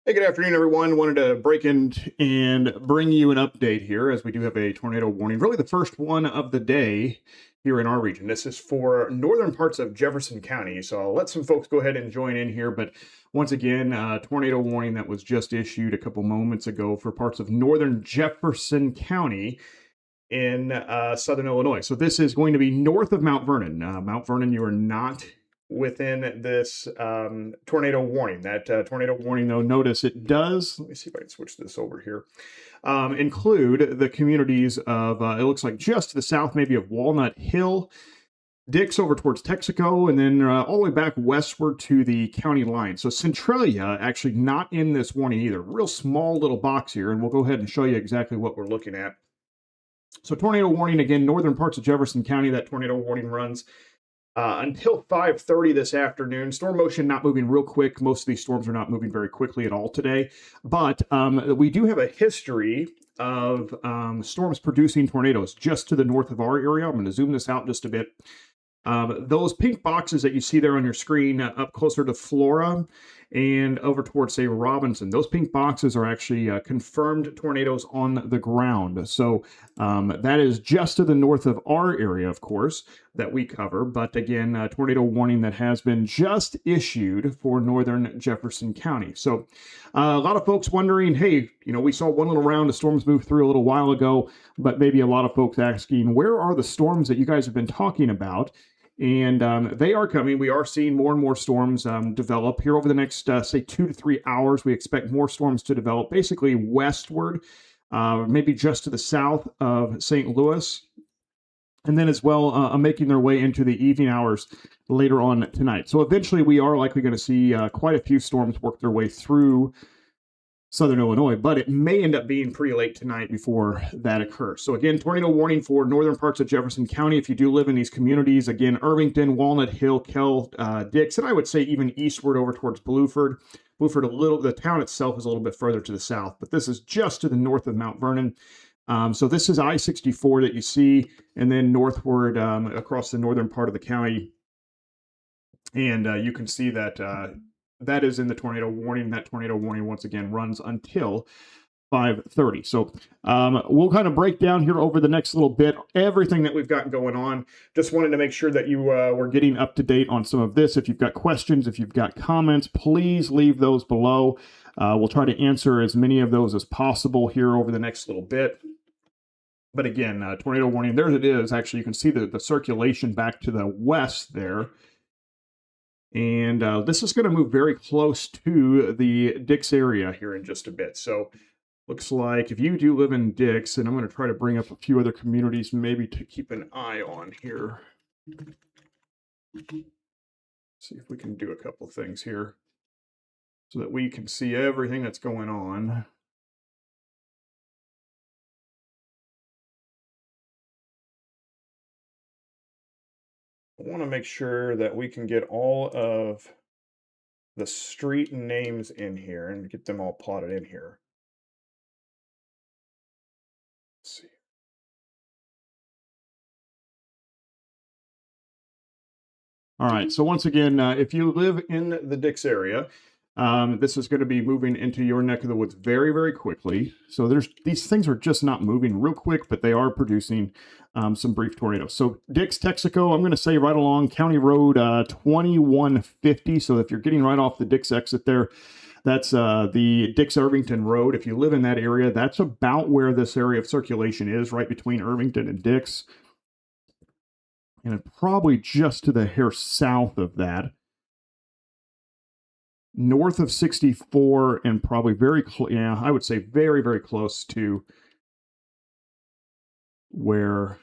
Hey, good afternoon, everyone. Wanted to break in and bring you an update here as we do have a tornado warning, really the first one of the day here in our region. This is for northern parts of Jefferson County. So I'll let some folks go ahead and join in here. But once again, tornado warning that was just issued a couple moments ago for parts of northern Jefferson County in southern Illinois. So this is going to be north of Mount Vernon. Mount Vernon, you are not within this tornado warning. That tornado warning, though, notice it does. Let me see if I can switch this over here. Include the communities of, it looks like just to the south, maybe of Walnut Hill, Dix over towards Texaco, and then all the way back westward to the county line. So Centralia actually not in this warning either. Real small little box here, and we'll go ahead and show you exactly what we're looking at. So tornado warning, again, northern parts of Jefferson County, that tornado warning runs until 5:30 this afternoon. Storm motion not moving real quick. Most of these storms are not moving very quickly at all today. But we do have a history of storms producing tornadoes just to the north of our area. I'm going to zoom this out just a bit. Those pink boxes that you see there on your screen up closer to Flora and over towards, say, Robinson, those pink boxes are actually confirmed tornadoes on the ground. So that is just to the north of our area, of course, that we cover. But again, a tornado warning that has been just issued for northern Jefferson County. So a lot of folks wondering, hey, we saw one little round of storms move through a little while ago, but maybe a lot of folks asking, where are the storms that you guys have been talking about? And they are coming. We are seeing more and more storms develop here over the next, say, 2 to 3 hours. We expect more storms to develop basically westward, maybe just to the south of St. Louis. And then as well, making their way into the evening hours later on tonight. So eventually we are likely going to see quite a few storms work their way through southern Illinois, but it may end up being pretty late tonight before that occurs. So again, tornado warning for northern parts of Jefferson County. If you do live in these communities, again, Irvington, Walnut Hill, Kell, Dix, and I would say even eastward over towards Bluford. Bluford, the town itself is a little bit further to the south, but this is just to the north of Mount Vernon. So this is I-64 that you see, and then northward across the northern part of the county. And you can see that that is in the tornado warning. That tornado warning, once again, runs until 5:30. So we'll kind of break down here over the next little bit everything that we've got going on. Just wanted to make sure that you were getting up to date on some of this. If you've got questions, if you've got comments, please leave those below. We'll try to answer as many of those as possible here over the next little bit. But again, tornado warning, there it is. Actually, you can see the circulation back to the west there. And this is going to move very close to the Dix area here in just a bit. So looks like if you do live in Dix, and I'm going to try to bring up a few other communities maybe to keep an eye on here. See if we can do a couple things here so that we can see everything that's going on. I want to make sure that we can get all of the street names in here and get them all plotted in here. Let's see. All right, so once again, if you live in the Dix area, this is going to be moving into your neck of the woods very, very quickly. So these things are just not moving real quick, but they are producing some brief tornadoes. So Dix, Texaco, I'm going to say right along County Road 2150. So if you're getting right off the Dix exit there, that's the Dix Irvington Road. If you live in that area, that's about where this area of circulation is, right between Irvington and Dix. And probably just to the hair south of that. North of 64 and probably very close, yeah, I would say very, very close to where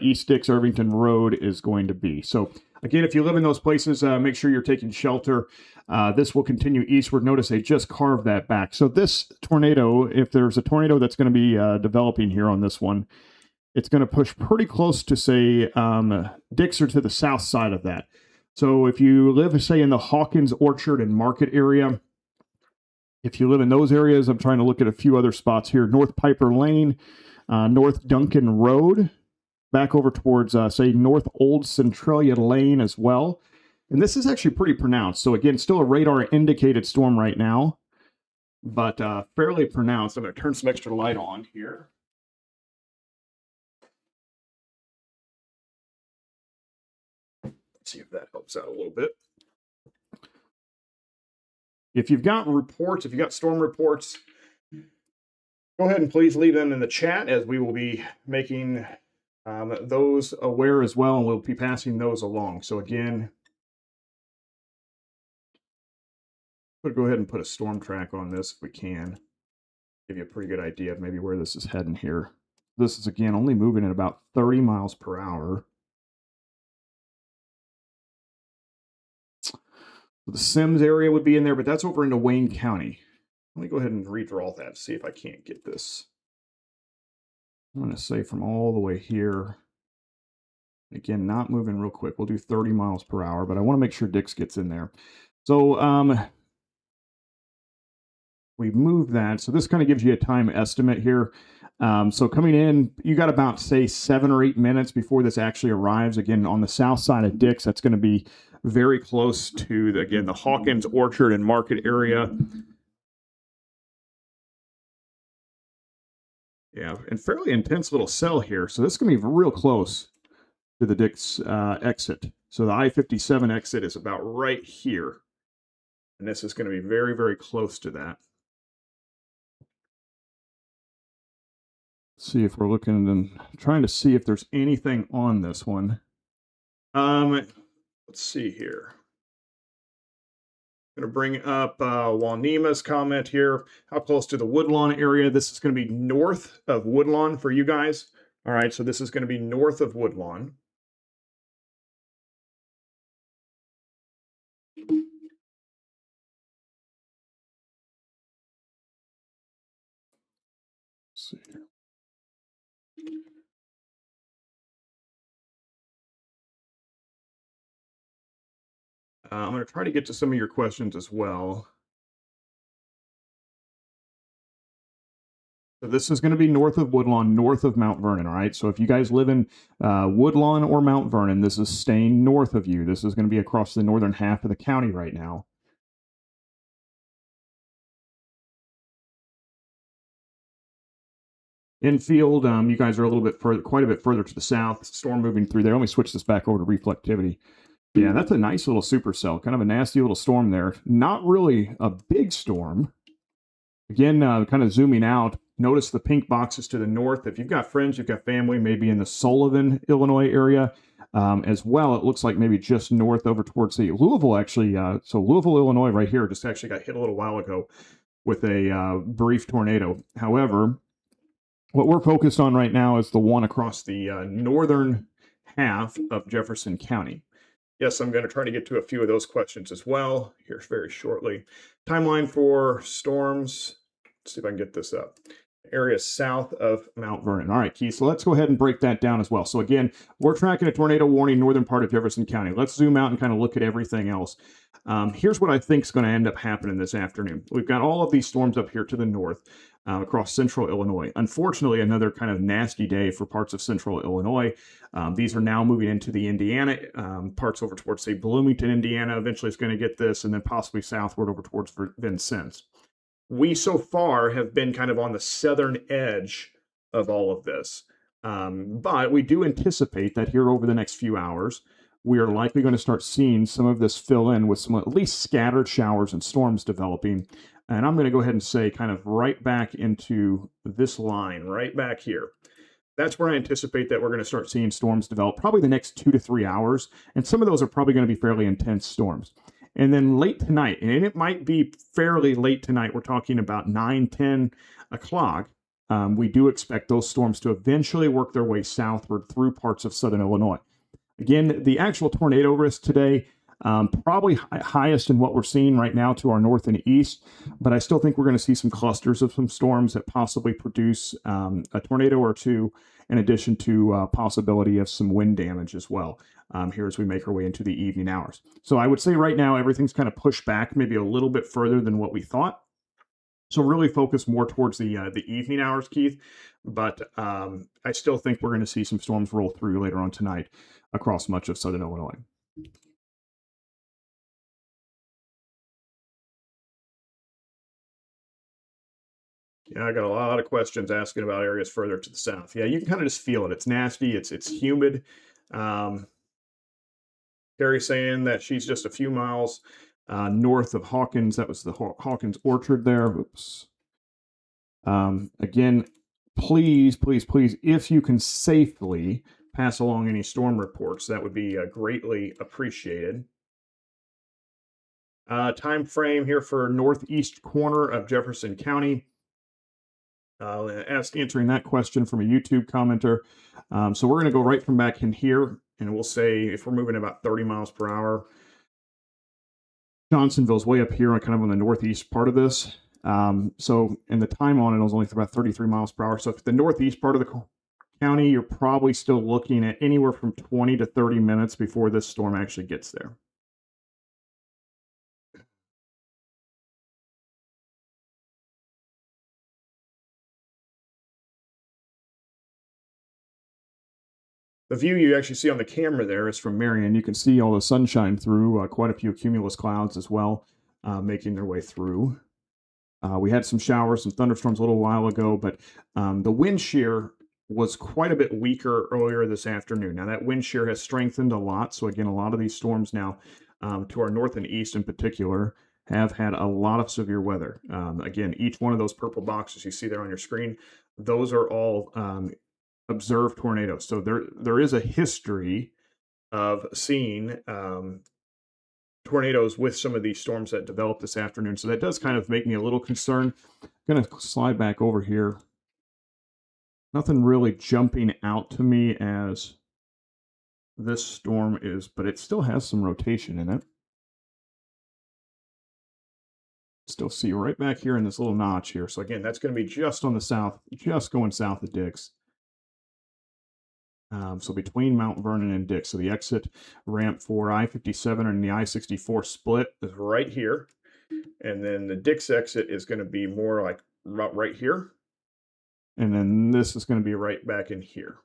East Dix Irvington Road is going to be. So again, if you live in those places, make sure you're taking shelter. This will continue eastward. Notice they just carved that back. So this tornado, if there's a tornado that's going to be developing here on this one, it's going to push pretty close to, say, Dix or to the south side of that. So if you live, say, in the Hawkins Orchard and Market area, if you live in those areas, I'm trying to look at a few other spots here. North Piper Lane, North Duncan Road. back over towards, say, North Old Centralia Lane as well. And this is actually pretty pronounced. So again, still a radar indicated storm right now, but fairly pronounced. I'm going to turn some extra light on here. Let's see if that helps out a little bit. If you've got reports, if you've got storm reports, go ahead and please leave them in the chat, as we will be making those aware as well, and we'll be passing those along. So again, we'll go ahead and put a storm track on this if we can. Give you a pretty good idea of maybe where this is heading here. This is, again, only moving at about 30 miles per hour. The Sims area would be in there, but that's over into Wayne County. Let me go ahead and redraw that, see if I can't get this. I'm going to say from all the way here. Again, not moving real quick. We'll do 30 miles per hour, but I want to make sure Dix gets in there. So we move that. So this kind of gives you a time estimate here. So coming in, you got about, say, 7 or 8 minutes before this actually arrives. Again, on the south side of Dix, that's going to be very close to, again, the Hawkins Orchard and Market area. Yeah, and fairly intense little cell here. So this is going to be real close to the Dix exit. So the I-57 exit is about right here. And this is going to be very, very close to that. See if we're looking and trying to see if there's anything on this one. Let's see here. I'm going to bring up Wanima's comment here. How close to the Woodlawn area? This is going to be north of Woodlawn for you guys. All right, so this is going to be north of Woodlawn. Let's see here. I'm going to try to get to some of your questions as well. So this is going to be north of Woodlawn, north of Mount Vernon, all right? So if you guys live in Woodlawn or Mount Vernon, this is staying north of you. This is going to be across the northern half of the county right now. Infield, you guys are a little bit further, quite a bit further to the south. Storm moving through there. Let me switch this back over to reflectivity. Yeah, that's a nice little supercell. Kind of a nasty little storm there. Not really a big storm. Again, kind of zooming out, notice the pink boxes to the north. If you've got friends, you've got family, maybe in the Sullivan, Illinois area as well, it looks like maybe just north over towards the Louisville, actually. So Louisville, Illinois right here just actually got hit a little while ago with a brief tornado. However, what we're focused on right now is the one across the northern half of Jefferson County. Yes, I'm going to try to get to a few of those questions as well here very shortly. Timeline for storms. Let's see if I can get this up. Area south of Mount Vernon. All right, Keith, so let's go ahead and break that down as well. So again, we're tracking a tornado warning, northern part of Jefferson County. Let's zoom out and kind of look at everything else. Here's what I think is going to end up happening this afternoon. We've got all of these storms up here to the north. Across central Illinois. Unfortunately, another kind of nasty day for parts of central Illinois. These are now moving into the Indiana parts over towards, say, Bloomington, Indiana. Eventually, it's going to get this, and then possibly southward over towards Vincennes. We so far have been kind of on the southern edge of all of this. But we do anticipate that here over the next few hours, we are likely going to start seeing some of this fill in with some at least scattered showers and storms developing. And I'm going to go ahead and say kind of right back into this line, right back here. That's where I anticipate that we're going to start seeing storms develop probably the next 2 to 3 hours. And some of those are probably going to be fairly intense storms. And then late tonight, and it might be fairly late tonight, we're talking about 9, 10 o'clock. We do expect those storms to eventually work their way southward through parts of southern Illinois. Again, the actual tornado risk today, probably highest in what we're seeing right now to our north and east, but I still think we're going to see some clusters of some storms that possibly produce a tornado or two, in addition to possibility of some wind damage as well here as we make our way into the evening hours. So I would say right now everything's kind of pushed back maybe a little bit further than what we thought. So really focus more towards the evening hours, Keith. But I still think we're going to see some storms roll through later on tonight across much of southern Illinois. Yeah, I got a lot of questions asking about areas further to the south. Yeah, you can kind of just feel it. It's nasty. It's humid. Um, Carrie saying that she's just a few miles north of Hawkins. That was the Hawkins Orchard there. Oops. Again, please, please, please, if you can safely pass along any storm reports, that would be greatly appreciated. Time frame here for northeast corner of Jefferson County. Answering that question from a YouTube commenter. So we're going to go right from back in here, and we'll say if we're moving about 30 miles per hour, Johnsonville's way up here, kind of on the northeast part of this. And the time on it was only about 33 miles per hour. So if the northeast part of the county, you're probably still looking at anywhere from 20 to 30 minutes before this storm actually gets there. The view you actually see on the camera there is from Marion. You can see all the sunshine through, quite a few cumulus clouds as well, making their way through. We had some showers, some thunderstorms a little while ago, but the wind shear was quite a bit weaker earlier this afternoon. Now that wind shear has strengthened a lot. So again, a lot of these storms now to our north and east in particular have had a lot of severe weather. Again, each one of those purple boxes you see there on your screen, those are all observed tornadoes. So there is a history of seeing tornadoes with some of these storms that developed this afternoon. So that does kind of make me a little concerned. I'm going to slide back over here. Nothing really jumping out to me as this storm is, but it still has some rotation in it. Still see right back here in this little notch here. So again, that's going to be just on the south, just going south of Dix. So between Mount Vernon and Dix. So the exit ramp for I-57 and the I-64 split is right here. And then the Dix exit is going to be more like right here. And then this is going to be right back in here.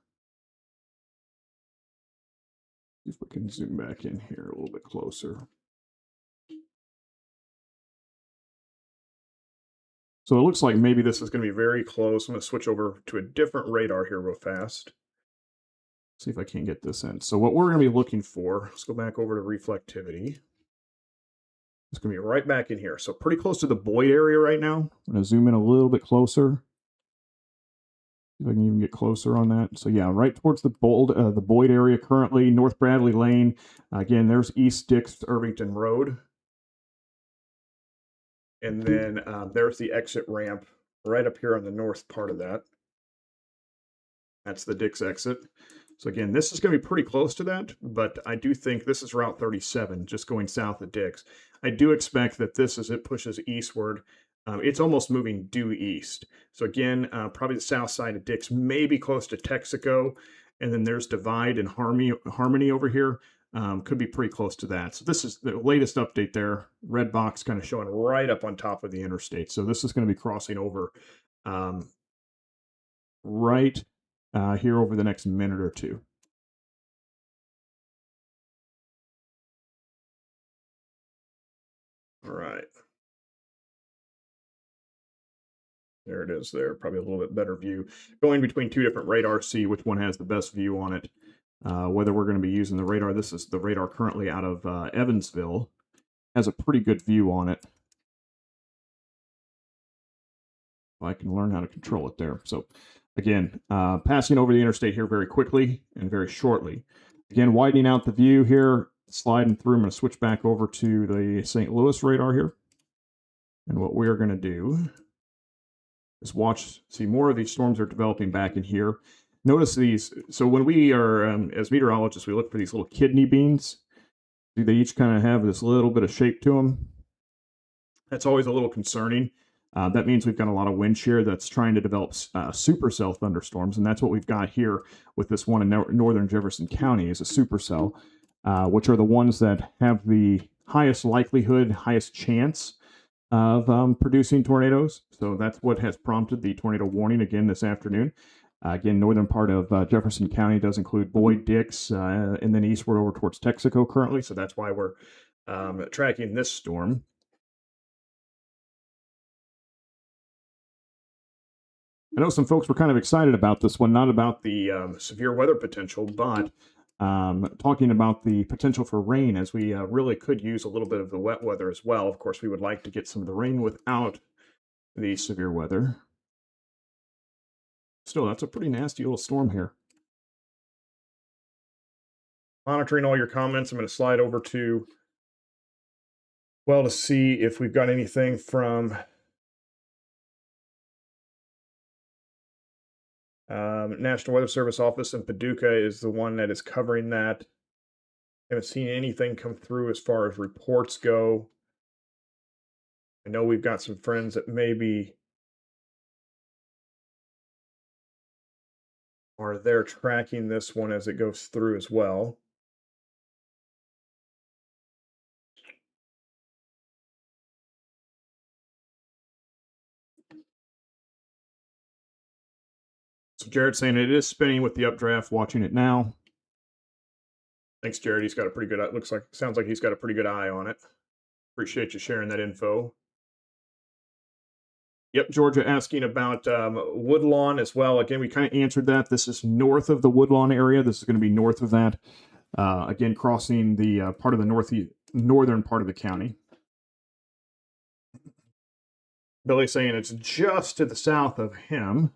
See if we can zoom back in here a little bit closer. So it looks like maybe this is going to be very close. I'm going to switch over to a different radar here real fast. See if I can get this in. So what we're going to be looking for, let's go back over to reflectivity. It's going to be right back in here. So pretty close to the Boyd area right now. I'm going to zoom in a little bit closer. See if I can even get closer on that. So yeah, right towards the Boyd area currently, North Bradley Lane. Again, there's East Dix Irvington Road. And then there's the exit ramp right up here on the north part of that. That's the Dix exit. So again, this is going to be pretty close to that, but I do think this is Route 37, just going south of Dix. I do expect that this, as it pushes eastward, it's almost moving due east. So again, probably the south side of Dix, maybe close to Texaco, and then there's Divide and Harmony over here. Could be pretty close to that. So this is the latest update there. Red box kind of showing right up on top of the interstate. So this is going to be crossing over right here over the next minute or two. All right. There it is there. Probably a little bit better view. Going between two different radars, see which one has the best view on it. Whether we're going to be using the radar. This is the radar currently out of Evansville. Has a pretty good view on it. I can learn how to control it there. So again, passing over the interstate here very quickly and very shortly. Again, widening out the view here, sliding through. I'm going to switch back over to the St. Louis radar here. And what we're going to do is see more of these storms are developing back in here. Notice these. So when we are, as meteorologists, we look for these little kidney beans. They each kind of have this little bit of shape to them. That's always a little concerning. That means we've got a lot of wind shear that's trying to develop supercell thunderstorms, and that's what we've got here with this one in northern Jefferson County is a supercell, which are the ones that have the highest likelihood, highest chance of producing tornadoes. So that's what has prompted the tornado warning again this afternoon. Again, northern part of Jefferson County does include Boyd, Dix, and then eastward over towards Texaco currently. So that's why we're tracking this storm. I know some folks were kind of excited about this one, not about the severe weather potential, but talking about the potential for rain, as we really could use a little bit of the wet weather as well. Of course, we would like to get some of the rain without the severe weather. Still, that's a pretty nasty little storm here. Monitoring all your comments, I'm going to slide over to, well, to see if we've got anything from National Weather Service office in Paducah is the one that is covering that. Haven't seen anything come through as far as reports go. I know we've got some friends that maybe are there tracking this one as it goes through as well. So Jared's saying it is spinning with the updraft, watching it now. Thanks, Jared. He's got a pretty good, sounds like he's got a pretty good eye on it. Appreciate you sharing that info. Yep, Georgia asking about Woodlawn as well. Again, we kind of answered that. This is north of the Woodlawn area. This is going to be north of that. Again, crossing the part of the northern part of the county. Billy saying it's just to the south of him.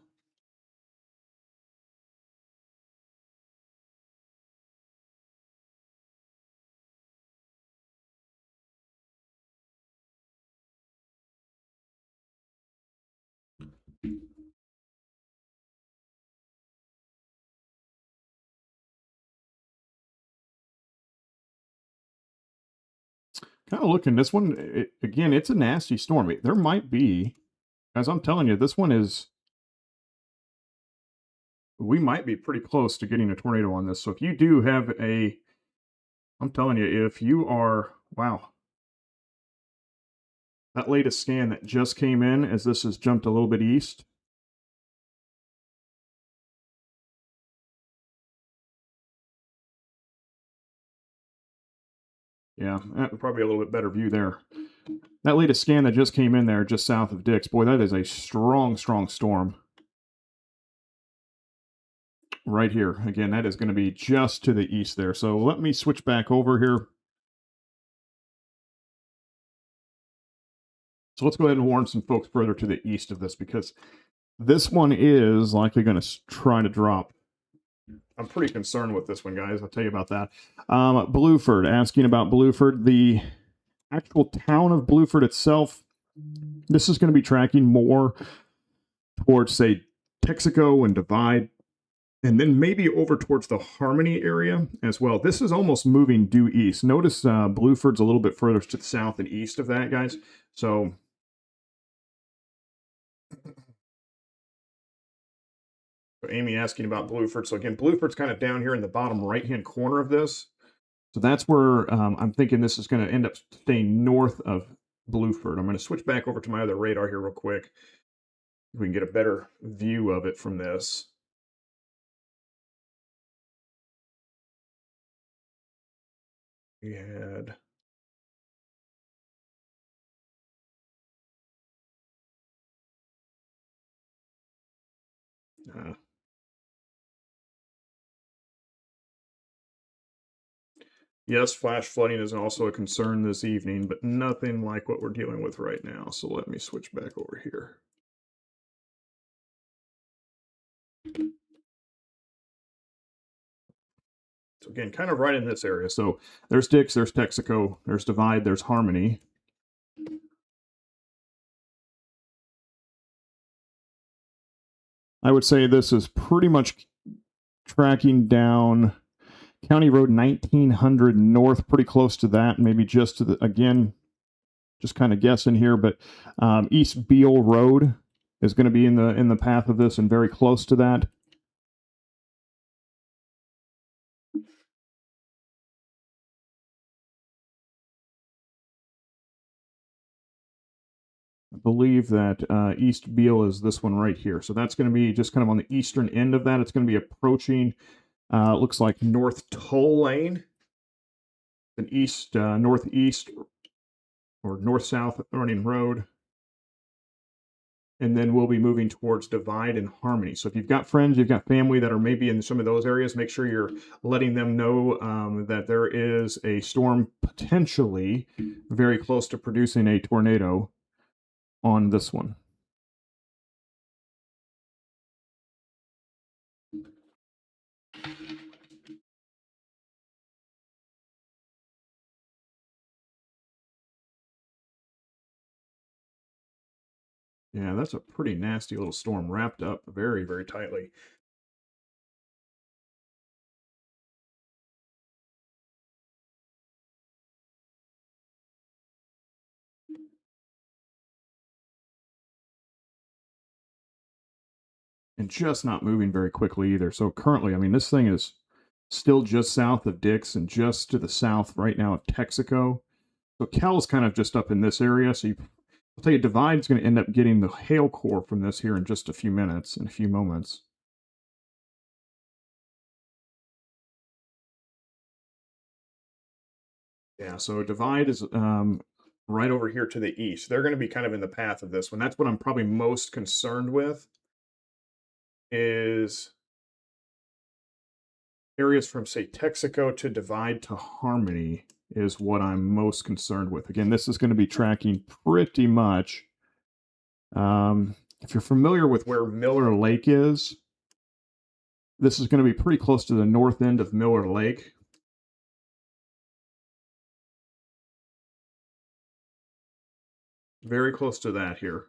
Kind of looking, this one, again, it's a nasty storm. There might be, as I'm telling you, this one is, we might be pretty close to getting a tornado on this. So if you do have I'm telling you, if you are, wow, that latest scan that just came in as this has jumped a little bit east. Yeah, probably a little bit better view there. That latest scan that just came in there just south of Dix, boy, that is a strong, strong storm. Right here. Again, that is going to be just to the east there. So let me switch back over here. So let's go ahead and warn some folks further to the east of this, because this one is likely going to try to drop. I'm pretty concerned with this one, guys. I'll tell you about that. Blueford, asking about Blueford. The actual town of Blueford itself, this is going to be tracking more towards, say, Texaco and Divide, and then maybe over towards the Harmony area as well. This is almost moving due east. Notice Blueford's a little bit further to the south and east of that, guys. So Amy asking about Blueford. So again, Blueford's kind of down here in the bottom right-hand corner of this. So that's where I'm thinking this is going to end up staying north of Blueford. I'm going to switch back over to my other radar here real quick. We can get a better view of it from this. We had yes, flash flooding is also a concern this evening, but nothing like what we're dealing with right now. So let me switch back over here. So again, kind of right in this area. So there's Dix, there's Texaco, there's Divide, there's Harmony. I would say this is pretty much tracking down County Road 1900 north, pretty close to that, maybe just to the, again, just kind of guessing here, but East Beale Road is going to be in the path of this and very close to that. believe that East Beale is this one right here. So that's going to be just kind of on the eastern end of that. It's going to be approaching, looks like North Toll Lane, an east, northeast, or north-south running road. And then we'll be moving towards Divide and Harmony. So if you've got friends, you've got family that are maybe in some of those areas, make sure you're letting them know that there is a storm potentially very close to producing a tornado on this one. Yeah, that's a pretty nasty little storm wrapped up very, very tightly. And just not moving very quickly either. So currently, I mean, this thing is still just south of Dix and just to the south right now of Texaco. So Cal's kind of just up in this area. So I'll tell you, Divide's going to end up getting the hail core from this here in just a few minutes, in a few moments. Yeah, so Divide is right over here to the east. They're going to be kind of in the path of this one. That's what I'm probably most concerned with is areas from, say, Texaco to Divide to Harmony is what I'm most concerned with. Again, this is going to be tracking pretty much. If you're familiar with where Miller Lake is, this is going to be pretty close to the north end of Miller Lake. Very close to that here.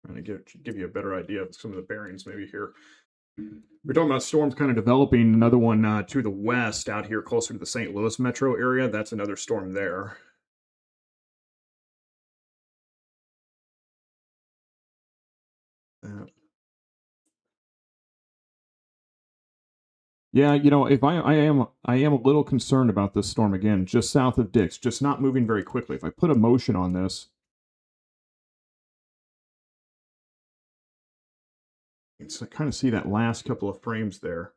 Trying to give you a better idea of some of the bearings maybe here. We're talking about storms kind of developing. Another one to the west out here closer to the St. Louis metro area. That's another storm there. Yeah, you know, if I am a little concerned about this storm again, just south of Dix, just not moving very quickly. If I put a motion on this, you can kind of see that last couple of frames there.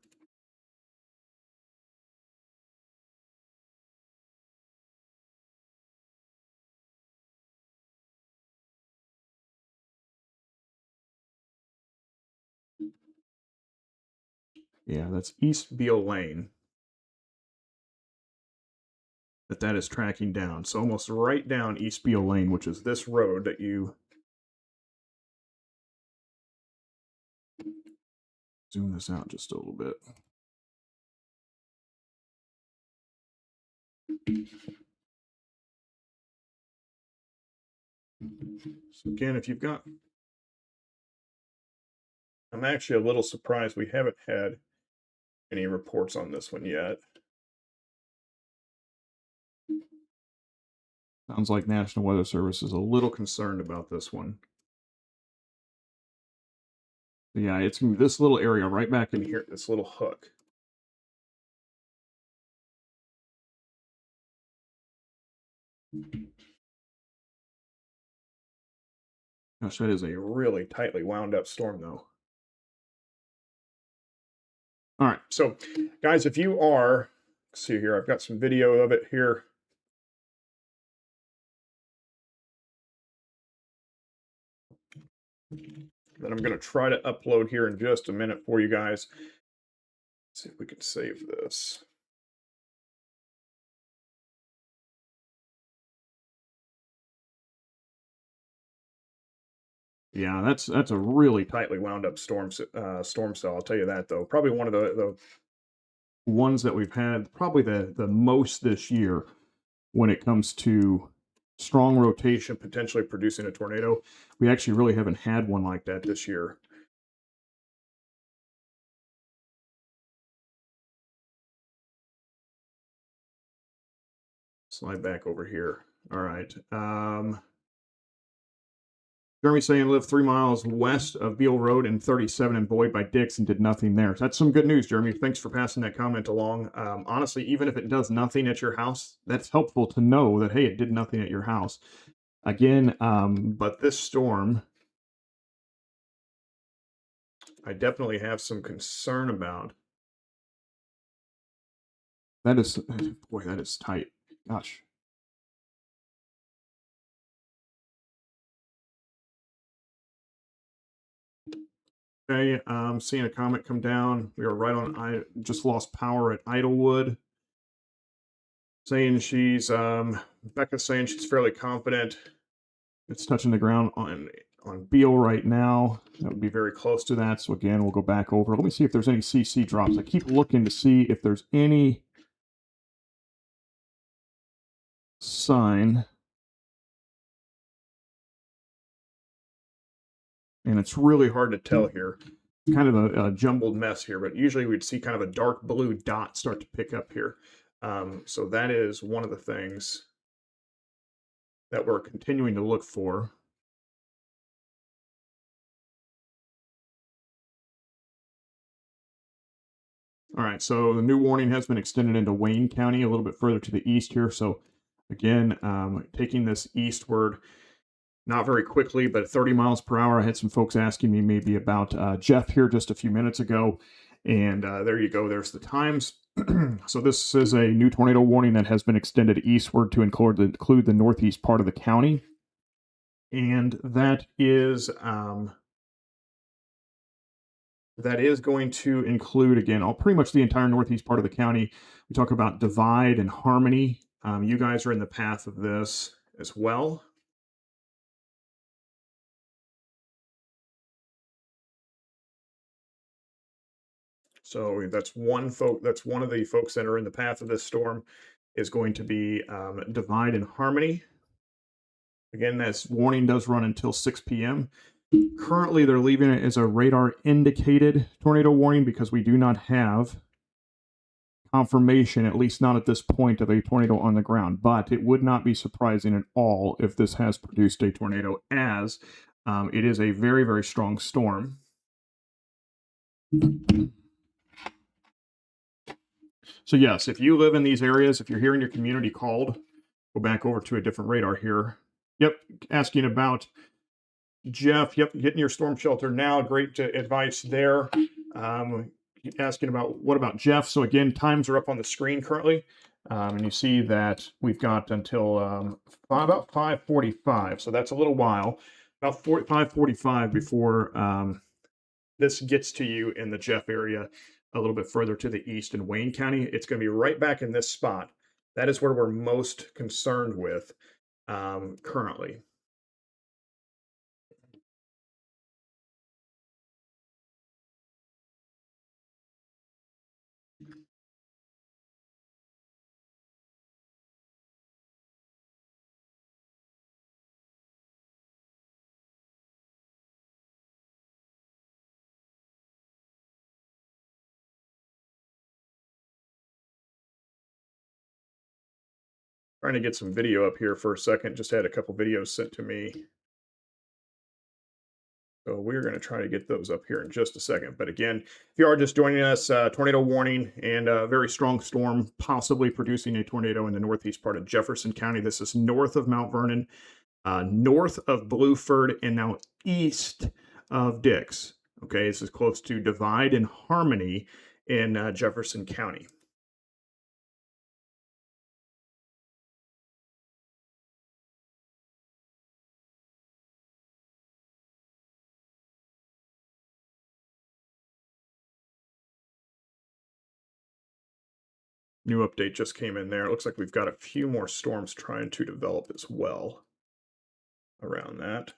Yeah, that's East Beale Lane that is tracking down. So almost right down East Beale Lane, which is this road that you zoom this out just a little bit. So again, if you've got, I'm actually a little surprised we haven't had any reports on this one yet. Sounds like National Weather Service is a little concerned about this one. Yeah, it's gonna be this little area right back in here, this little hook. Gosh, that is a really tightly wound up storm, though. All right, so guys, if you are, let's see here, I've got some video of it here. That I'm going to try to upload here in just a minute for you guys. Let's see if we can save this. Yeah, that's a really tightly wound up storm cell. I'll tell you that, though. Probably one of the ones that we've had probably the most this year when it comes to strong rotation potentially producing a tornado. We actually really haven't had one like that this year. Slide back over here. All right. Jeremy saying lived 3 miles west of Beale Road and 37 in Boyd by Dix and did nothing there. So that's some good news, Jeremy. Thanks for passing that comment along. Honestly, even if it does nothing at your house, that's helpful to know that, hey, it did nothing at your house. Again, but this storm, I definitely have some concern about. That is, boy, that is tight. Gosh. Okay, seeing a comment come down. We are right on. I just lost power at Idlewood. Saying she's Becca's saying she's fairly confident. It's touching the ground on Beale right now. That would be very close to that. So again, we'll go back over. Let me see if there's any CC drops. I keep looking to see if there's any sign. And it's really hard to tell here. It's kind of a jumbled mess here, but usually we'd see kind of a dark blue dot start to pick up here. So that is one of the things that we're continuing to look for. All right, so the new warning has been extended into Wayne County, a little bit further to the east here. So again, taking this eastward, not very quickly, but 30 miles per hour. I had some folks asking me maybe about Jeff here just a few minutes ago. And there you go. There's the times. So this is a new tornado warning that has been extended eastward to include the northeast part of the county. And that is going to include, again, pretty much the entire northeast part of the county. We talk about Divide and Harmony. You guys are in the path of this as well. So that's one of the folks that are in the path of this storm is going to be Divide and Harmony. Again, this warning does run until 6 p.m. Currently, they're leaving it as a radar indicated tornado warning because we do not have confirmation, at least not at this point, of a tornado on the ground. But it would not be surprising at all if this has produced a tornado, as it is a very, very strong storm. So yes, if you live in these areas, if you're hearing your community called, go back over to a different radar here. Yep, asking about Jeff. Yep, getting your storm shelter now. Great advice there. Asking about what about Jeff. So again, times are up on the screen currently, and you see that we've got until about 5:45. So that's a little while. About 5:45 before this gets to you in the Jeff area, a little bit further to the east in Wayne County. It's going to be right back in this spot. That is where we're most concerned with currently. Trying to get some video up here for a second. Just had a couple videos sent to me. So we're going to try to get those up here in just a second. But again, if you are just joining us, tornado warning and a very strong storm, possibly producing a tornado in the northeast part of Jefferson County. This is north of Mount Vernon, north of Blueford, and now east of Dix. Okay, this is close to Divide and Harmony in Jefferson County. New update just came in there. It looks like we've got a few more storms trying to develop as well around that.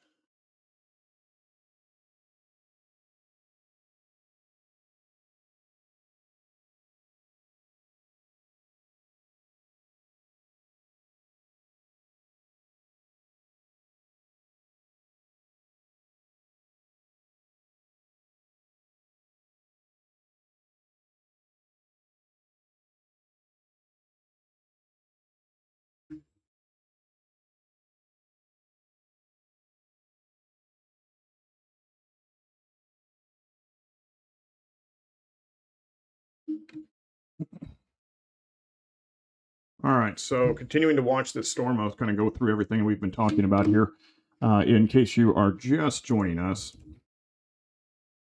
All right, so continuing to watch this storm, I was going to go through everything we've been talking about here in case you are just joining us.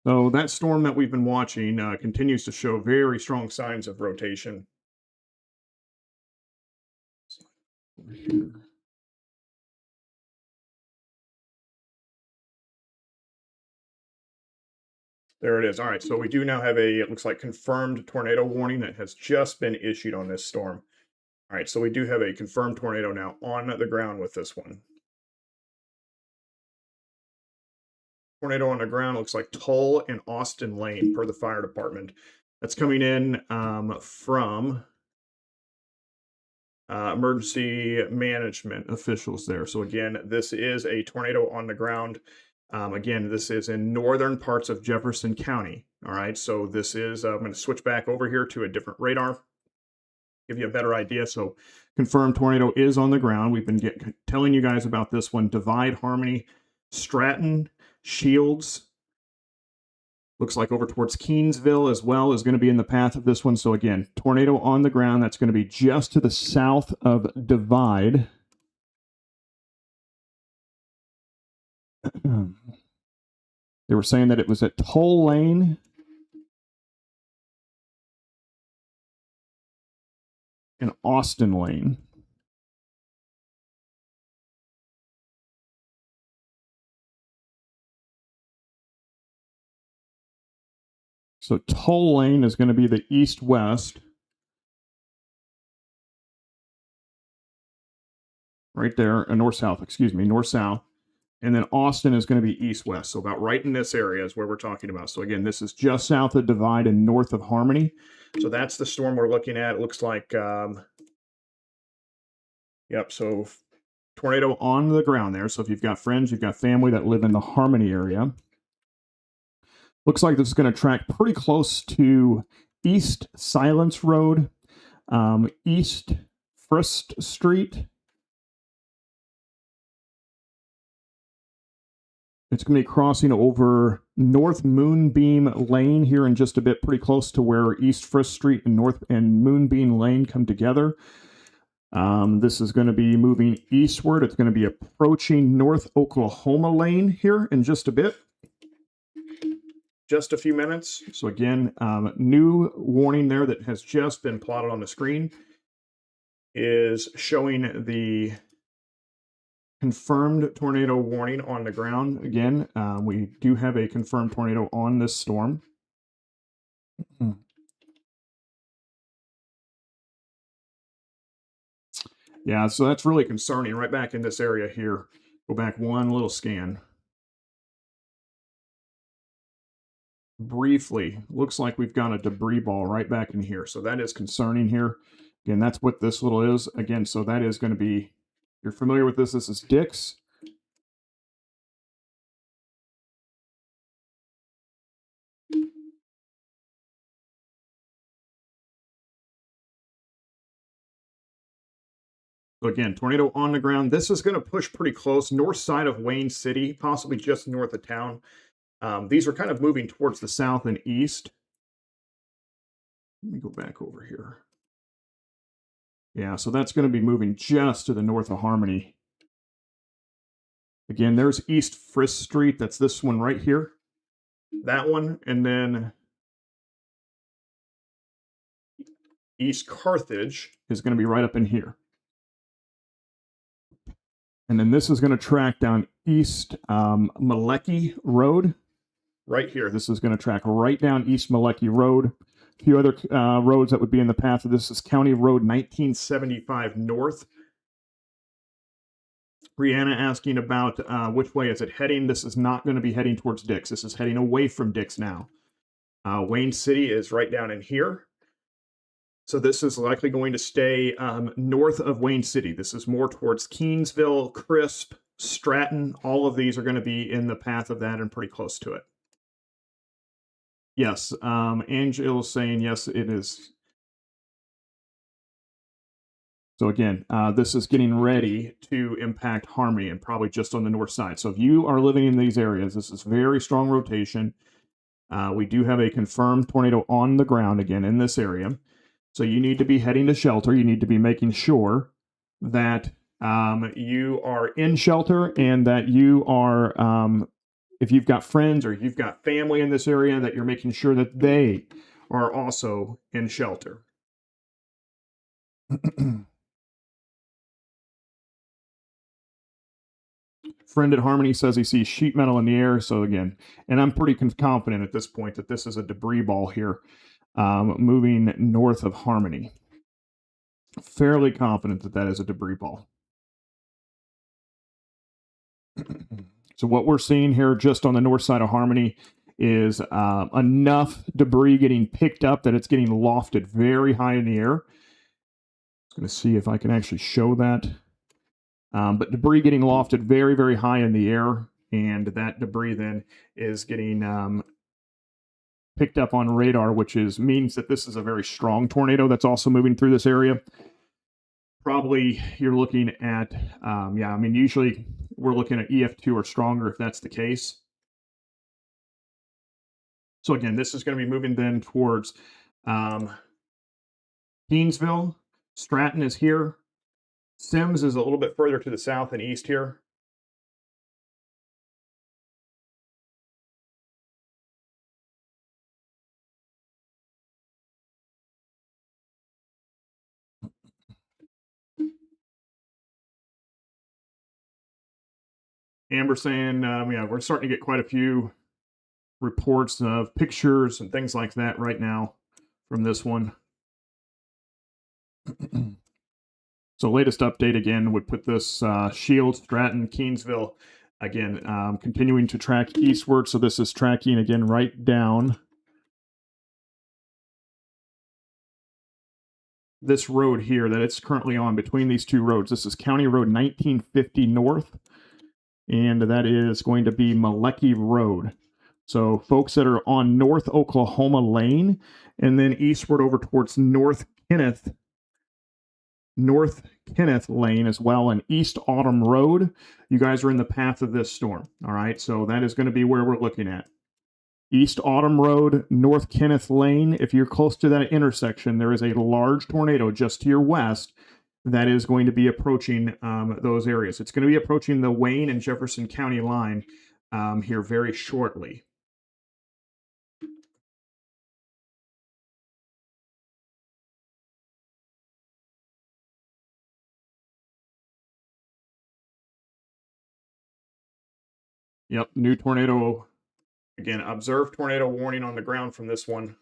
So that storm that we've been watching continues to show very strong signs of rotation. Over here. There it is. All right, so we do now have it looks like confirmed tornado warning that has just been issued on this storm. All right, so we do have a confirmed tornado now on the ground with this one. Tornado on the ground looks like Tull and Austin Lane per the fire department. That's coming in from emergency management officials there. So again, this is a tornado on the ground. Again, this is in northern parts of Jefferson County. All right, so this is, I'm going to switch back over here to a different radar, give you a better idea. So confirmed tornado is on the ground. We've been telling you guys about this one. Divide, Harmony, Stratton, Shields. Looks like over towards Keensville as well is going to be in the path of this one. So again, tornado on the ground. That's going to be just to the south of Divide. They were saying that it was at Tull Lane. And Austin Lane. So Tull Lane is going to be the east-west. Right there, north-south, excuse me, north-south. And then Austin is going to be east-west. So about right in this area is where we're talking about. So again, this is just south of Divide and north of Harmony. So that's the storm we're looking at. It looks like, yep, so tornado on the ground there. So if you've got friends, you've got family that live in the Harmony area. Looks like this is going to track pretty close to East Silence Road, East Frist Street. It's going to be crossing over North Moonbeam Lane here in just a bit, pretty close to where East Frist Street and North and Moonbeam Lane come together. This is going to be moving eastward. It's going to be approaching North Oklahoma Lane here in just a bit. Just a few minutes. So again, new warning there that has just been plotted on the screen is showing the confirmed tornado warning on the ground. Again, we do have a confirmed tornado on this storm. Yeah, so that's really concerning right back in this area here. Go back one little scan. Briefly, looks like we've got a debris ball right back in here. So that is concerning here. Again, that's what this little is. Again, so that is going to be, you're familiar with this. This is Dix. So again, tornado on the ground. This is going to push pretty close north side of Wayne City, possibly just north of town. These are kind of moving towards the south and east. Let me go back over here. Yeah, so that's going to be moving just to the north of Harmony. Again, there's East Frist Street. That's this one right here. That one, and then East Carthage is going to be right up in here. And then this is going to track down East Malecki Road. Right here. This is going to track right down East Malecki Road. A few other roads that would be in the path of this is County Road 1975 North. Brianna asking about which way is it heading. This is not going to be heading towards Dix. This is heading away from Dix now. Wayne City is right down in here. So this is likely going to stay north of Wayne City. This is more towards Keensville, Crisp, Stratton. All of these are going to be in the path of that and pretty close to it. Yes, Angel is saying yes, it is. So again, this is getting ready to impact Harmony and probably just on the north side. So if you are living in these areas, this is very strong rotation. We do have a confirmed tornado on the ground again in this area. So you need to be heading to shelter. You need to be making sure that you are in shelter and that you are, if you've got friends or you've got family in this area, that you're making sure that they are also in shelter. Friend at Harmony says he sees sheet metal in the air. So again, and I'm pretty confident at this point that this is a debris ball here moving north of Harmony. Fairly confident that that is a debris ball. So what we're seeing here just on the north side of Harmony is enough debris getting picked up that it's getting lofted very high in the air. I'm going to see if I can actually show that. But debris getting lofted very, very high in the air, and that debris then is getting picked up on radar, which means that this is a very strong tornado that's also moving through this area. Probably you're looking at, yeah, I mean, usually we're looking at EF2 or stronger if that's the case. So again, this is going to be moving then towards Keensville. Stratton is here. Sims is a little bit further to the south and east here. Amber saying, yeah, we're starting to get quite a few reports of pictures and things like that right now from this one. So latest update again would put this Shield, Stratton, Keensville, again, continuing to track eastward. So this is tracking again right down this road here that it's currently on between these two roads. This is County Road 1950 North, and that is going to be Malecki Road. So folks that are on North Oklahoma Lane and then eastward over towards North Kenneth Lane as well, and East Autumn Road, you guys are in the path of this storm. All right, so that is going to be where we're looking at. East Autumn Road, North Kenneth Lane. If you're close to that intersection, there is a large tornado just to your west that is going to be approaching those areas. It's going to be approaching the Wayne and Jefferson County line here very shortly. Yep, new tornado. Again, observe tornado warning on the ground from this one.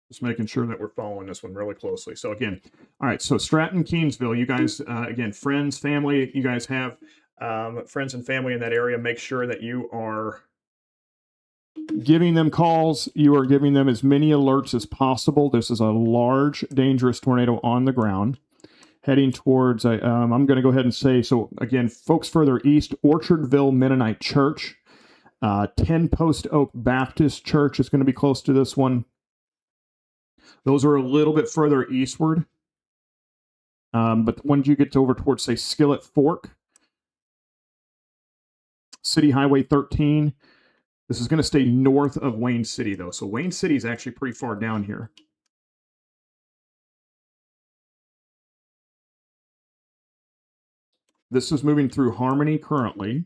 Just making sure that we're following this one really closely. So again, all right, so Stratton, Keensville, you guys, again, friends, family, you guys have friends and family in that area. Make sure that you are giving them calls. You are giving them as many alerts as possible. This is a large, dangerous tornado on the ground heading towards, I'm going to go ahead and say, so again, folks further east, Orchardville Mennonite Church, 10 Post Oak Baptist Church is going to be close to this one. Those are a little bit further eastward. But when you get over towards, say, Skillet Fork, City Highway 13, this is going to stay north of Wayne City, though. So Wayne City is actually pretty far down here. This is moving through Harmony currently.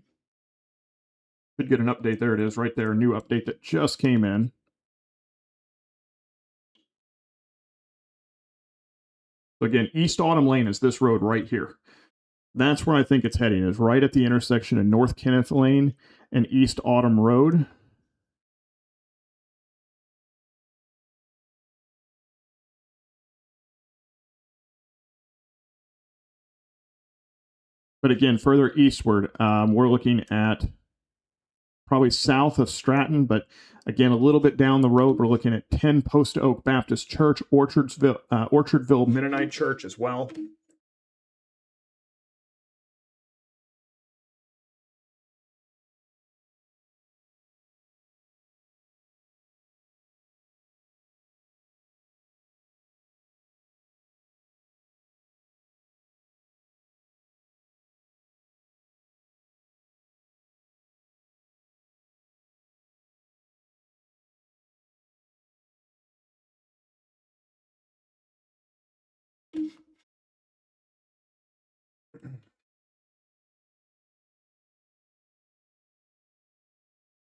Should get an update. There it is, right there. A new update that just came in. Again, East Autumn Lane is this road right here. That's where I think it's heading, is right at the intersection of North Kenneth Lane and East Autumn Road. But again, further eastward, we're looking at probably south of Stratton, but again, a little bit down the road, we're looking at 10 Post Oak Baptist Church, Orchardville Mennonite Church as well.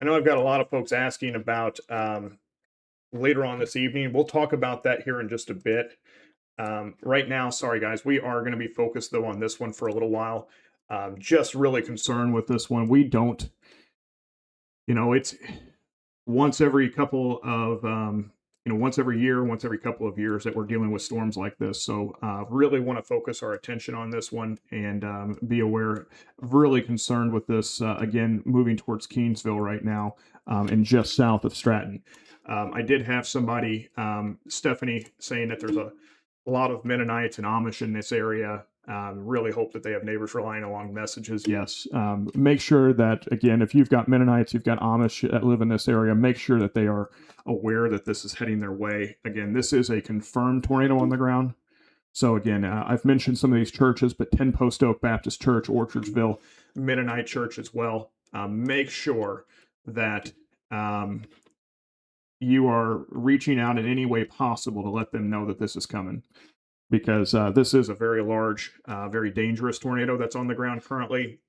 I know I've got a lot of folks asking about later on this evening. We'll talk about that here in just a bit. Right now, sorry guys, we are going to be focused though on this one for a little while. Just really concerned with this one. We don't, it's once every couple of, once every year, once every couple of years that we're dealing with storms like this. So really want to focus our attention on this one and be aware, really concerned with this, again, moving towards Keensville right now and just south of Stratton. I did have somebody, Stephanie, saying that there's a lot of Mennonites and Amish in this area. Really hope that they have neighbors relying along messages. Yes. Make sure that, again, if you've got Mennonites, you've got Amish that live in this area, make sure that they are aware that this is heading their way. Again, this is a confirmed tornado on the ground. So again, I've mentioned some of these churches, but 10 Post Oak Baptist Church, Orchardsville, Mennonite Church as well. Make sure that you are reaching out in any way possible to let them know that this is coming, because this is a very large, very dangerous tornado that's on the ground currently.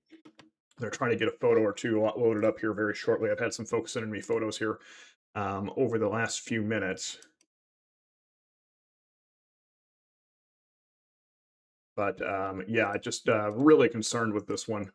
They're trying to get a photo or two loaded up here very shortly. I've had some folks sending me photos here over the last few minutes. But yeah, just really concerned with this one.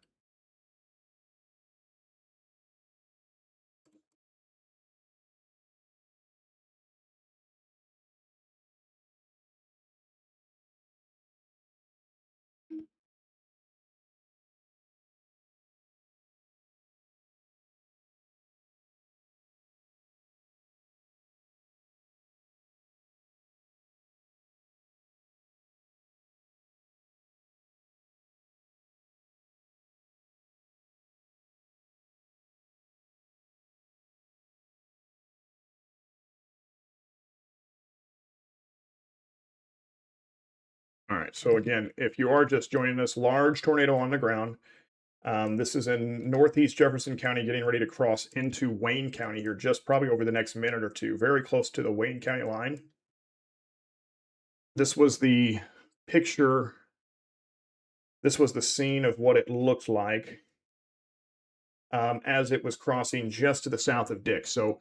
All right, so again, if you are just joining us, large tornado on the ground. This is in northeast Jefferson County, getting ready to cross into Wayne County here, just probably over the next minute or two, very close to the Wayne County line. This was the picture. This was the scene of what it looked like as it was crossing just to the south of Dick. So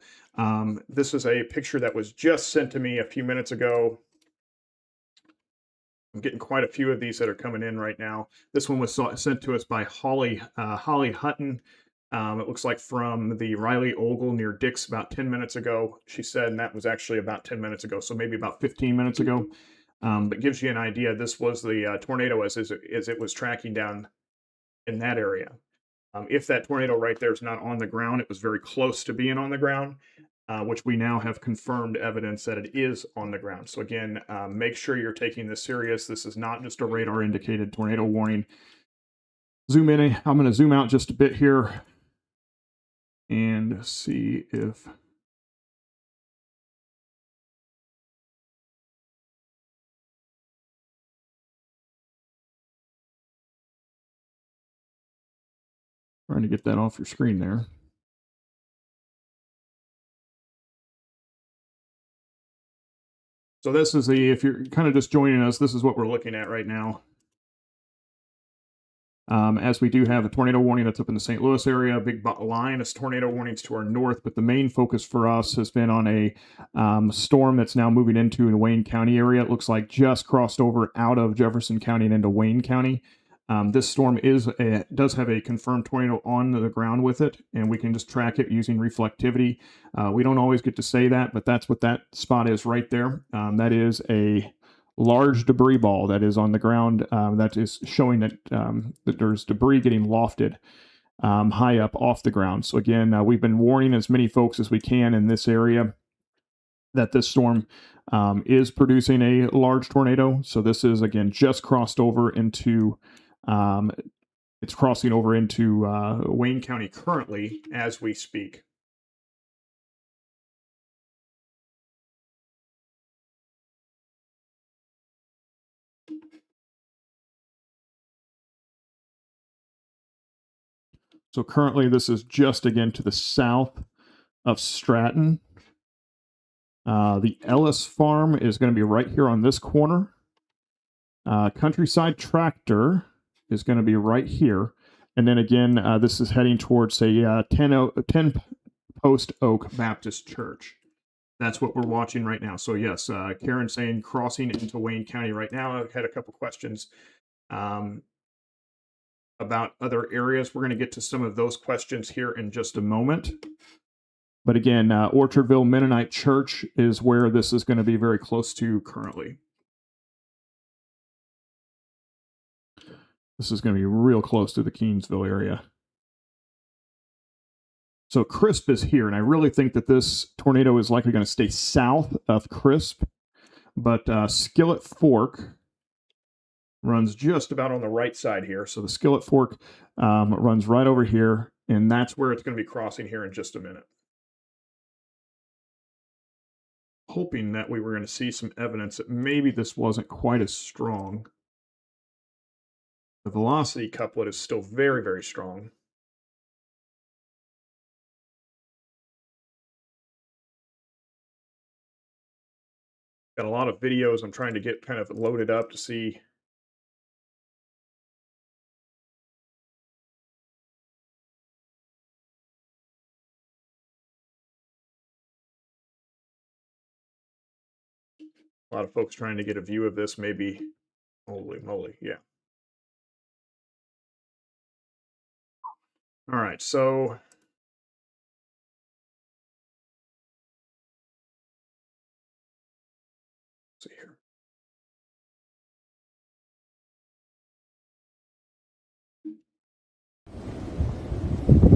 this is a picture that was just sent to me a few minutes ago. I'm getting quite a few of these that are coming in right now. This one was sent to us by Holly Hutton. It looks like from the Riley Ogle near Dick's about 10 minutes ago, she said, and that was actually about 10 minutes ago, so maybe about 15 minutes ago. But gives you an idea. This was the tornado as it was tracking down in that area. If that tornado right there is not on the ground, it was very close to being on the ground. Which we now have confirmed evidence that it is on the ground. So again, make sure you're taking this serious. This is not just a radar indicated tornado warning. Zoom in. I'm going to zoom out just a bit here and see if trying to get that off your screen there. So this is if you're kind of just joining us, this is what we're looking at right now. As we do have a tornado warning that's up in the St. Louis area, a big line of tornado warnings to our north, but the main focus for us has been on a storm that's now moving into the Wayne County area. It looks like just crossed over out of Jefferson County and into Wayne County. This storm does have a confirmed tornado on the ground with it, and we can just track it using reflectivity. We don't always get to say that, but that's what that spot is right there. That is a large debris ball that is on the ground that is showing that there's debris getting lofted high up off the ground. So again, we've been warning as many folks as we can in this area that this storm is producing a large tornado. So this is, again, just crossed over into it's crossing over into Wayne County currently as we speak. So currently this is just, again, to the south of Stratton. The Ellis Farm is going to be right here on this corner. Countryside Tractor is going to be right here. And then again, this is heading towards a 10 Post Oak Baptist Church. That's what we're watching right now. So yes, Karen saying crossing into Wayne County right now. I've had a couple questions about other areas. We're going to get to some of those questions here in just a moment. But again, Orchardville Mennonite Church is where this is going to be very close to currently. This is going to be real close to the Keensville area. So Crisp is here, and I really think that this tornado is likely going to stay south of Crisp. But Skillet Fork runs just about on the right side here. So the Skillet Fork runs right over here, and that's where it's going to be crossing here in just a minute. Hoping that we were going to see some evidence that maybe this wasn't quite as strong. The velocity couplet is still very, very strong. Got a lot of videos I'm trying to get kind of loaded up to see. A lot of folks trying to get a view of this, maybe. Holy moly, yeah. All right, so let's see here.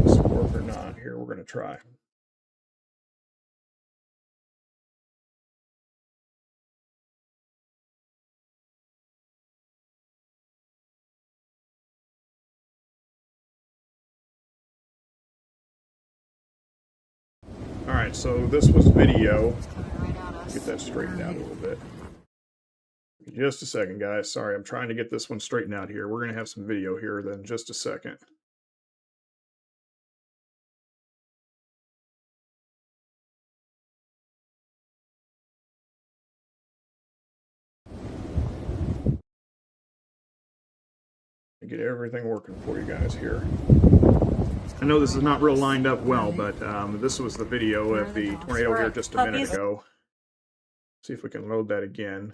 Does it work or not? Here, we're going to try. All right, so this was video. Get that straightened out a little bit. Just a second, guys. Sorry, I'm trying to get this one straightened out here. We're going to have some video here then, just a second. Get everything working for you guys here. I know this is not real lined up well, but this was the video of the tornado here just a minute ago. See if we can load that again.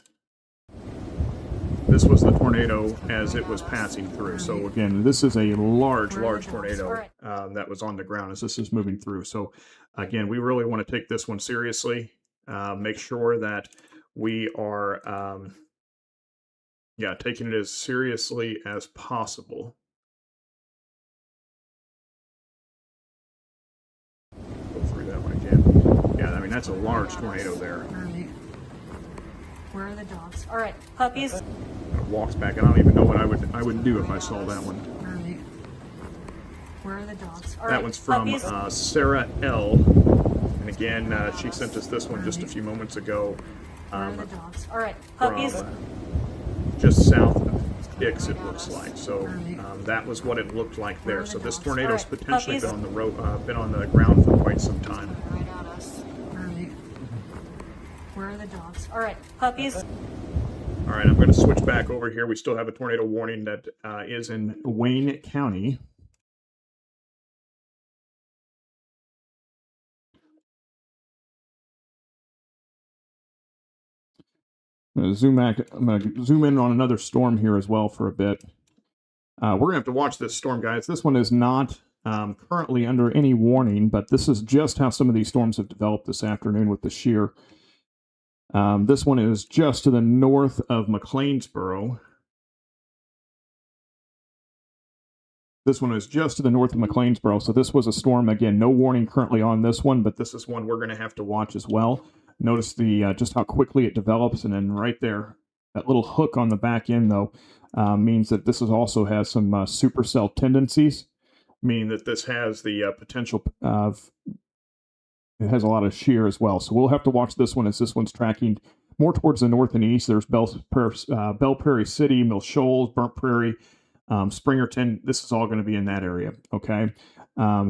This was the tornado as it was passing through. So again, this is a large tornado that was on the ground as this is moving through. So again, we really want to take this one seriously. Make sure that we are taking it as seriously as possible. Go through that one again. Yeah, I mean, that's a large tornado there. Where are the dogs? All right, puppies. It walks back. I don't even know what I would do if I saw that one. All right. Where are the dogs? All that right, one's from Sarah L. And again, she sent us this one just a few moments ago. Where are the dogs? All right, puppies. Just south of Dix, it looks like. So that was what it looked like there. So this tornado's potentially been on the road, been on the ground for quite some time. Right at us. All right. Where are the dogs? All right, puppies. All right, I'm going to switch back over here. We still have a tornado warning that is in Wayne County. I'm going to zoom in on another storm here as well for a bit. We're going to have to watch this storm, guys. This one is not currently under any warning, but this is just how some of these storms have developed this afternoon with the shear. This one is just to the north of McLeansboro. This one is just to the north of McLeansboro. So this was a storm. Again, no warning currently on this one, but this is one we're going to have to watch as well. Notice the just how quickly it develops, and then right there, that little hook on the back end, though, means that this also has some supercell tendencies, meaning that this has the potential of, it has a lot of shear as well. So we'll have to watch this one as this one's tracking more towards the north and east. There's Bell Prairie City, Mill Shoals, Burnt Prairie, Springerton. This is all going to be in that area, okay?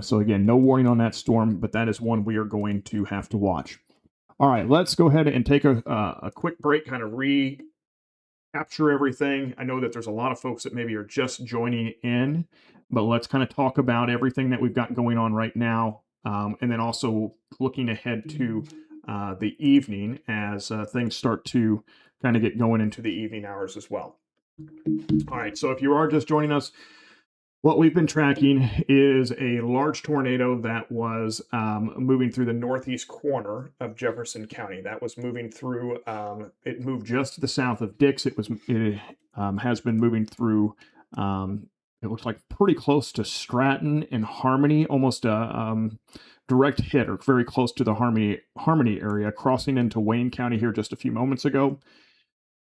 So again, no warning on that storm, but that is one we are going to have to watch. All right, let's go ahead and take a quick break, kind of recap capture everything. I know that there's a lot of folks that maybe are just joining in, but let's kind of talk about everything that we've got going on right now. And then also looking ahead to the evening as things start to kind of get going into the evening hours as well. All right, so if you are just joining us, what we've been tracking is a large tornado that was moving through the northeast corner of Jefferson County. That was moving through. It moved just to the south of Dix. It has been moving through. It looks like pretty close to Stratton and Harmony, almost a direct hit or very close to the Harmony area, crossing into Wayne County here just a few moments ago.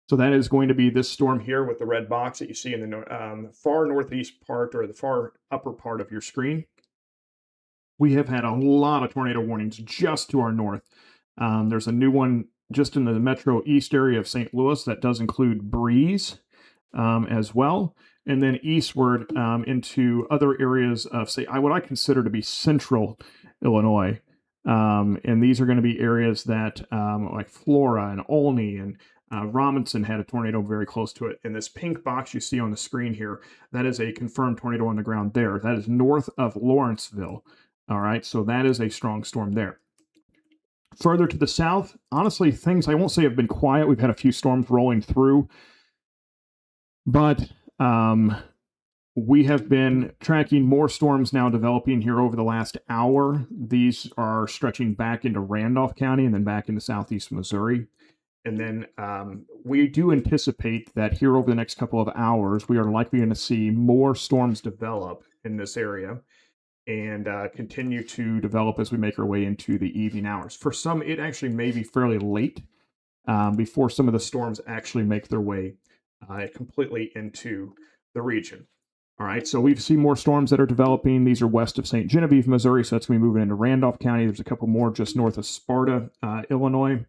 So that is going to be this storm here with the red box that you see in the far northeast part or the far upper part of your screen. We have had a lot of tornado warnings just to our north. There's a new one just in the metro east area of St. Louis that does include Breeze as well. And then eastward into other areas of, say, what I consider to be central Illinois. And these are going to be areas that like Flora and Olney and Robinson had a tornado very close to it. And this pink box you see on the screen here, that is a confirmed tornado on the ground there. That is north of Lawrenceville. All right, so that is a strong storm there. Further to the south, honestly, things I won't say have been quiet. We've had a few storms rolling through, but we have been tracking more storms now developing here over the last hour. These are stretching back into Randolph County and then back into southeast Missouri. And then we do anticipate that here over the next couple of hours, we are likely going to see more storms develop in this area and continue to develop as we make our way into the evening hours. For some, it actually may be fairly late before some of the storms actually make their way completely into the region. All right, so we've seen more storms that are developing. These are west of St. Genevieve, Missouri, so that's going to be moving into Randolph County. There's a couple more just north of Sparta, Illinois,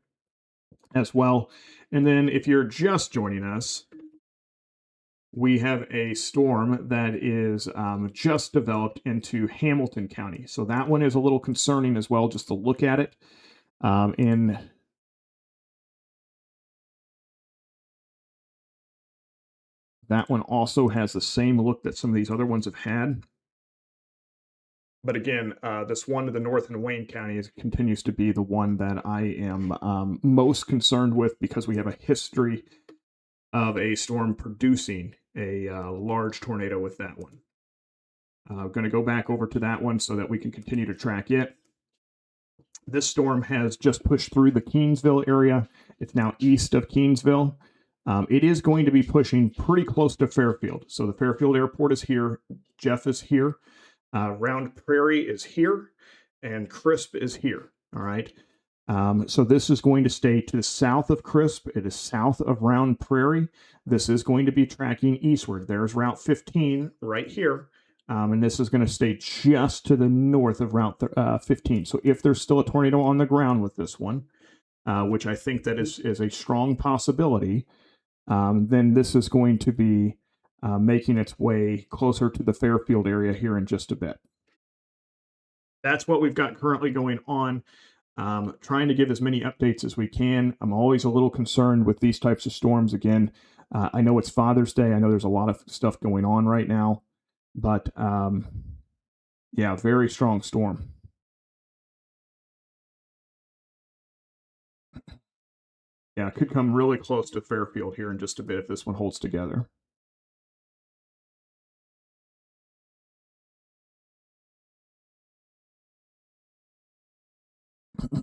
as well. And then if you're just joining us, we have a storm that is just developed into Hamilton County. So that one is a little concerning as well, just to look at it. And that one also has the same look that some of these other ones have had. But again, this one to the north in Wayne County continues to be the one that I am most concerned with because we have a history of a storm producing a large tornado with that one. I'm going to go back over to that one so that we can continue to track it. This storm has just pushed through the Keensville area. It's now east of Keensville. It is going to be pushing pretty close to Fairfield. So the Fairfield Airport is here. Jeff is here. Round Prairie is here, and Crisp is here. All right. So this is going to stay to the south of Crisp. It is south of Round Prairie. This is going to be tracking eastward. There's Route 15 right here. And this is going to stay just to the north of Route 15. So if there's still a tornado on the ground with this one, which I think that is a strong possibility, then this is going to be making its way closer to the Fairfield area here in just a bit. That's what we've got currently going on. Trying to give as many updates as we can. I'm always a little concerned with these types of storms. Again, I know it's Father's Day. I know there's a lot of stuff going on right now, but yeah, very strong storm. Yeah, it could come really close to Fairfield here in just a bit if this one holds together.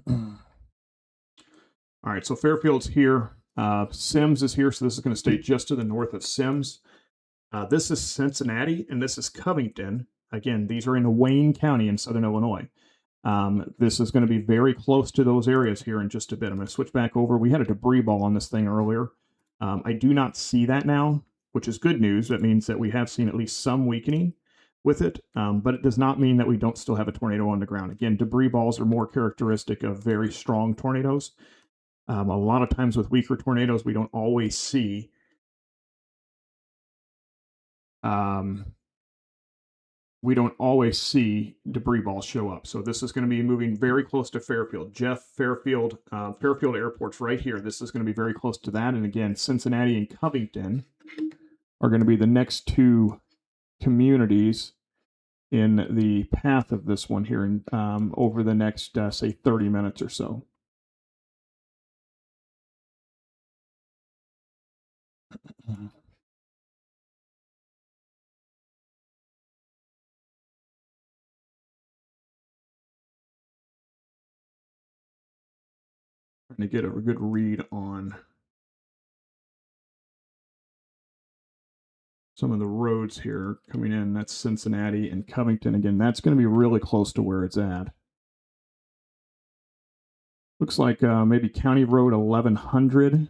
All right, so Fairfield's here. Sims is here, so this is going to stay just to the north of Sims. This is Cincinnati, and this is Covington. Again, these are in Wayne County in southern Illinois. This is going to be very close to those areas here in just a bit. I'm going to switch back over. We had a debris ball on this thing earlier. I do not see that now, which is good news. That means that we have seen at least some weakening with it, but it does not mean that we don't still have a tornado on the ground. Again, debris balls are more characteristic of very strong tornadoes. A lot of times with weaker tornadoes, we don't always see we don't always see debris balls show up. So this is going to be moving very close to Fairfield. Fairfield Airport's right here. This is going to be very close to that. And again, Cincinnati and Covington are going to be the next two communities in the path of this one here in, over the next, say, 30 minutes or so. Trying to get a good read on some of the roads here coming in. That's Cincinnati and Covington. Again, that's going to be really close to where it's at. Looks like maybe County Road 1100,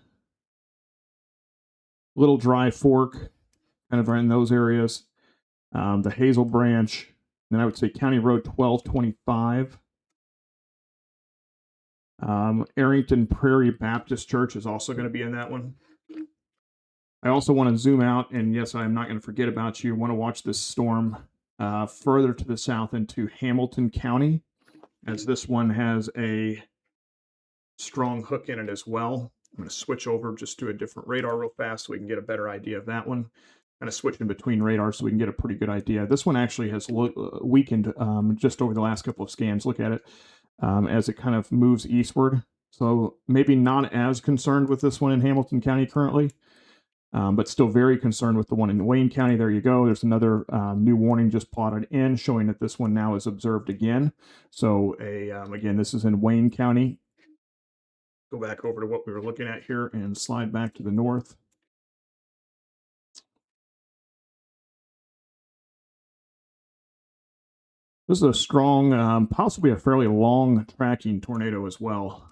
Little Dry Fork, kind of in those areas. The Hazel Branch, then I would say County Road 1225. Arrington Prairie Baptist Church is also going to be in that one. I also want to zoom out, and yes, I'm not going to forget about you. I want to watch this storm further to the south into Hamilton County, as this one has a strong hook in it as well. I'm going to switch over just to a different radar real fast so we can get a better idea of that one. Kind of switching between radars so we can get a pretty good idea. This one actually has weakened just over the last couple of scans. Look at it as it kind of moves eastward. So maybe not as concerned with this one in Hamilton County currently, but still very concerned with the one in Wayne County. There you go. There's another new warning just plotted in showing that this one now is observed again. So again, this is in Wayne County. Go back over to what we were looking at here and slide back to the north. This is a strong, possibly a fairly long tracking tornado as well.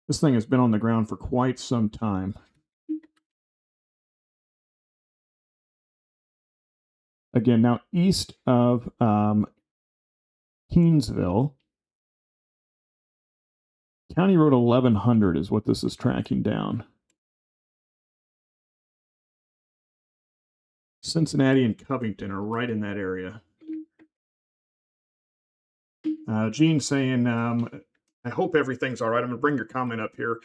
This thing has been on the ground for quite some time. Again, now east of Keensville, County Road 1100 is what this is tracking down. Cincinnati and Covington are right in that area. Gene saying, I hope everything's all right. I'm going to bring your comment up here,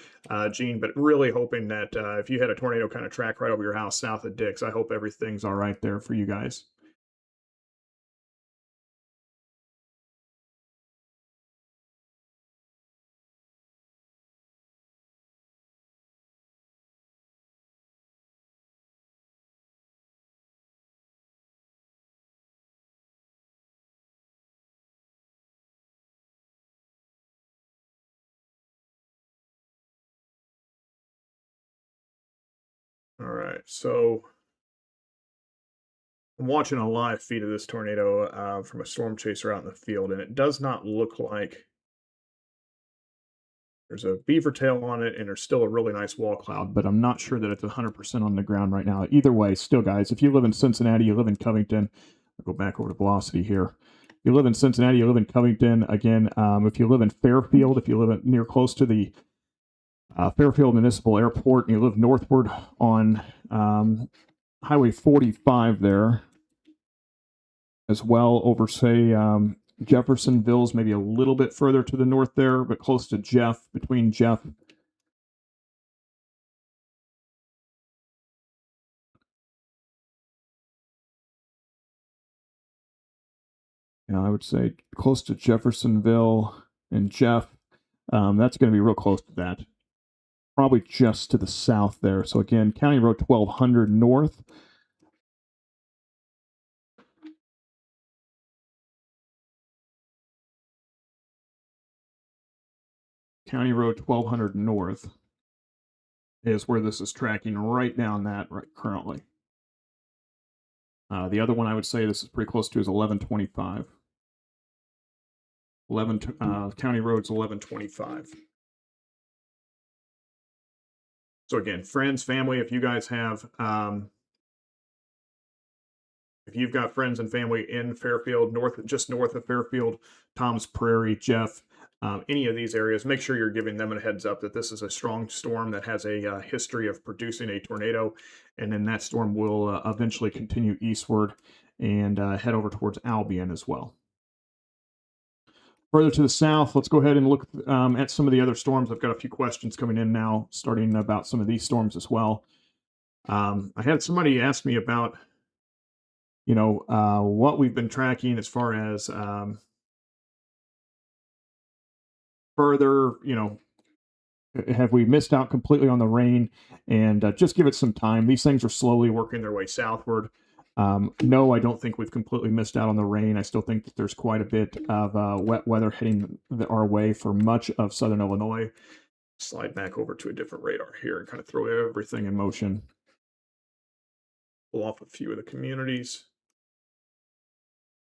Gene, but really hoping that if you had a tornado kind of track right over your house south of Dix, I hope everything's all right there for you guys. All right, so I'm watching a live feed of this tornado from a storm chaser out in the field, and it does not look like there's a beaver tail on it, and there's still a really nice wall cloud, but I'm not sure that it's 100% on the ground right now. Either way, still, guys, if you live in Cincinnati, you live in Covington, I'll go back over to Velocity here. You live in Cincinnati, you live in Covington. Again, if you live in Fairfield, if you live near close to the Fairfield Municipal Airport, and you live northward on Highway 45 there, as well over, say, Jeffersonville's maybe a little bit further to the north there, but close to Jeff, between Jeff. Yeah, I would say close to Jeffersonville and Jeff. That's going to be real close to that. Probably just to the south there. So again, County Road 1200 north. County Road 1200 north is where this is tracking right down that right currently. The other one I would say this is pretty close to is 1125. County Road's 1125. So again, friends, family, if you guys have, if you've got friends and family in Fairfield, just north of Fairfield, Tom's Prairie, Jeff, any of these areas, make sure you're giving them a heads up that this is a strong storm that has a history of producing a tornado, and then that storm will eventually continue eastward and head over towards Albion as well. Further to the south, let's go ahead and look at some of the other storms. I've got a few questions coming in now, starting about some of these storms as well. I had somebody ask me about, what we've been tracking as far as further, have we missed out completely on the rain? And just give it some time. These things are slowly working their way southward. No, I don't think we've completely missed out on the rain. I still think that there's quite a bit of wet weather heading our way for much of southern Illinois. Slide back over to a different radar here and kind of throw everything in motion. Pull off a few of the communities.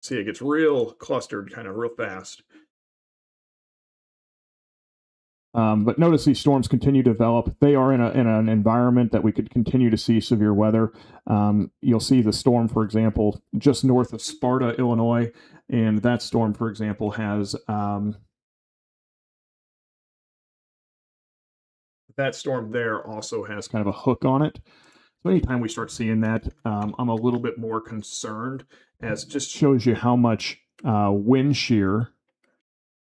See, it gets real clustered kind of real fast. But notice these storms continue to develop. They are in an environment that we could continue to see severe weather. You'll see the storm, for example, just north of Sparta, Illinois, and that storm, for example, has that storm there also has kind of a hook on it. So anytime we start seeing that, I'm a little bit more concerned, as it just shows you how much wind shear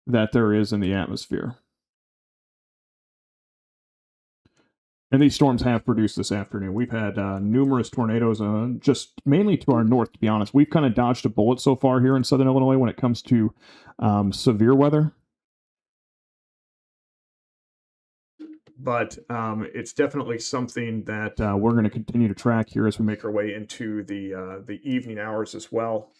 that there is in the atmosphere. And these storms have produced this afternoon. We've had numerous tornadoes, just mainly to our north, to be honest. We've kind of dodged a bullet so far here in southern Illinois when it comes to severe weather. But it's definitely something that we're going to continue to track here as we make our way into the evening hours as well.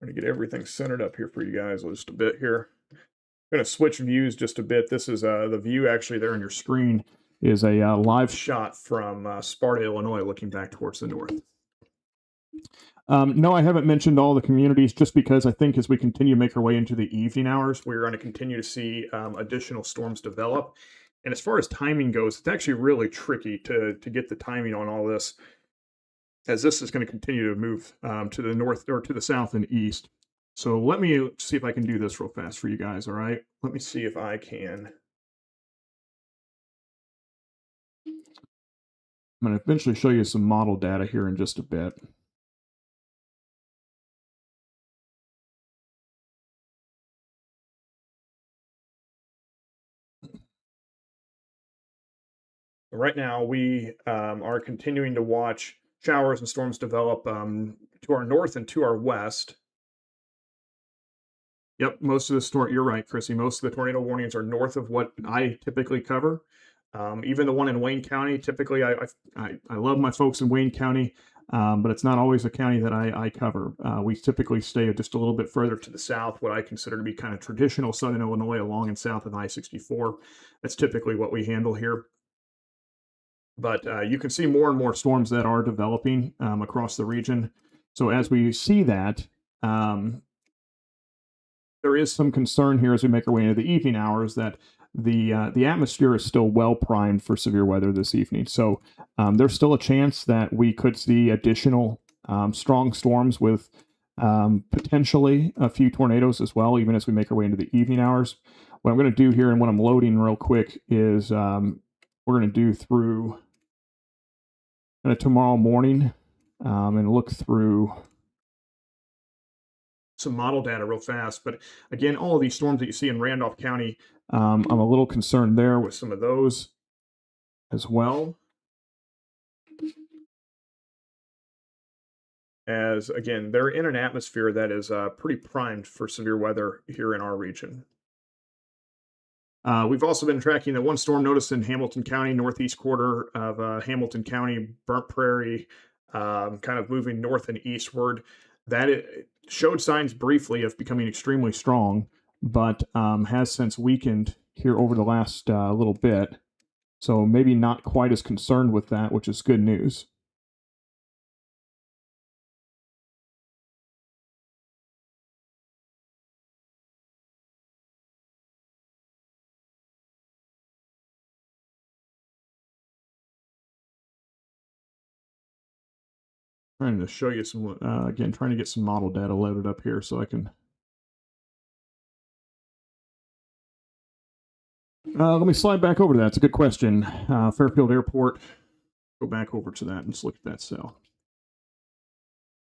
I'm going to get everything centered up here for you guys just a bit here. I'm going to switch views just a bit. This is the view actually there on your screen is a live shot from Sparta, Illinois, looking back towards the north. No, I haven't mentioned all the communities just because I think as we continue to make our way into the evening hours, we're going to continue to see additional storms develop. And as far as timing goes, it's actually really tricky to get the timing on all this, as this is going to continue to move to the north or to the south and east. So let me see if I can do this real fast for you guys. All right. Let me see if I can. I'm going to eventually show you some model data here in just a bit. Right now, we are continuing to watch showers and storms develop to our north and to our west. Yep, most of the storm. You're right, Chrissy. Most of the tornado warnings are north of what I typically cover. Even the one in Wayne County. Typically, I love my folks in Wayne County, but it's not always a county that I cover. We typically stay just a little bit further to the south, what I consider to be kind of traditional southern Illinois, along and south of I-64. That's typically what we handle here. But you can see more and more storms that are developing across the region. So as we see that, there is some concern here as we make our way into the evening hours that the atmosphere is still well primed for severe weather this evening. So there's still a chance that we could see additional strong storms with potentially a few tornadoes as well, even as we make our way into the evening hours. What I'm going to do here and what I'm loading real quick is we're going to do through tomorrow morning and look through some model data real fast. But again, all of these storms that you see in Randolph County, I'm a little concerned there with some of those as well. As again, they're in an atmosphere that is pretty primed for severe weather here in our region. We've also been tracking the one storm noticed in Hamilton County, northeast quarter of Hamilton County, Burnt Prairie, kind of moving north and eastward. That it showed signs briefly of becoming extremely strong, but has since weakened here over the last little bit. So maybe not quite as concerned with that, which is good news. Trying to show you some, again, trying to get some model data loaded up here so I can. Let me slide back over to that. It's a good question. Fairfield Airport. Go back over to that and just look at that cell.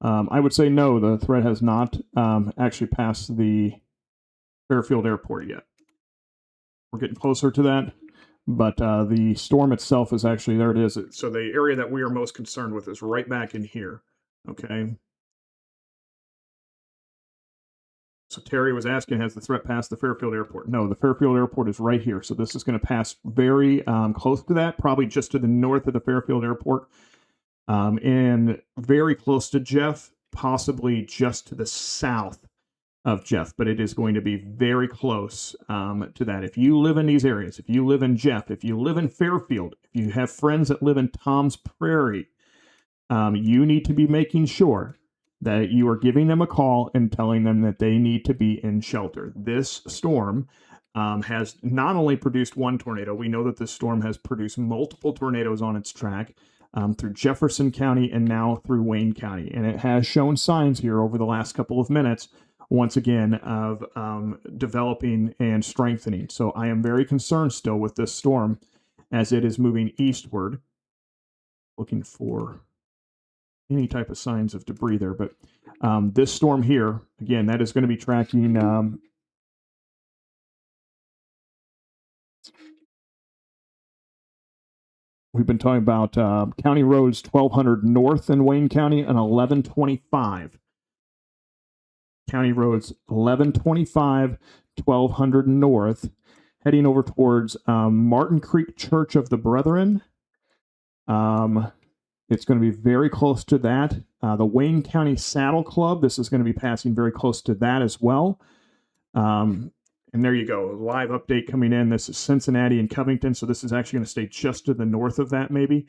I would say no, the threat has not actually passed the Fairfield Airport yet. We're getting closer to that, but the storm itself is actually, there it is. So the area that we are most concerned with is right back in here, okay? So Terry was asking, has the threat passed the Fairfield Airport? No, the Fairfield Airport is right here. So this is going to pass very close to that, probably just to the north of the Fairfield Airport. And very close to Jeff, possibly just to the south of Jeff, but it is going to be very close to that. If you live in these areas, if you live in Jeff, if you live in Fairfield, if you have friends that live in Tom's Prairie, you need to be making sure that you are giving them a call and telling them that they need to be in shelter. This storm has not only produced one tornado, we know that this storm has produced multiple tornadoes on its track through Jefferson County and now through Wayne County. And it has shown signs here over the last couple of minutes, once again, of developing and strengthening. So I am very concerned still with this storm as it is moving eastward, looking for any type of signs of debris there. But this storm here, again, that is going to be tracking we've been talking about County Roads 1200 North in Wayne County and 1125. County Roads 1125, 1200 North, heading over towards Martin Creek Church of the Brethren. It's going to be very close to that. The Wayne County Saddle Club, this is going to be passing very close to that as well. And there you go, live update coming in. This is Cincinnati and Covington, so this is actually going to stay just to the north of that maybe.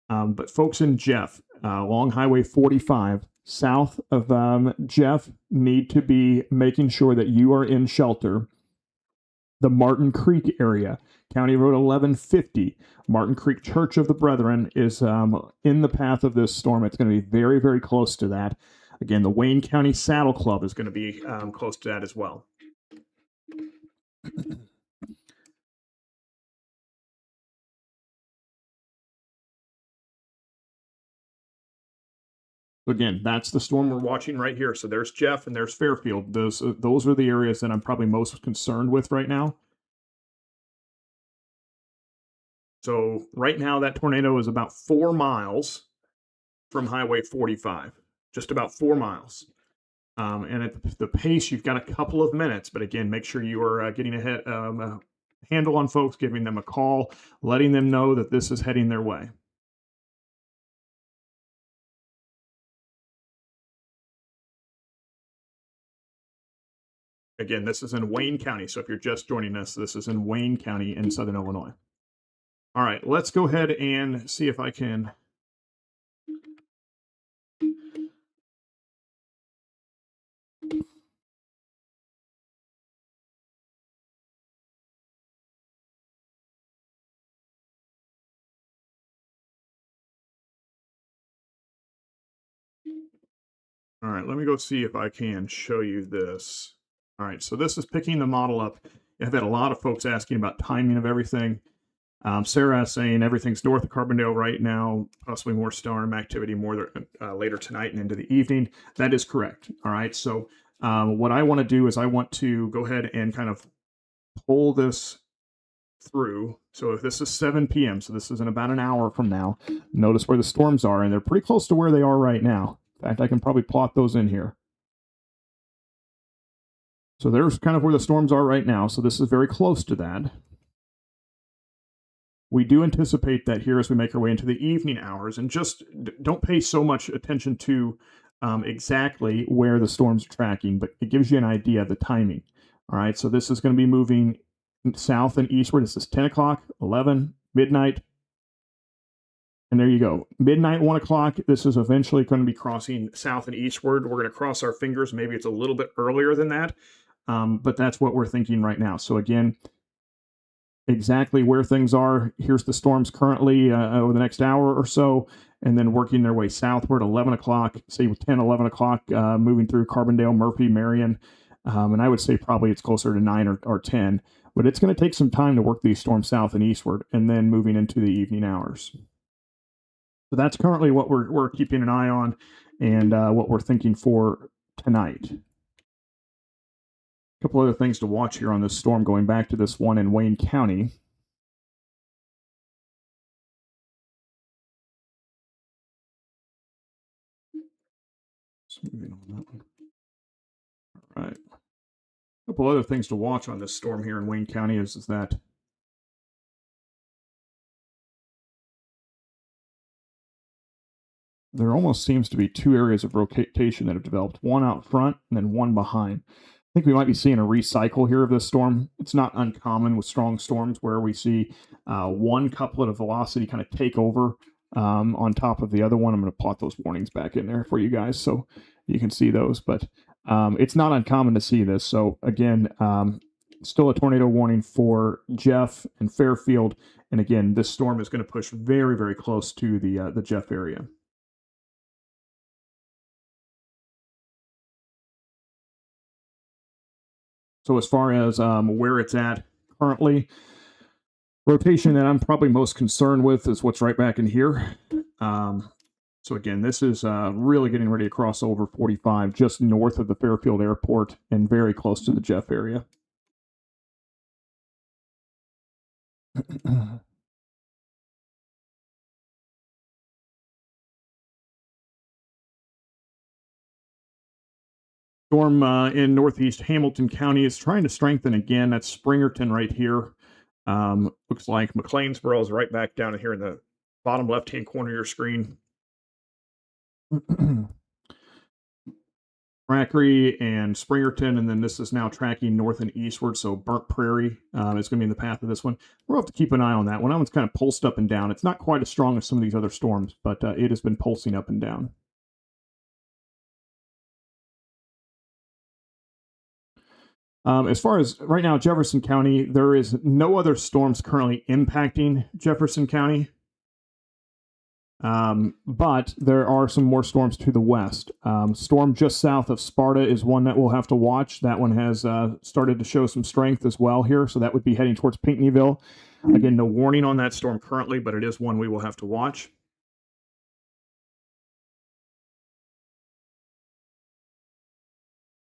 But folks in Jeff, along Highway 45, south of Jeff, need to be making sure that you are in shelter. The Martin Creek area, County Road 1150, Martin Creek Church of the Brethren is in the path of this storm. It's going to be very, very close to that. Again, the Wayne County Saddle Club is going to be close to that as well. Again, that's the storm we're watching right here. So there's Jeff and there's Fairfield. Those are the areas that I'm probably most concerned with right now. So right now that tornado is about 4 miles from Highway 45, just about 4 miles. And at the pace, you've got a couple of minutes, but again, make sure you are getting a handle on folks, giving them a call, letting them know that this is heading their way. Again, this is in Wayne County. So if you're just joining us, this is in Wayne County in Southern Illinois. All right, let's go ahead and see if I can. All right, let me go see if I can show you this. All right, so this is picking the model up. I've had a lot of folks asking about timing of everything. Sarah is saying everything's north of Carbondale right now, possibly more storm activity more later tonight and into the evening. That is correct. All right, so what I want to do is I want to go ahead and kind of pull this through. So if this is 7 p.m., so this is in about an hour from now, notice where the storms are, and they're pretty close to where they are right now. In fact, I can probably plot those in here. So there's kind of where the storms are right now. So this is very close to that. We do anticipate that here as we make our way into the evening hours, and just don't pay so much attention to exactly where the storms are tracking, but it gives you an idea of the timing. All right, so this is going to be moving south and eastward. This is 10 o'clock, 11, midnight. And there you go. Midnight, 1 o'clock. This is eventually going to be crossing south and eastward. We're going to cross our fingers. Maybe it's a little bit earlier than that. But that's what we're thinking right now. So again, exactly where things are. Here's the storms currently over the next hour or so. and then working their way southward. 11 o'clock, say 10, 11 o'clock, moving through Carbondale, Murphy, Marion, and I would say probably it's closer to 9 or 10. But it's going to take some time to work these storms south and eastward, and then moving into the evening hours. So that's currently what we're keeping an eye on, and what we're thinking for tonight. A couple other things to watch here on this storm, going back to this one in Wayne County. Just moving on that one. All right. A couple other things to watch on this storm here in Wayne County is that there almost seems to be two areas of rotation that have developed, one out front and then one behind. I think we might be seeing a recycle here of this storm. It's not uncommon with strong storms where we see one couplet of velocity kind of take over on top of the other one. I'm going to plot those warnings back in there for you guys so you can see those, but it's not uncommon to see this. So again, still a tornado warning for Jeff and Fairfield. And again, this storm is going to push very, very close to the Jeff area. So as far as where it's at currently, rotation that I'm probably most concerned with is what's right back in here. So again, this is really getting ready to cross over 45 just north of the Fairfield Airport and very close to the Jeff area. Storm in northeast Hamilton County is trying to strengthen again. That's Springerton right here. Looks like McLeansboro is right back down here in the bottom left-hand corner of your screen. Rackery and Springerton, and then this is now tracking north and eastward, so Burnt Prairie is going to be in the path of this one. We'll have to keep an eye on that one. That one's kind of pulsed up and down. It's not quite as strong as some of these other storms, but it has been pulsing up and down. As far as right now, Jefferson County, there is no other storms currently impacting Jefferson County. But there are some more storms to the west. Storm just south of Sparta is one that we'll have to watch. That one has started to show some strength as well here. So that would be heading towards Pinckneyville. Again, no warning on that storm currently, but it is one we will have to watch.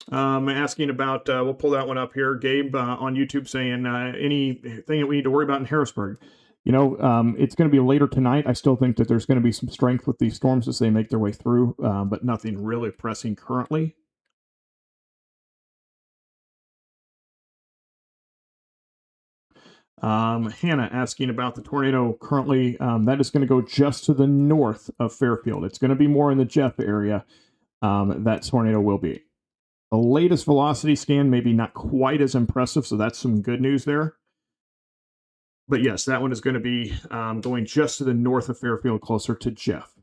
Asking about, we'll pull that one up here. Gabe on YouTube saying anything that we need to worry about in Harrisburg. You know, it's going to be later tonight. I still think that there's going to be some strength with these storms as they make their way through, but nothing really pressing currently. Hannah asking about the tornado currently. That is going to go just to the north of Fairfield. It's going to be more in the Jeff area. That tornado will be. The latest velocity scan, maybe not quite as impressive, so that's some good news there. But yes, that one is going to be going just to the north of Fairfield, closer to Jeff.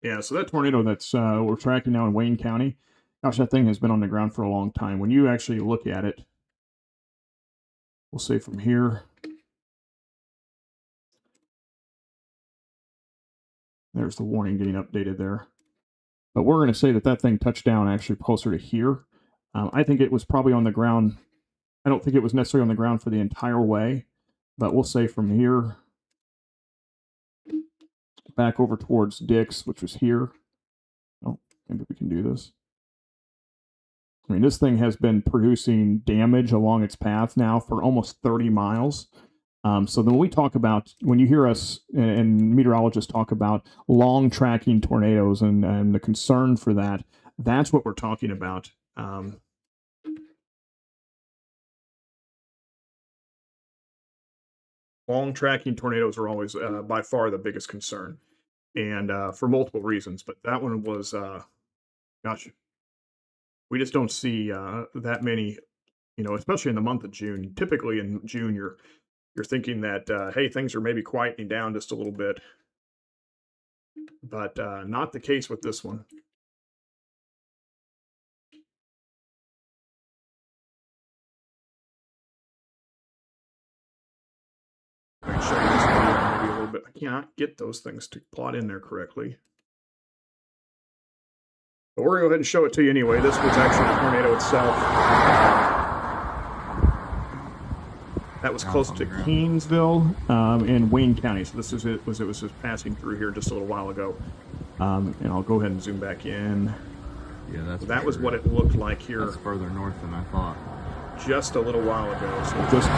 Yeah, so that tornado that's we're tracking now in Wayne County, gosh, that thing has been on the ground for a long time. When you actually look at it, we'll say from here, there's the warning getting updated there. But we're going to say that that thing touched down actually closer to here. I think it was probably on the ground. I don't think it was necessarily on the ground for the entire way, but we'll say from here back over towards Dix, which was here. Oh, maybe we can do this. I mean, this thing has been producing damage along its path now for almost 30 miles. So then when we talk about, when you hear us and meteorologists talk about long tracking tornadoes and the concern for that, that's what we're talking about. Long tracking tornadoes are always by far the biggest concern, and for multiple reasons. But that one was, gosh, we just don't see that many. Especially in the month of June. Typically in June, you're thinking that hey, things are maybe quietening down just a little bit, but not the case with this one. I can show you this video maybe a little bit. I cannot get those things to plot in there correctly. But we're going to go ahead and show it to you anyway. This was actually the tornado itself. That was close to Keansville in Wayne County. So this is it was just passing through here just a little while ago. And I'll go ahead and zoom back in. Yeah, that was what it looked like here. That's further north than I thought. Just a little while ago. So just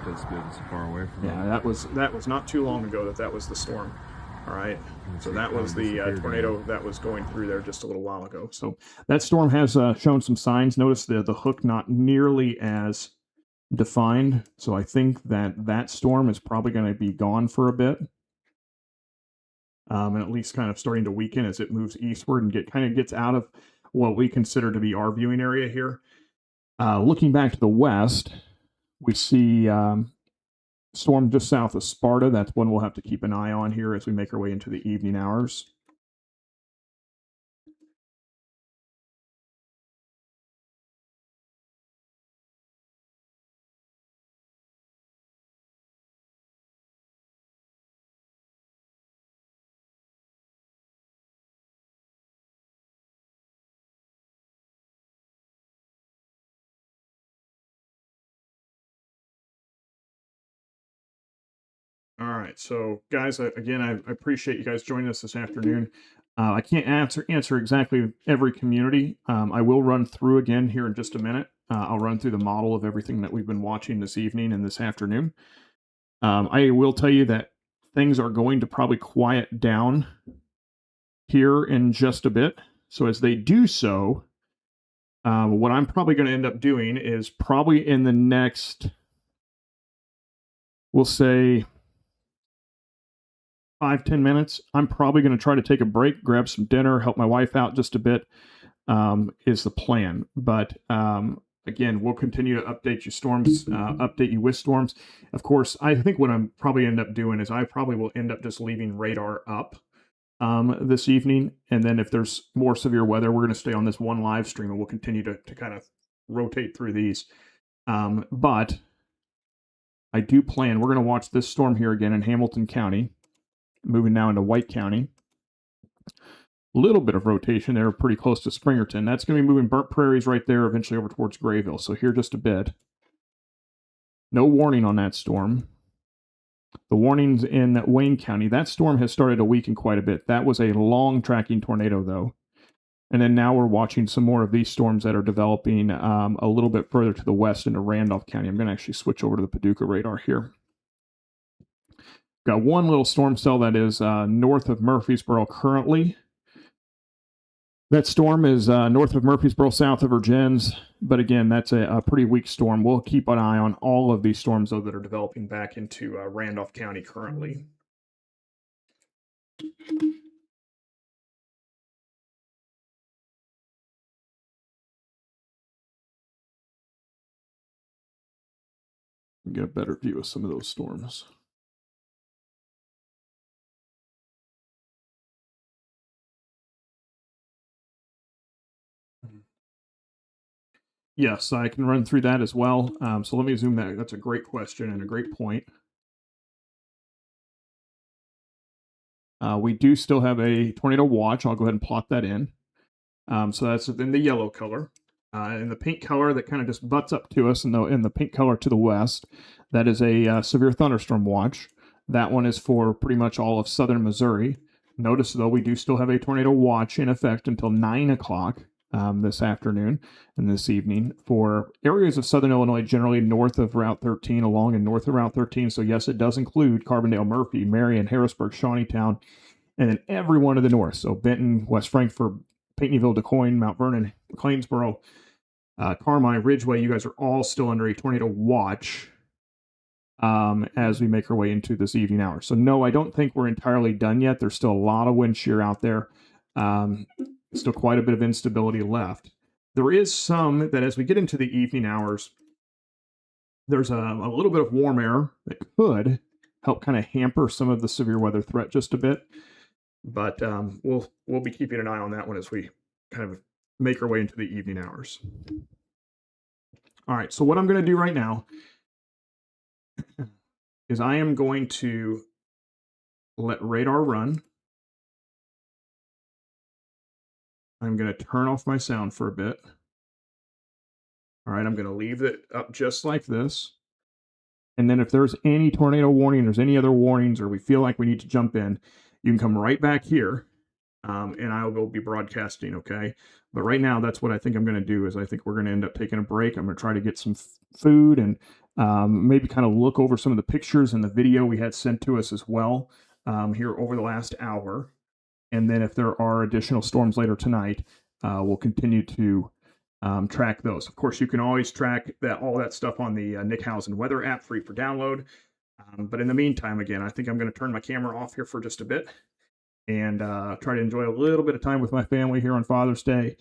it's good so far away from yeah, that was not too long ago that was the storm. All right, so that was the tornado that was going through there just a little while ago. So that storm has shown some signs. Notice the hook not nearly as defined. So I think that storm is probably going to be gone for a bit, and at least kind of starting to weaken as it moves eastward and gets out of what we consider to be our viewing area here. Looking back to the west, we see storm just south of Sparta. That's one we'll have to keep an eye on here as we make our way into the evening hours. All right, so guys, again, I appreciate you guys joining us this afternoon. I can't answer exactly every community. I will run through again here in just a minute. I'll run through the model of everything that we've been watching this evening and this afternoon. I will tell you that things are going to probably quiet down here in just a bit. So as they do so, what I'm probably going to end up doing is probably in the next, we'll say, 5-10 minutes, I'm probably going to try to take a break, grab some dinner, help my wife out just a bit, is the plan. But again, we'll continue to update you with storms. Of course, I think what I'm probably end up doing is I probably will end up just leaving radar up this evening. And then if there's more severe weather, we're going to stay on this one live stream and we'll continue to kind of rotate through these. But I do plan, we're going to watch this storm here again in Hamilton County. Moving now into White County. A little bit of rotation there, pretty close to Springerton. That's going to be moving Burnt Prairies right there, eventually over towards Grayville. So here just a bit. No warning on that storm. The warnings in Wayne County, that storm has started to weaken quite a bit. That was a long tracking tornado, though. And then now we're watching some more of these storms that are developing a little bit further to the west into Randolph County. I'm going to actually switch over to the Paducah radar here. Got one little storm cell that is north of Murfreesboro currently. That storm is north of Murfreesboro, south of Virgins. But again, that's a pretty weak storm. We'll keep an eye on all of these storms, though, that are developing back into Randolph County currently. Get a better view of some of those storms. Yes, I can run through that as well. So let me zoom that. That's a great question and a great point. We do still have a tornado watch. I'll go ahead and plot that in. So that's in the yellow color. In the pink color that kind of just butts up to us, in the pink color to the west, that is a severe thunderstorm watch. That one is for pretty much all of southern Missouri. Notice, though, we do still have a tornado watch in effect until 9 o'clock. this afternoon and this evening for areas of southern Illinois, generally north of Route 13, along and north of Route 13. So, yes, it does include Carbondale, Murphy, Marion, Harrisburg, Shawneetown, and then everyone to the north. So, Benton, West Frankfort, Pinckneyville, DeCoin, Mount Vernon, Clainsboro, Carmine, Ridgeway. You guys are all still under a tornado watch as we make our way into this evening hour. So, no, I don't think we're entirely done yet. There's still a lot of wind shear out there. Still quite a bit of instability left. There is some that as we get into the evening hours, there's a little bit of warm air that could help kind of hamper some of the severe weather threat just a bit. But we'll be keeping an eye on that one as we kind of make our way into the evening hours. All right, so what I'm going to do right now is I am going to let radar run. I'm going to turn off my sound for a bit. All right, I'm going to leave it up just like this. And then if there's any tornado warning, there's any other warnings, or we feel like we need to jump in, you can come right back here, and I will be broadcasting, okay? But right now, that's what I think I'm going to do is I think we're going to end up taking a break. I'm going to try to get some food and maybe kind of look over some of the pictures and the video we had sent to us as well here over the last hour. And then if there are additional storms later tonight, we'll continue to track those. Of course, you can always track all that stuff on the Nick Housen weather app, free for download. But in the meantime, again, I think I'm going to turn my camera off here for just a bit and try to enjoy a little bit of time with my family here on Father's Day,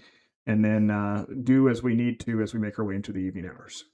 and then do as we need to as we make our way into the evening hours.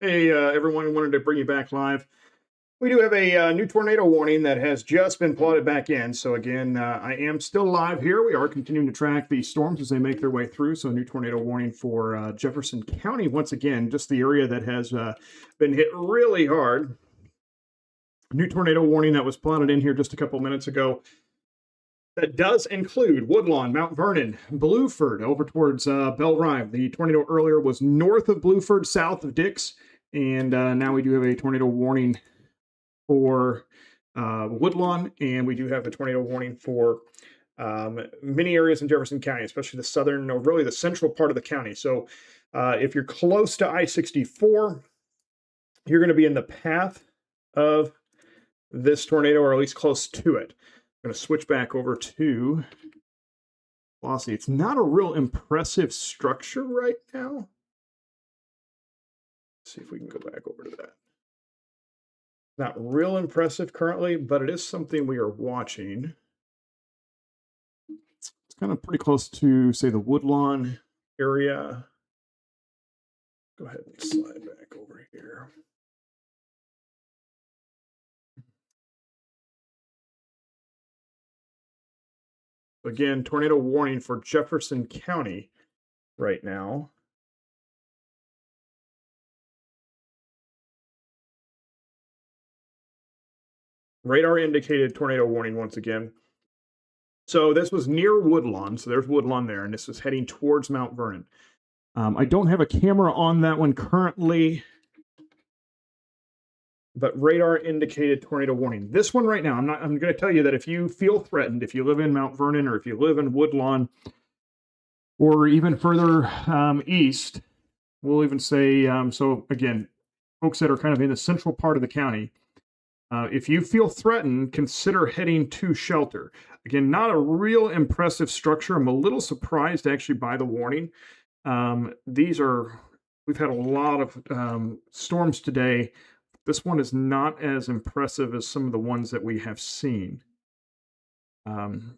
Hey, everyone, wanted to bring you back live. We do have a new tornado warning that has just been plotted back in. So again, I am still live here. We are continuing to track the storms as they make their way through. So a new tornado warning for Jefferson County. Once again, just the area that has been hit really hard. New tornado warning that was plotted in here just a couple minutes ago. That does include Woodlawn, Mount Vernon, Blueford, over towards Bell Rive. The tornado earlier was north of Blueford, south of Dix. And now we do have a tornado warning for Woodlawn, and we do have a tornado warning for many areas in Jefferson County, especially the southern, or really the central part of the county. So if you're close to I-64, you're going to be in the path of this tornado, or at least close to it. I'm going to switch back over to Velocity. It's not a real impressive structure right now. Let's see if we can go back over to that. Not real impressive currently, but it is something we are watching. It's kind of pretty close to, say, the Woodlawn area. Go ahead and slide back over here. Again, tornado warning for Jefferson County right now. Radar indicated tornado warning once again. So this was near Woodlawn. So there's Woodlawn there, and this is heading towards Mount Vernon. I don't have a camera on that one currently, but radar indicated tornado warning. This one right now, I'm going to tell you that if you feel threatened, if you live in Mount Vernon or if you live in Woodlawn or even further east, we'll even say, so again, folks that are kind of in the central part of the county, if you feel threatened, consider heading to shelter. Again, not a real impressive structure. I'm a little surprised actually by the warning. We've had a lot of storms today. This one is not as impressive as some of the ones that we have seen. In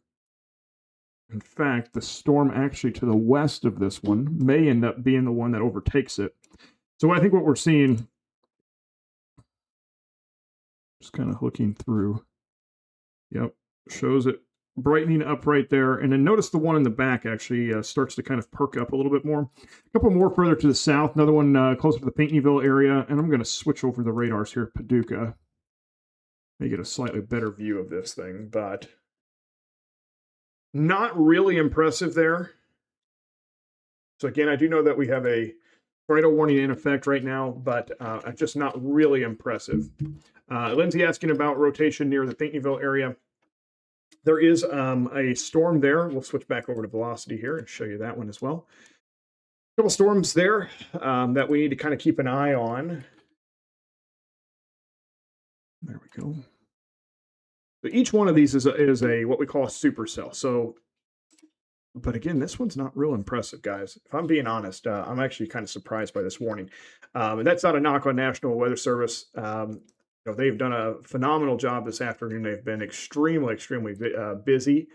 fact, the storm actually to the west of this one may end up being the one that overtakes it. So I think what we're seeing, just kind of looking through, yep, shows it brightening up right there. And then notice the one in the back actually starts to kind of perk up a little bit more. A couple more further to the south, another one closer to the Pinckneyville area. And I'm going to switch over the radars here at Paducah. May get a slightly better view of this thing, but not really impressive there. So again, I do know that we have a tornado warning in effect right now, but just not really impressive. Lindsay asking about rotation near the Pinckneyville area. There is a storm there. We'll switch back over to Velocity here and show you that one as well. A couple storms there that we need to kind of keep an eye on. There we go. So each one of these is a what we call a supercell. So, but again, this one's not real impressive, guys. If I'm being honest, I'm actually kind of surprised by this warning. And that's not a knock on National Weather Service. They've done a phenomenal job this afternoon. They've been extremely busy,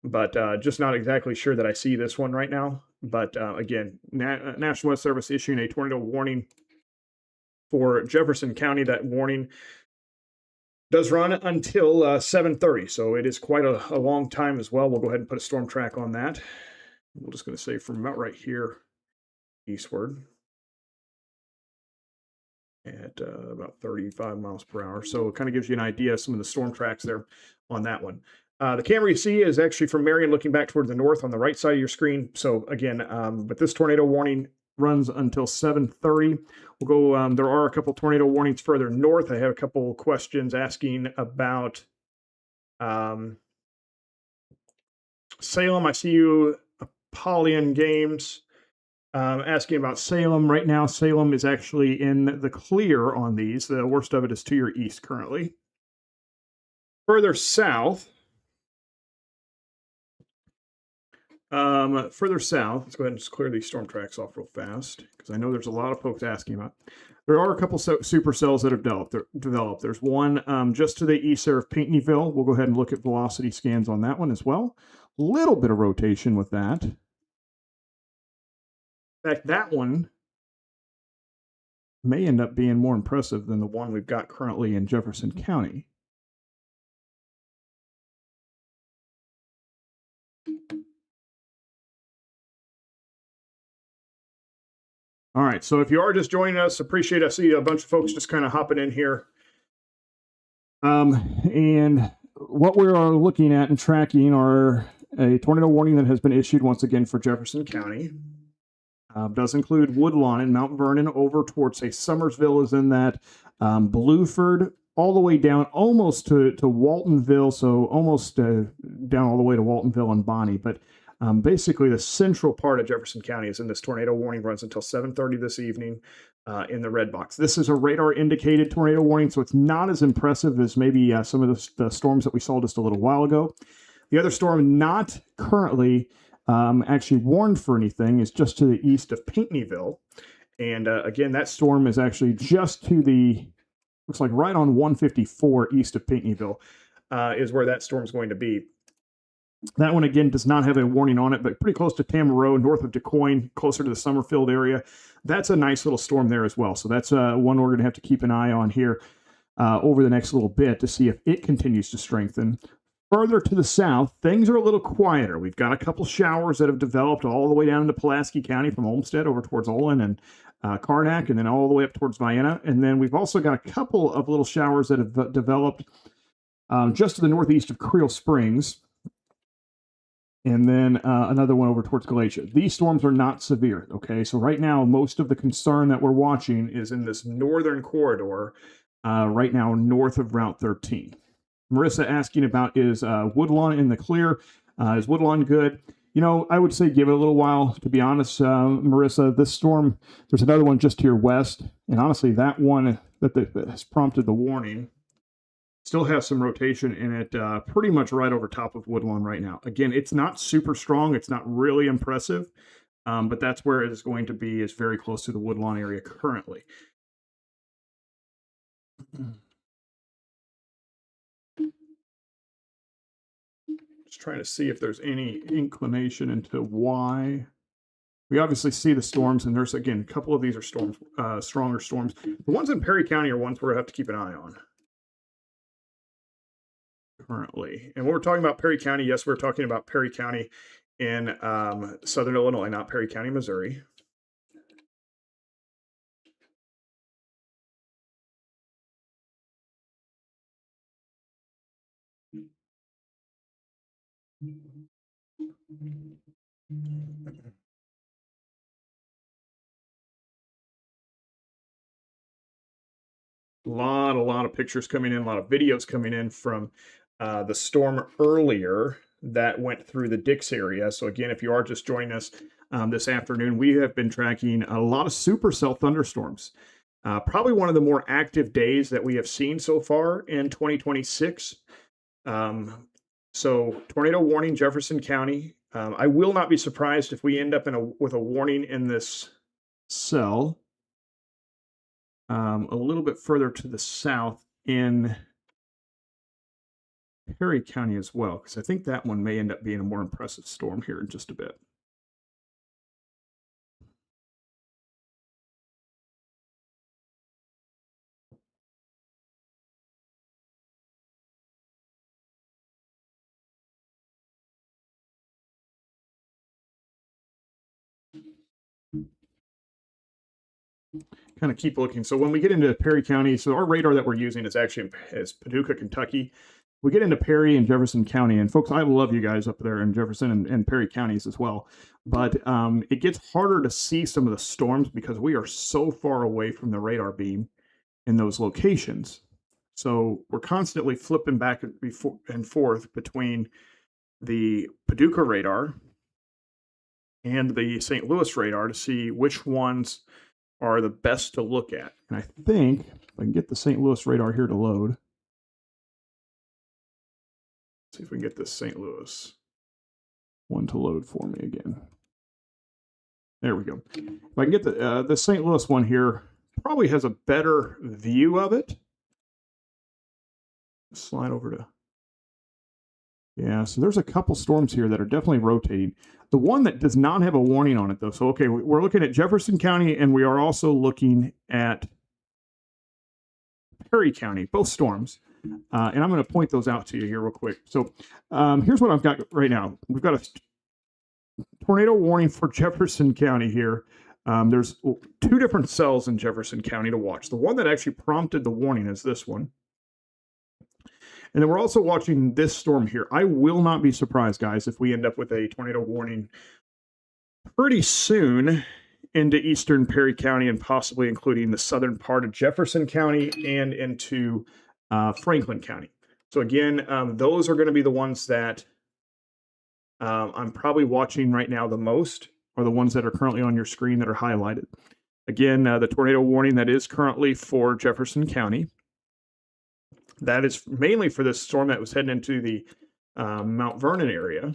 but just not exactly sure that I see this one right now. But again, National Weather Service issuing a tornado warning for Jefferson County. That warning does run until 7:30, so it is quite a long time as well. We'll go ahead and put a storm track on that. We're just going to say from about right here eastward at about 35 miles per hour. So it kind of gives you an idea of some of the storm tracks there on that one. The camera you see is actually from Marion looking back toward the north on the right side of your screen. So again, but this tornado warning runs until 7:30. We'll go, there are a couple tornado warnings further north. I have a couple questions asking about Salem. I see you, Apollyon Games, asking about Salem. Right now, Salem is actually in the clear on these. The worst of it is to your east currently. Further south, let's go ahead and just clear these storm tracks off real fast, because I know there's a lot of folks asking about. There are a couple supercells that have developed. There's one just to the east there of Pinckneyville. We'll go ahead and look at velocity scans on that one as well. A little bit of rotation with that. In fact, that one may end up being more impressive than the one we've got currently in Jefferson County. All right, so if you are just joining us, appreciate I see a bunch of folks just kind of hopping in here. And what we are looking at and tracking are a tornado warning that has been issued once again for Jefferson County. Does include Woodlawn and Mount Vernon over towards, say, Summersville is in that, Blueford, all the way down almost to Waltonville, so almost down all the way to Waltonville and Bonnie. But basically, the central part of Jefferson County is in this tornado warning, runs until 7:30 this evening in the red box. This is a radar indicated tornado warning, so it's not as impressive as maybe some of the storms that we saw just a little while ago. The other storm not currently actually warned for anything is just to the east of Pinckneyville. And again, that storm is actually just to the, looks like right on 154 east of Pinckneyville is where that storm is going to be. That one, again, does not have a warning on it, but pretty close to Tamaroa, north of DeCoin, closer to the Summerfield area. That's a nice little storm there as well. So that's one we're going to have to keep an eye on here over the next little bit to see if it continues to strengthen. Further to the south, things are a little quieter. We've got a couple showers that have developed all the way down into Pulaski County from Olmsted over towards Olin and Karnak, and then all the way up towards Vienna. And then we've also got a couple of little showers that have developed just to the northeast of Creel Springs. And then another one over towards Galatia. These storms are not severe, okay? So right now, most of the concern that we're watching is in this northern corridor right now north of Route 13. Marissa asking about, is Woodlawn in the clear? Is Woodlawn good? You know, I would say give it a little while, to be honest, Marissa. This storm, there's another one just to your west. And honestly, that one that has prompted the warning still has some rotation in it, pretty much right over top of Woodlawn right now. Again, it's not super strong. It's not really impressive, but that's where it is going to be, is very close to the Woodlawn area currently. Just trying to see if there's any inclination into why. We obviously see the storms, and there's, again, a couple of these are storms, stronger storms. The ones in Perry County are ones where I have to keep an eye on currently. And when we're talking about Perry County, yes, we're talking about Perry County in southern Illinois, not Perry County, Missouri. A lot of pictures coming in, a lot of videos coming in from the storm earlier that went through the Dix area. So again, if you are just joining us this afternoon, we have been tracking a lot of supercell thunderstorms. Probably one of the more active days that we have seen so far in 2026. So tornado warning, Jefferson County. I will not be surprised if we end up with a warning in this cell a little bit further to the south in Perry County as well, because I think that one may end up being a more impressive storm here in just a bit. Kind of keep looking. So when we get into Perry County, so our radar that we're using is actually Paducah, Kentucky. We get into Perry and Jefferson County, and folks, I love you guys up there in Jefferson and Perry counties as well. But it gets harder to see some of the storms because we are so far away from the radar beam in those locations. So we're constantly flipping back and forth between the Paducah radar and the St. Louis radar to see which ones are the best to look at. And I think if I can get the St. Louis radar here to load, see if we can get this St. Louis one to load for me again. There we go. If I can get the St. Louis one here, probably has a better view of it. Slide over to Yeah, so there's a couple storms here that are definitely rotating. The one that does not have a warning on it, though. So, okay, we're looking at Jefferson County, and we are also looking at Perry County, both storms. And I'm going to point those out to you here real quick. So, here's what I've got right now. We've got a tornado warning for Jefferson County here. There's two different cells in Jefferson County to watch. The one that actually prompted the warning is this one. And then we're also watching this storm here. I will not be surprised, guys, if we end up with a tornado warning pretty soon into eastern Perry County and possibly including the southern part of Jefferson County and into Franklin County. So again, those are going to be the ones that I'm probably watching right now the most, or the ones that are currently on your screen that are highlighted. Again, the tornado warning that is currently for Jefferson County. That is mainly for this storm that was heading into the Mount Vernon area.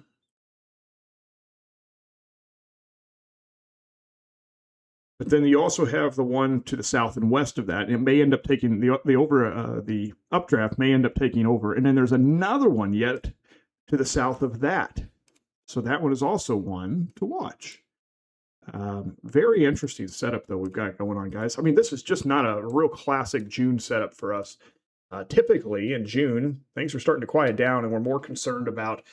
But then you also have the one to the south and west of that. And it may end up taking the updraft may end up taking over. And then there's another one yet to the south of that. So that one is also one to watch. Very interesting setup, though, we've got going on, guys. I mean, this is just not a real classic June setup for us. Typically in June, things are starting to quiet down, and we're more concerned about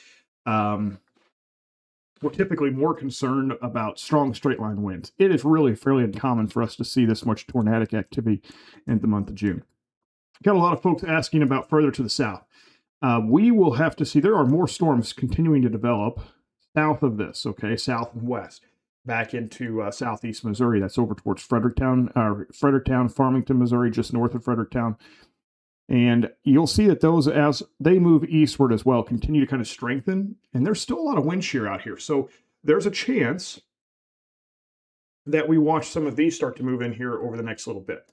typically more concerned about strong straight line winds. It is really fairly uncommon for us to see this much tornadic activity in the month of June. Got a lot of folks asking about further to the south. We will have to see, there are more storms continuing to develop south of this, okay, south and west, back into southeast Missouri. That's over towards Fredericktown, Farmington, Missouri, just north of Fredericktown. And you'll see that those, as they move eastward as well, continue to kind of strengthen. And there's still a lot of wind shear out here. So there's a chance that we watch some of these start to move in here over the next little bit.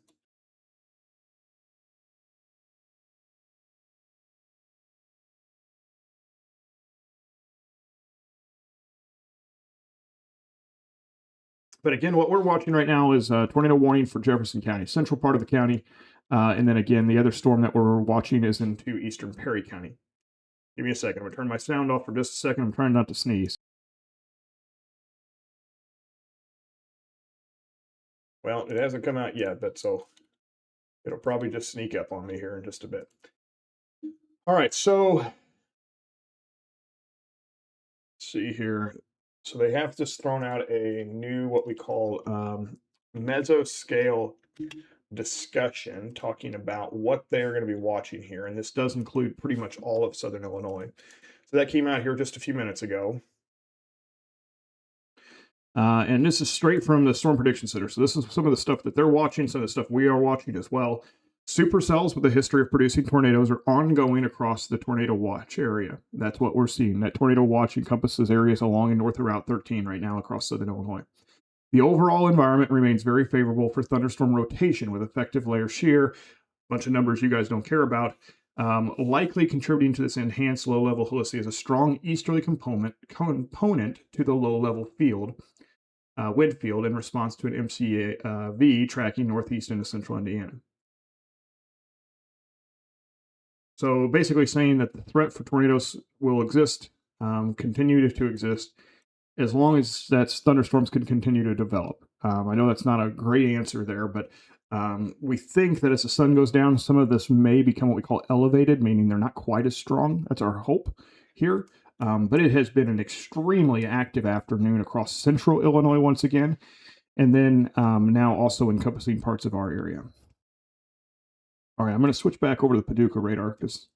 But again, what we're watching right now is a tornado warning for Jefferson County, central part of the county. And then again, the other storm that we're watching is into eastern Perry County. Give me a second. I'm going to turn my sound off for just a second. I'm trying not to sneeze. Well, it hasn't come out yet, but so it'll probably just sneak up on me here in just a bit. All right, so let's see here. So they have just thrown out a new, what we call mesoscale discussion, talking about what they're going to be watching here. And this does include pretty much all of Southern Illinois. So that came out here just a few minutes ago. And this is straight from the Storm Prediction Center. So this is some of the stuff that they're watching, some of the stuff we are watching as well. Supercells with a history of producing tornadoes are ongoing across the tornado watch area. That's what we're seeing. That tornado watch encompasses areas along and north of Route 13 right now across Southern Illinois. The overall environment remains very favorable for thunderstorm rotation with effective layer shear, a bunch of numbers you guys don't care about. Likely contributing to this enhanced low-level helicity is a strong easterly component to the low-level wind field in response to an MCV tracking northeast into central Indiana. So basically saying that the threat for tornadoes will exist, continue to exist, as long as that thunderstorms can continue to develop. I know that's not a great answer there, but we think that as the sun goes down, some of this may become what we call elevated, meaning they're not quite as strong. That's our hope here. But it has been an extremely active afternoon across central Illinois once again, and then now also encompassing parts of our area. All right, I'm going to switch back over to the Paducah radar because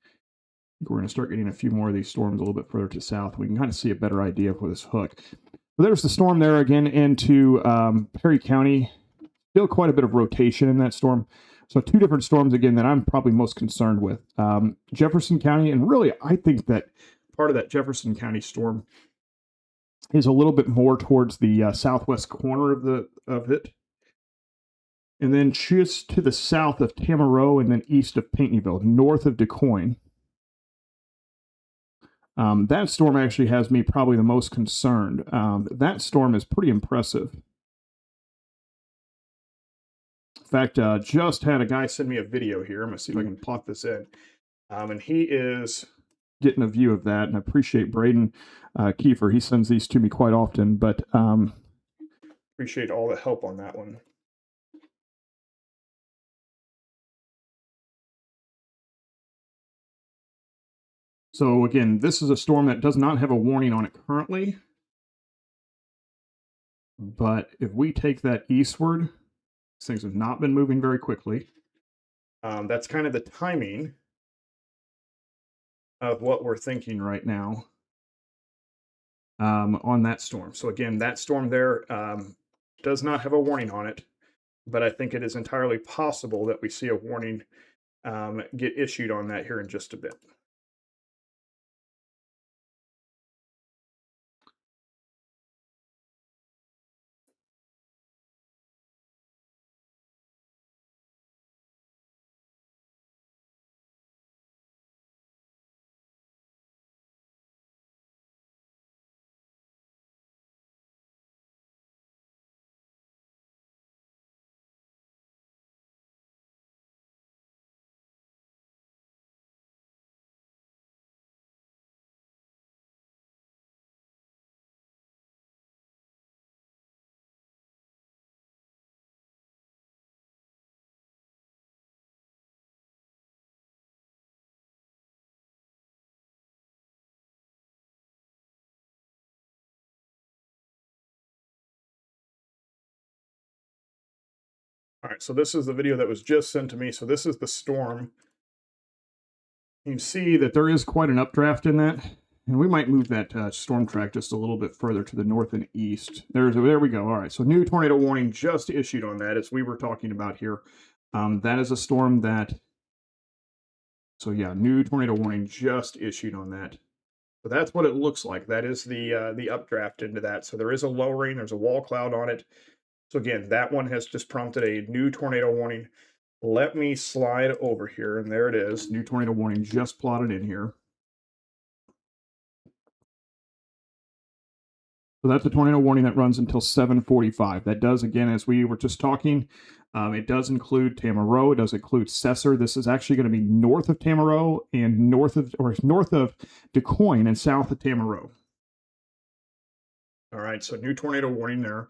we're going to start getting a few more of these storms a little bit further to south. We can kind of see a better idea of this hook. So there's the storm there again into Perry County. Still quite a bit of rotation in that storm. So two different storms again that I'm probably most concerned with. Jefferson County, and really I think that part of that Jefferson County storm is a little bit more towards the southwest corner of it. And then just to the south of Tamaroa and then east of Pinckneyville, north of DuQuoin. That storm actually has me probably the most concerned. That storm is pretty impressive. In fact, just had a guy send me a video here. I'm going to see if I can plot this in. And he is getting a view of that, and I appreciate Braden Kiefer. He sends these to me quite often, but appreciate all the help on that one. So again, this is a storm that does not have a warning on it currently. But if we take that eastward, things have not been moving very quickly. That's kind of the timing of what we're thinking right now on that storm. So again, that storm there does not have a warning on it, but I think it is entirely possible that we see a warning get issued on that here in just a bit. All right, so this is the video that was just sent to me. So this is the storm. You can see that there is quite an updraft in that. And we might move that storm track just a little bit further to the north and east. There we go. All right, so new tornado warning just issued on that, as we were talking about here. That is a storm that, so yeah, new tornado warning just issued on that. So that's what it looks like. That is the updraft into that. So there is a lowering, there's a wall cloud on it. So again, that one has just prompted a new tornado warning. Let me slide over here, and there it is. New tornado warning just plotted in here. So that's a tornado warning that runs until 7:45. That does, again, as we were just talking, it does include Tamaroa. It does include Cesar. This is actually going to be north of Tamaroa and north of DuQuoin and south of Tamaroa. All right, so new tornado warning there.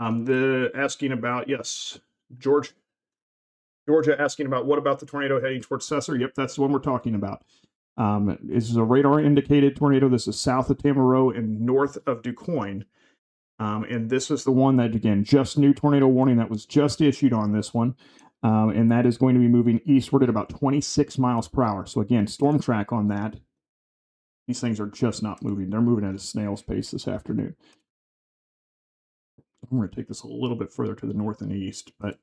The asking about, yes, Georgia asking about what about the tornado heading towards Cesar? Yep, that's the one we're talking about. This is a radar indicated tornado. This is south of Tamaroa and north of DuQuoin. And this is the one that, again, just new tornado warning that was just issued on this one. And that is going to be moving eastward at about 26 miles per hour. So again, storm track on that. These things are just not moving. They're moving at a snail's pace this afternoon. I'm going to take this a little bit further to the north and east. But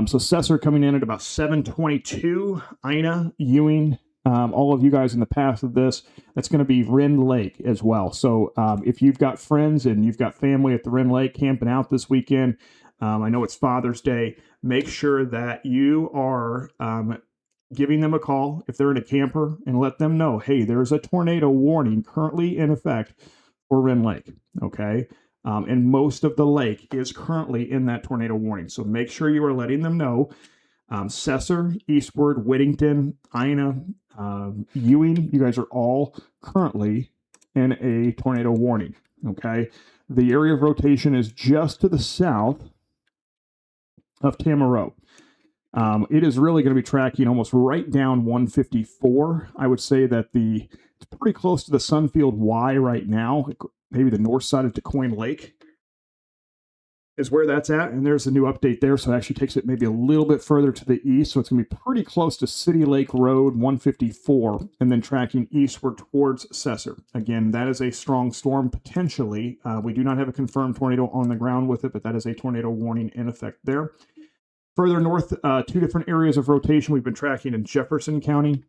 so Cesar coming in at about 7:22. Ina, Ewing, all of you guys in the path of this, that's going to be Wren Lake as well. So if you've got friends and you've got family at the Wren Lake camping out this weekend, I know it's Father's Day, make sure that you are giving them a call if they're in a camper and let them know, hey, there's a tornado warning currently in effect for Wren Lake, okay? And most of the lake is currently in that tornado warning. So make sure you are letting them know. Cesar, Eastward, Whittington, Ina, Ewing, you guys are all currently in a tornado warning, okay? The area of rotation is just to the south of Tamaroa. It is really going to be tracking almost right down 154. I would say that it's pretty close to the Sunfield Y right now. Maybe the north side of DuQuoin Lake is where that's at. And there's a new update there. So it actually takes it maybe a little bit further to the east. So it's going to be pretty close to City Lake Road 154 and then tracking eastward towards Cesar. Again, that is a strong storm potentially. We do not have a confirmed tornado on the ground with it, but that is a tornado warning in effect there. Further north, two different areas of rotation we've been tracking in Jefferson County.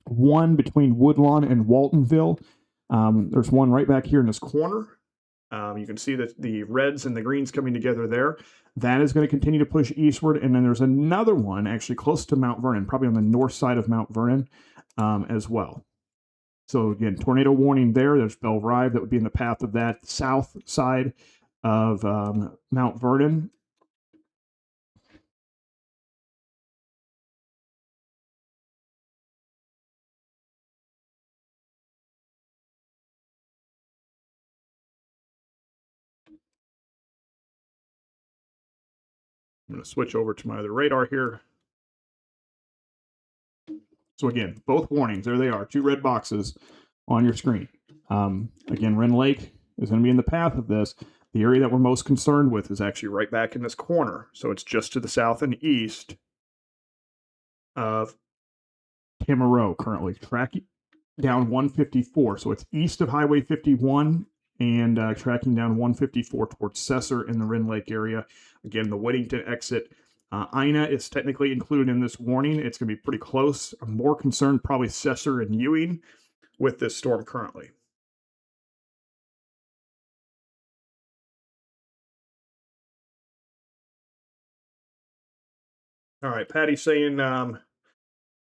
One between Woodlawn and Waltonville. There's one right back here in this corner. You can see that the reds and the greens coming together there. That is going to continue to push eastward. And then there's another one actually close to Mount Vernon, probably on the north side of Mount Vernon as well. So again, tornado warning there. There's Belle Rive that would be in the path of that south side of Mount Vernon. I'm going to switch over to my other radar here. So again, both warnings, there they are, 2 red boxes on your screen. Again, Wren Lake is going to be in the path of this. The area that we're most concerned with is actually right back in this corner. So it's just to the south and east of Tamaroa currently, tracking down 154. So it's east of Highway 51 and tracking down 154 towards Cesar in the Wren Lake area. Again, the Whittington exit. Ina is technically included in this warning. It's going to be pretty close. I'm more concerned probably Cesar and Ewing with this storm currently. All right, Patty's saying, well,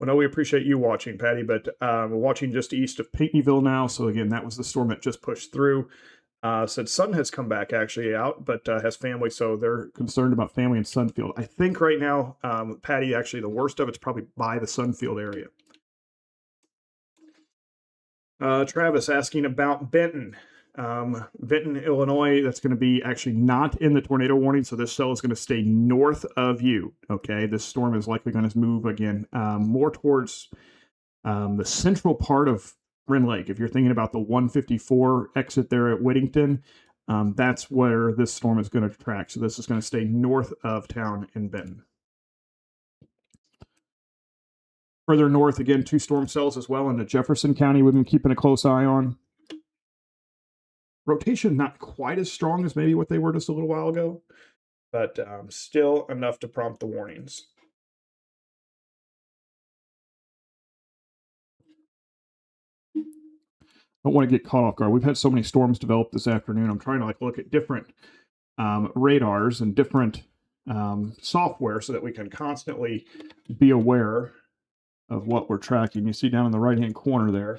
no, we appreciate you watching, Patty, but we're watching just east of Pinckneyville now. So again, that was the storm that just pushed through. Said son has come back actually out, but has family, so they're concerned about family in Sunfield. I think right now, Patty, actually the worst of it's probably by the Sunfield area. Travis asking about Benton. Benton, Illinois, that's going to be actually not in the tornado warning, so this cell is going to stay north of you, okay? This storm is likely going to move again more towards the central part of Wren Lake. If you're thinking about the 154 exit there at Whittington, that's where this storm is going to track. So this is going to stay north of town in Benton. Further north, again, 2 storm cells as well into Jefferson County we've been keeping a close eye on. Rotation not quite as strong as maybe what they were just a little while ago, but still enough to prompt the warnings. Don't want to get caught off guard. We've had so many storms develop this afternoon. I'm trying to look at different radars and different software so that we can constantly be aware of what we're tracking. You see down in the right-hand corner there.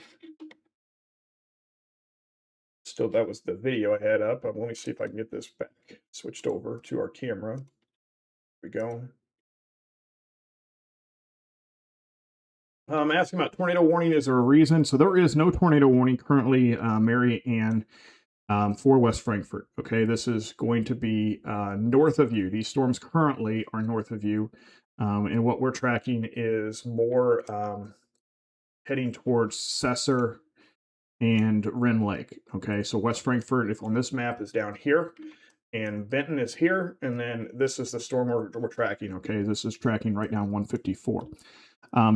Still, that was the video I had up. Let me see if I can get this back switched over to our camera. Here we go. Asking about tornado warning. Is there a reason? So there is no tornado warning currently, Mary Ann, for West Frankfort. Okay, this is going to be north of you. These storms currently are north of you. And what we're tracking is more heading towards Cesar and Wren Lake. Okay, so West Frankfort, if on this map, is down here, and Benton is here, and then this is the storm we're tracking. Okay, this is tracking right now 154.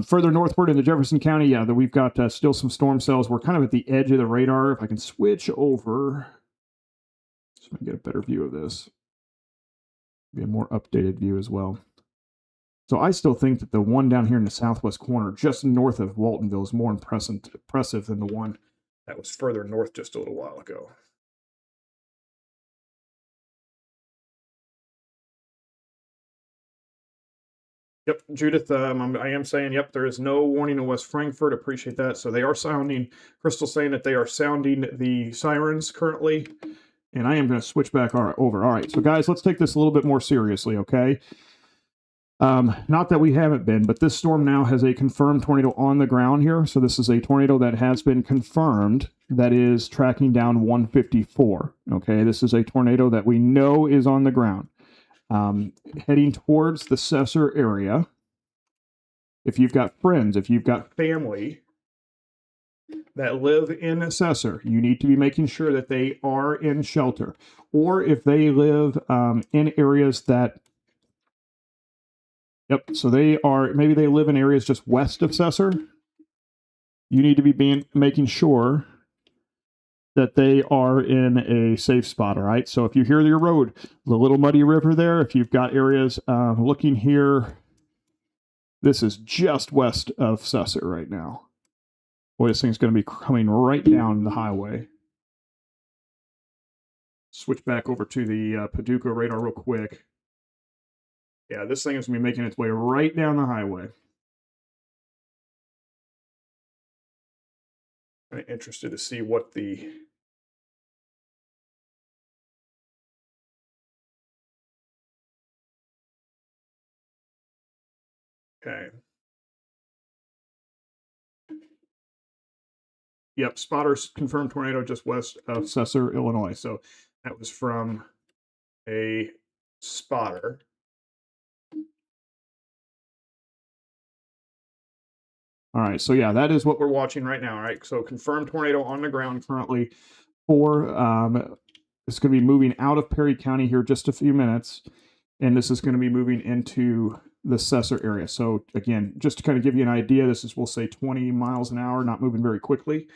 Further northward into Jefferson County, yeah, we've got still some storm cells. We're kind of at the edge of the radar. If I can switch over, so I can get a better view of this, be a more updated view as well. So I still think that the one down here in the southwest corner, just north of Waltonville, is more impressive than the one that was further north just a little while ago. Yep, Judith, I am saying, yep, there is no warning in West Frankfort. Appreciate that. So they are sounding, Crystal's saying that they are sounding the sirens currently. And I am going to switch back over. All right, so guys, let's take this a little bit more seriously, okay? Not that we haven't been, but this storm now has a confirmed tornado on the ground here. So this is a tornado that has been confirmed that is tracking down 154. Okay, this is a tornado that we know is on the ground. Heading towards the Cesar area. If you've got friends, if you've got family that live in Cesar, you need to be making sure that they are in shelter. Or if they live in areas that so they are, maybe they live in areas just west of Cesar. You need to be making sure that they are in a safe spot, all right? So if you hear your road, the Little Muddy River there, if you've got areas looking here, this is just west of Cesar right now. Boy, this thing's going to be coming right down the highway. Switch back over to the Paducah radar real quick. Yeah, this thing is going to be making its way right down the highway. I'm interested to see what the... Okay. Yep, spotters confirmed tornado just west of Cesar, Illinois. So that was from a spotter. All right, so yeah, that is what we're watching right now. All right, so confirmed tornado on the ground currently for it's going to be moving out of Perry County here just a few minutes, and this is going to be moving into the Cesar area. So again, just to kind of give you an idea, this is, we'll say 20 miles an hour, not moving very quickly.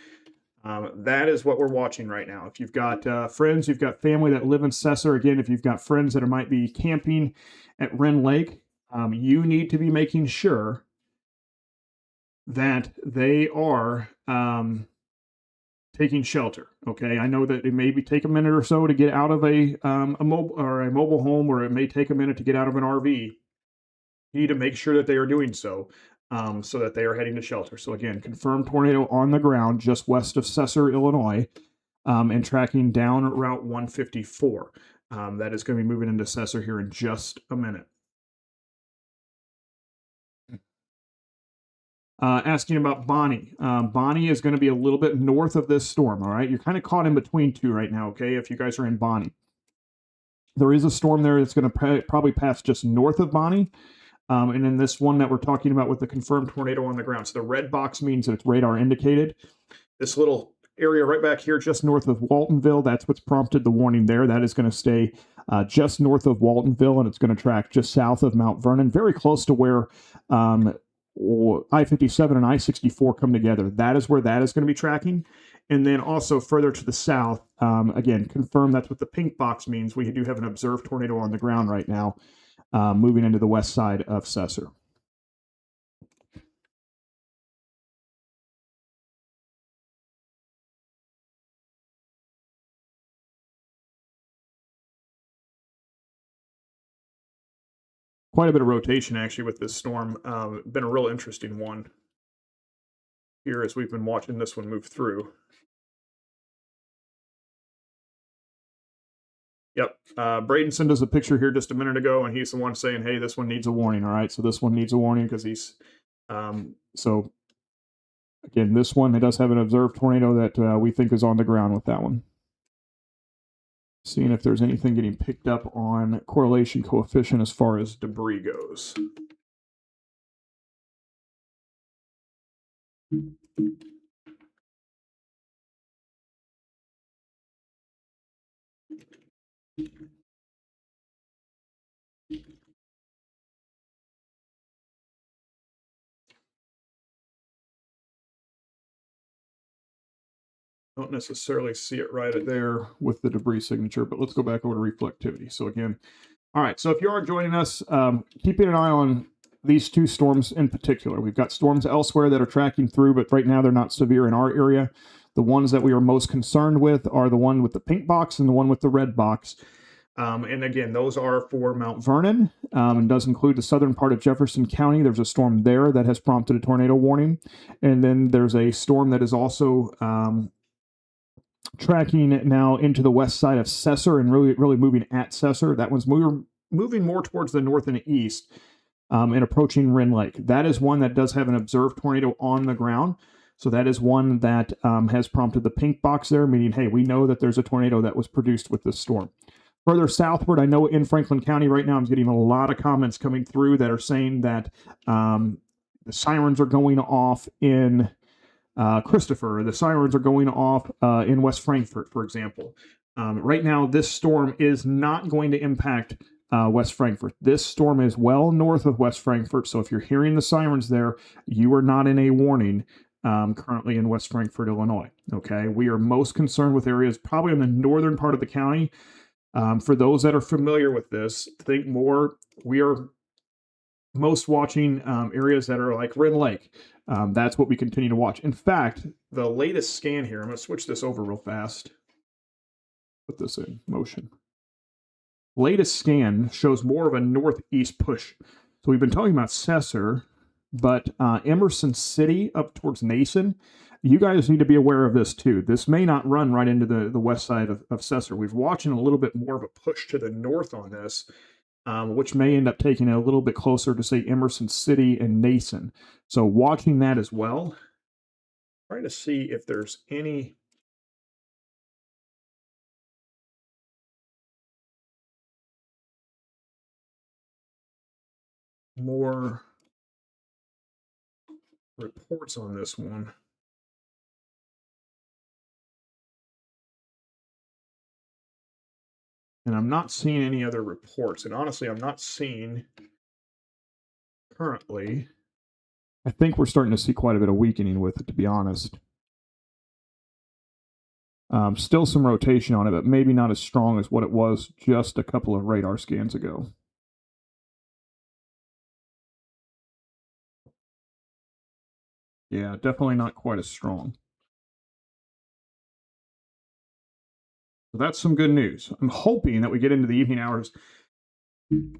That is what we're watching right now. If you've got friends, you've got family that live in Cesar, again, if you've got friends that might be camping at Wren Lake, you need to be making sure that they are taking shelter. Okay, I know that it may take a minute or so to get out of a mobile home, or it may take a minute to get out of an RV. You need to make sure that they are doing so, so that they are heading to shelter. So again, confirmed tornado on the ground just west of Cesar, Illinois, and tracking down Route 154. That is going to be moving into Cesar here in just a minute. Asking about Bonnie. Bonnie is going to be a little bit north of this storm. All right, you're kind of caught in between two right now. Okay, if you guys are in Bonnie, there is a storm there that's going to probably pass just north of Bonnie. And then this one that we're talking about with the confirmed tornado on the ground. So the red box means that it's radar indicated. This little area right back here, just north of Waltonville, that's what's prompted the warning there. That is going to stay just north of Waltonville, and it's going to track just south of Mount Vernon, very close to where I-57 and I-64 come together. That is where that is going to be tracking. And then also further to the south, again, confirm that's what the pink box means. We do have an observed tornado on the ground right now, moving into the west side of Cesar. Quite a bit of rotation actually with this storm. Been a real interesting one here as we've been watching this one move through. Yep. Braden sent us a picture here just a minute ago, and he's the one saying, hey, this one needs a warning. All right. So this one needs a warning because he's, so again, this one, it does have an observed tornado that we think is on the ground with that one. Seeing if there's anything getting picked up on correlation coefficient as far as debris goes. Don't necessarily see it right there with the debris signature, but let's go back over to reflectivity. So again, all right, so if you are joining us, keeping an eye on these two storms in particular. We've got storms elsewhere that are tracking through, but right now they're not severe in our area. The ones that we are most concerned with are the one with the pink box and the one with the red box. And again, those are for Mount Vernon, and does include the southern part of Jefferson County. There's a storm there that has prompted a tornado warning. And then there's a storm that is also tracking now into the west side of Cesar and really moving at Cesar. That one's moving more towards the north and east, and approaching Wren Lake. That is one that does have an observed tornado on the ground. So that is one that has prompted the pink box there, meaning, hey, we know that there's a tornado that was produced with this storm. Further southward, I know in Franklin County right now, I'm getting a lot of comments coming through that are saying that the sirens are going off in Christopher. The sirens are going off in West Frankfort, for example. Right now, this storm is not going to impact West Frankfort. This storm is well north of West Frankfort, so if you're hearing the sirens there, you are not in a warning currently in West Frankfort, Illinois. Okay, we are most concerned with areas probably in the northern part of the county. For those that are familiar with this, think more. We are most watching areas that are like Wren Lake. That's what we continue to watch. In fact, the latest scan here, I'm going to switch this over real fast. Put this in motion. Latest scan shows more of a northeast push. So we've been talking about Cesar, but Emerson City up towards Nason, you guys need to be aware of this too. This may not run right into the west side of Cesar. We're watching a little bit more of a push to the north on this, which may end up taking it a little bit closer to, say, Emerson City and Nason. So watching that as well. Trying to see if there's any more reports on this one. And I'm not seeing any other reports. And honestly, I'm not seeing currently. I think we're starting to see quite a bit of weakening with it, to be honest. Still some rotation on it, but maybe not as strong as what it was just a couple of radar scans ago. Yeah, definitely not quite as strong. So that's some good news. I'm hoping that we get into the evening hours,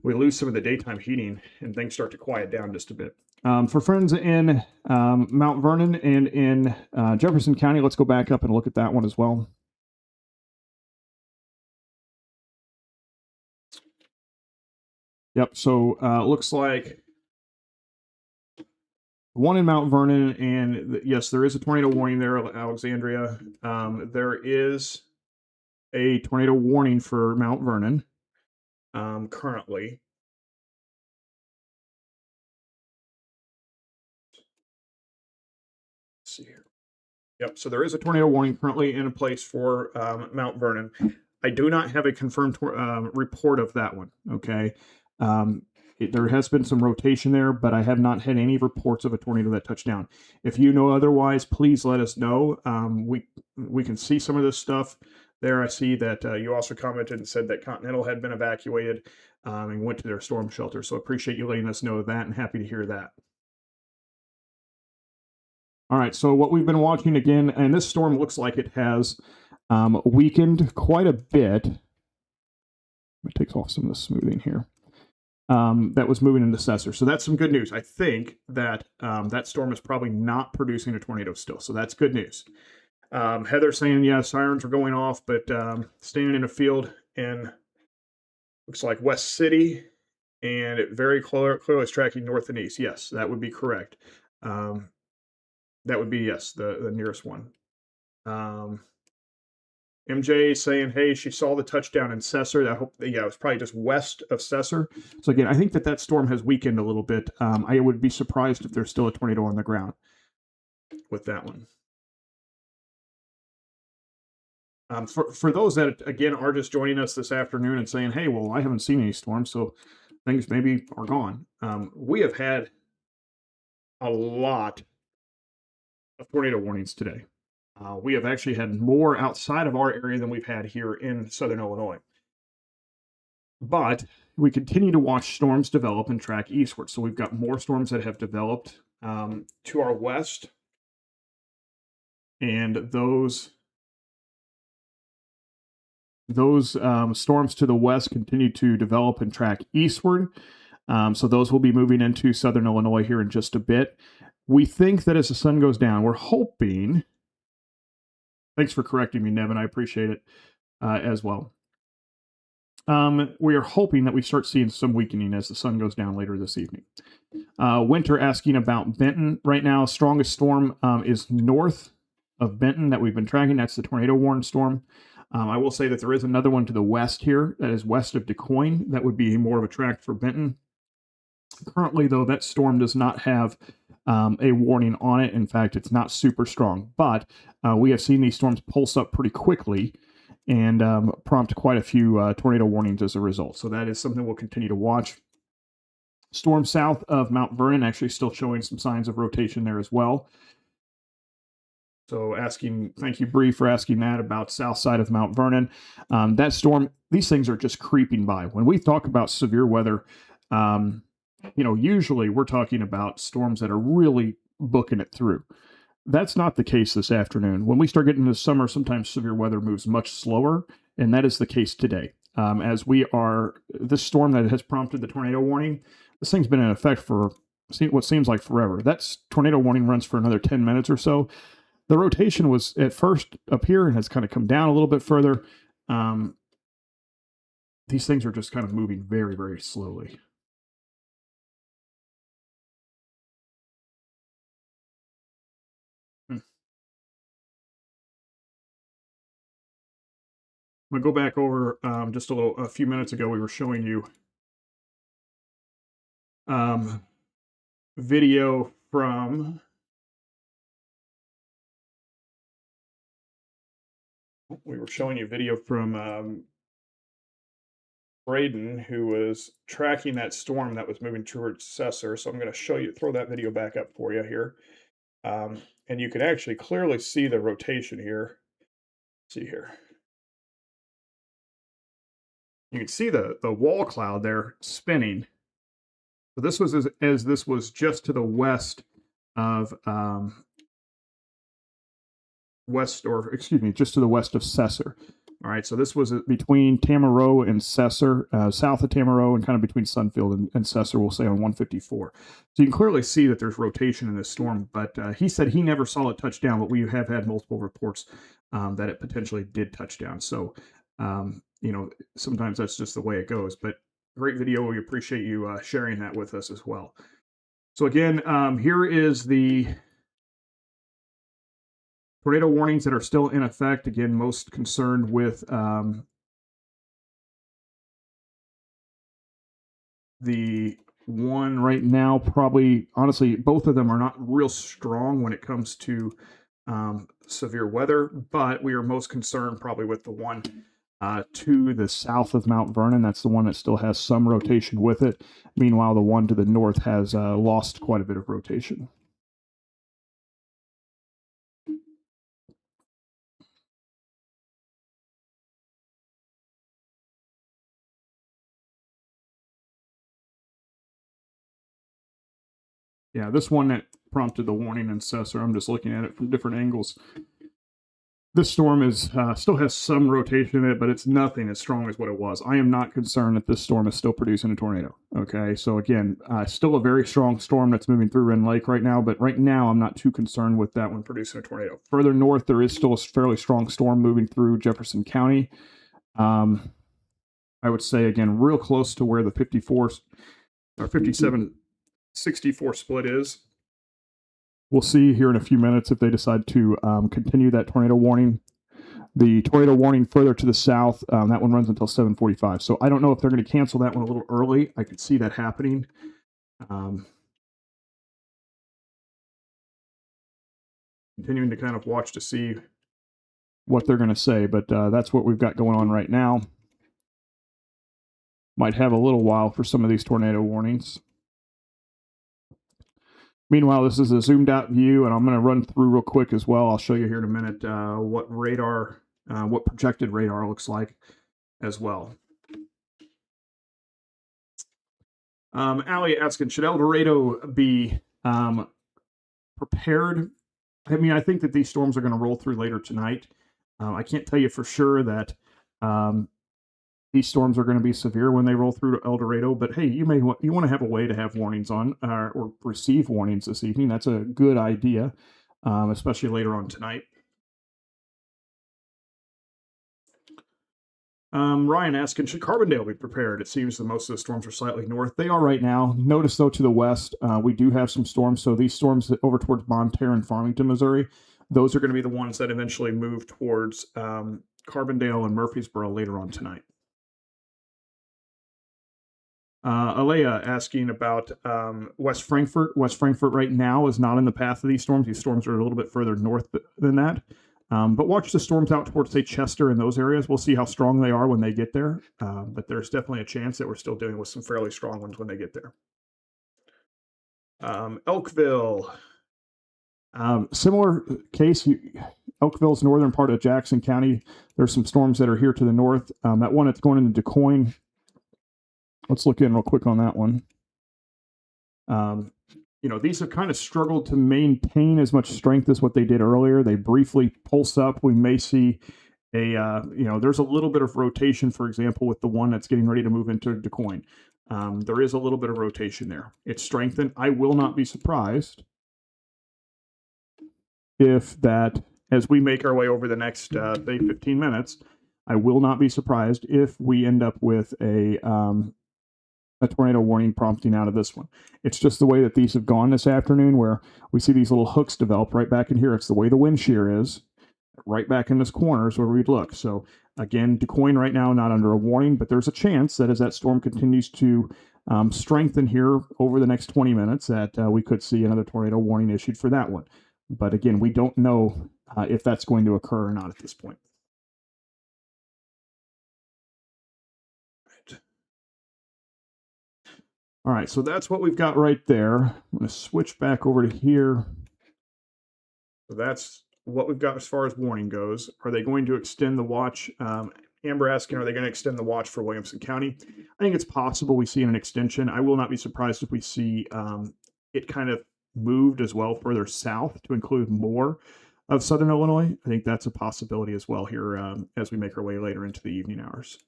we lose some of the daytime heating, and things start to quiet down just a bit. For friends in Mount Vernon and in Jefferson County, let's go back up and look at that one as well. Yep, so looks like one in Mount Vernon, and yes, there is a tornado warning there, Alexandria. There is a tornado warning for Mount Vernon currently. Let's see here. Yep, so there is a tornado warning currently in place for Mount Vernon. I do not have a confirmed report of that one, okay? There has been some rotation there, but I have not had any reports of a tornado that touched down. If you know otherwise, please let us know. We can see some of this stuff there. I see that you also commented and said that Continental had been evacuated and went to their storm shelter. So appreciate you letting us know that and happy to hear that. All right, so what we've been watching again, and this storm looks like it has weakened quite a bit. Let me take off some of the smoothing here. That was moving into Cesar. So that's some good news. I think that that storm is probably not producing a tornado still. So that's good news. Heather saying, yeah, sirens are going off, but standing in a field in, looks like West City, and it very clearly is tracking north and east. Yes, that would be correct. That would be, yes, the nearest one. MJ saying, hey, she saw the touchdown in Cesar. I hope, yeah, it was probably just west of Cesar. So again, I think that storm has weakened a little bit. I would be surprised if there's still a tornado on the ground with that one. For those that, again, are just joining us this afternoon and saying, hey, well, I haven't seen any storms, so things maybe are gone. We have had a lot of tornado warnings today. We have actually had more outside of our area than we've had here in Southern Illinois. But we continue to watch storms develop and track eastward. So we've got more storms that have developed to our west. And those storms to the west continue to develop and track eastward. So those will be moving into Southern Illinois here in just a bit. We think that as the sun goes down, we're hoping... Thanks for correcting me, Nevin. I appreciate it as well. We are hoping that we start seeing some weakening as the sun goes down later this evening. Winter asking about Benton. Right now, strongest storm is north of Benton that we've been tracking. That's the tornado warning storm. I will say that there is another one to the west here that is west of DeCoin. That would be more of a track for Benton. Currently, though, that storm does not have a warning on it. In fact, it's not super strong, but we have seen these storms pulse up pretty quickly and prompt quite a few tornado warnings as a result. So that is something we'll continue to watch. Storm south of Mount Vernon actually still showing some signs of rotation there as well. So thank you, Bree, for asking that about south side of Mount Vernon. That storm, these things are just creeping by. When we talk about severe weather, usually we're talking about storms that are really booking it through. That's not the case this afternoon. When we start getting into summer, sometimes severe weather moves much slower, and that is the case today. This storm that has prompted the tornado warning, this thing's been in effect for what seems like forever. That tornado warning runs for another 10 minutes or so. The rotation was at first up here and has kind of come down a little bit further. These things are just kind of moving very, very slowly. I'm going to go back over just a few minutes ago. We were showing you video from we were showing you video from Braden, who was tracking that storm that was moving towards Cesar. So I'm going to show you, throw that video back up for you here. And you can actually clearly see the rotation here. See here. You can see the wall cloud there spinning. So this was as this was just to the west of just to the west of Cesar. All right, so this was between Tamaroa and Cesar, south of Tamaroa, and kind of between Sunfield and Cesar, we'll say on 154. So you can clearly see that there's rotation in this storm, but he said he never saw it touch down, but we have had multiple reports that it potentially did touch down. So, sometimes that's just the way it goes, but great video. We appreciate you sharing that with us as well. So again, here is the tornado warnings that are still in effect. Again, most concerned with the one right now. Probably, honestly, both of them are not real strong when it comes to severe weather, but we are most concerned probably with the one to the south of Mount Vernon. That's the one that still has some rotation with it. Meanwhile, the one to the north has lost quite a bit of rotation. Yeah, this one that prompted the warning in Cesar, I'm just looking at it from different angles. This storm is still has some rotation in it, but it's nothing as strong as what it was. I am not concerned that this storm is still producing a tornado. Okay, so again, still a very strong storm that's moving through Wren Lake right now, but right now I'm not too concerned with that one producing a tornado. Further north, there is still a fairly strong storm moving through Jefferson County. I would say, again, real close to where the 54 or 57-64 split is. We'll see here in a few minutes if they decide to continue that tornado warning. The tornado warning further to the south, that one runs until 7:45. So I don't know if they're going to cancel that one a little early. I could see that happening. Continuing to kind of watch to see what they're going to say, but that's what we've got going on right now. Might have a little while for some of these tornado warnings. Meanwhile, this is a zoomed out view, and I'm going to run through real quick as well. I'll show you here in a minute what radar, what projected radar looks like as well. Allie asking, should El Dorado be prepared? I mean, I think that these storms are going to roll through later tonight. I can't tell you for sure that these storms are going to be severe when they roll through to El Dorado, but hey, you want to have a way to have warnings on or receive warnings this evening. That's a good idea, especially later on tonight. Ryan asking, should Carbondale be prepared? It seems that most of the storms are slightly north. They are right now. Notice, though, to the west, we do have some storms. So these storms over towards Bonne Terre and Farmington, Missouri, those are going to be the ones that eventually move towards Carbondale and Murfreesboro later on tonight. Alea asking about West Frankfort. West Frankfort right now is not in the path of these storms. These storms are a little bit further north than that. But watch the storms out towards, say, Chester and those areas. We'll see how strong they are when they get there. But there's definitely a chance that we're still dealing with some fairly strong ones when they get there. Elkville. Similar case. Elkville's northern part of Jackson County. There's some storms that are here to the north. That one that's going into DuQuoin. Let's look in real quick on that one. These have kind of struggled to maintain as much strength as what they did earlier. They briefly pulse up. We may see there's a little bit of rotation, for example, with the one that's getting ready to move into DuQuoin. There is a little bit of rotation there. It's strengthened. I will not be surprised if that, as we make our way over the next, say, 15 minutes, I will not be surprised if we end up with a tornado warning prompting out of this one. It's just the way that these have gone this afternoon, where we see these little hooks develop right back in here. It's the way the wind shear is. Right back in this corner is where we'd look. So again, DuQuoin right now not under a warning, but there's a chance that as that storm continues to strengthen here over the next 20 minutes, that we could see another tornado warning issued for that one. But again, we don't know if that's going to occur or not at this point. All right, so that's what we've got right there. I'm going to switch back over to here. So that's what we've got as far as warning goes. Are they going to extend the watch? Amber asking, are they going to extend the watch for Williamson County? I think it's possible we see an extension. I will not be surprised if we see it kind of moved as well further south to include more of Southern Illinois. I think that's a possibility as well here as we make our way later into the evening hours.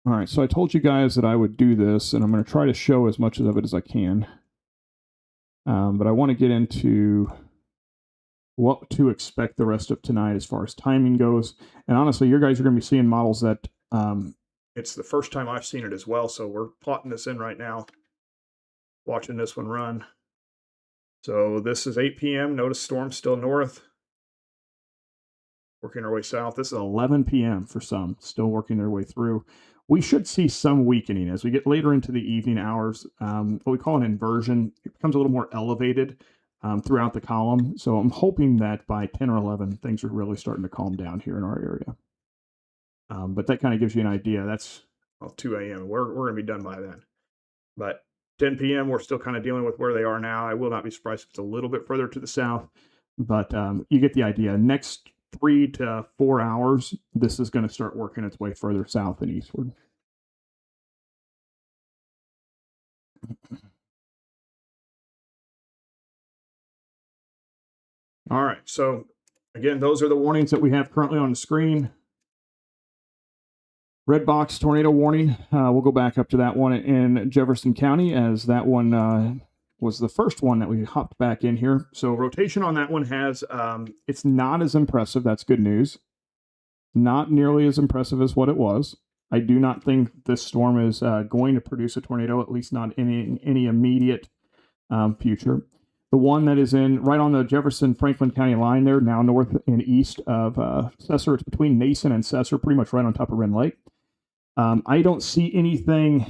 All right, so I told you guys that I would do this, and I'm going to try to show as much of it as I can. But I want to get into what to expect the rest of tonight as far as timing goes. And honestly, you guys are going to be seeing models that it's the first time I've seen it as well, so we're plotting this in right now, watching this one run. So this is 8 p.m. Notice storm still north. Working our way south. This is 11 p.m. for some, still working their way through. We should see some weakening as we get later into the evening hours. What we call an inversion. It becomes a little more elevated throughout the column. So I'm hoping that by 10 or 11, things are really starting to calm down here in our area. But that kind of gives you an idea. That's 2 a.m. We're going to be done by then. But 10 p.m., we're still kind of dealing with where they are now. I will not be surprised if it's a little bit further to the south. But you get the idea. Next 3 to 4 hours, this is going to start working its way further south and eastward. All right, so again, those are the warnings that we have currently on the screen. Red box tornado warning. We'll go back up to that one in Jefferson County, as that one was the first one that we hopped back in here. So rotation on that one has, it's not as impressive. That's good news. Not nearly as impressive as what it was. I do not think this storm is going to produce a tornado, at least not in any immediate future. The one that is in right on the Jefferson-Franklin County line there, now north and east of Cesar. It's between Nason and Cesar, pretty much right on top of Wren Lake. I don't see anything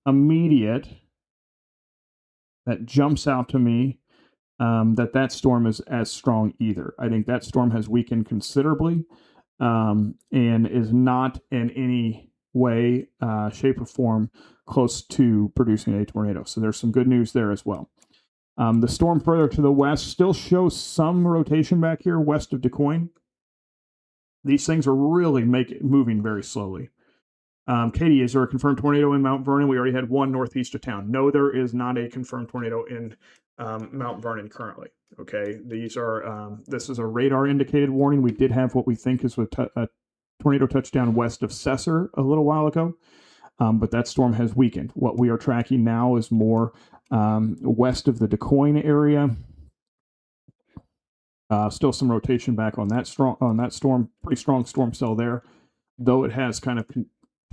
immediate that jumps out to me that storm is as strong either. I think that storm has weakened considerably and is not in any way, shape, or form close to producing a tornado. So there's some good news there as well. The storm further to the west still shows some rotation back here west of DuQuoin. These things are really moving very slowly. Katie, is there a confirmed tornado in Mount Vernon? We already had one northeast of town. No, there is not a confirmed tornado in Mount Vernon currently. Okay, these are this is a radar indicated warning. We did have what we think is a tornado touchdown west of Cesar a little while ago, but that storm has weakened. What we are tracking now is more west of the DuQuoin area. Still some rotation back on that storm. Pretty strong storm cell there, though it has kind of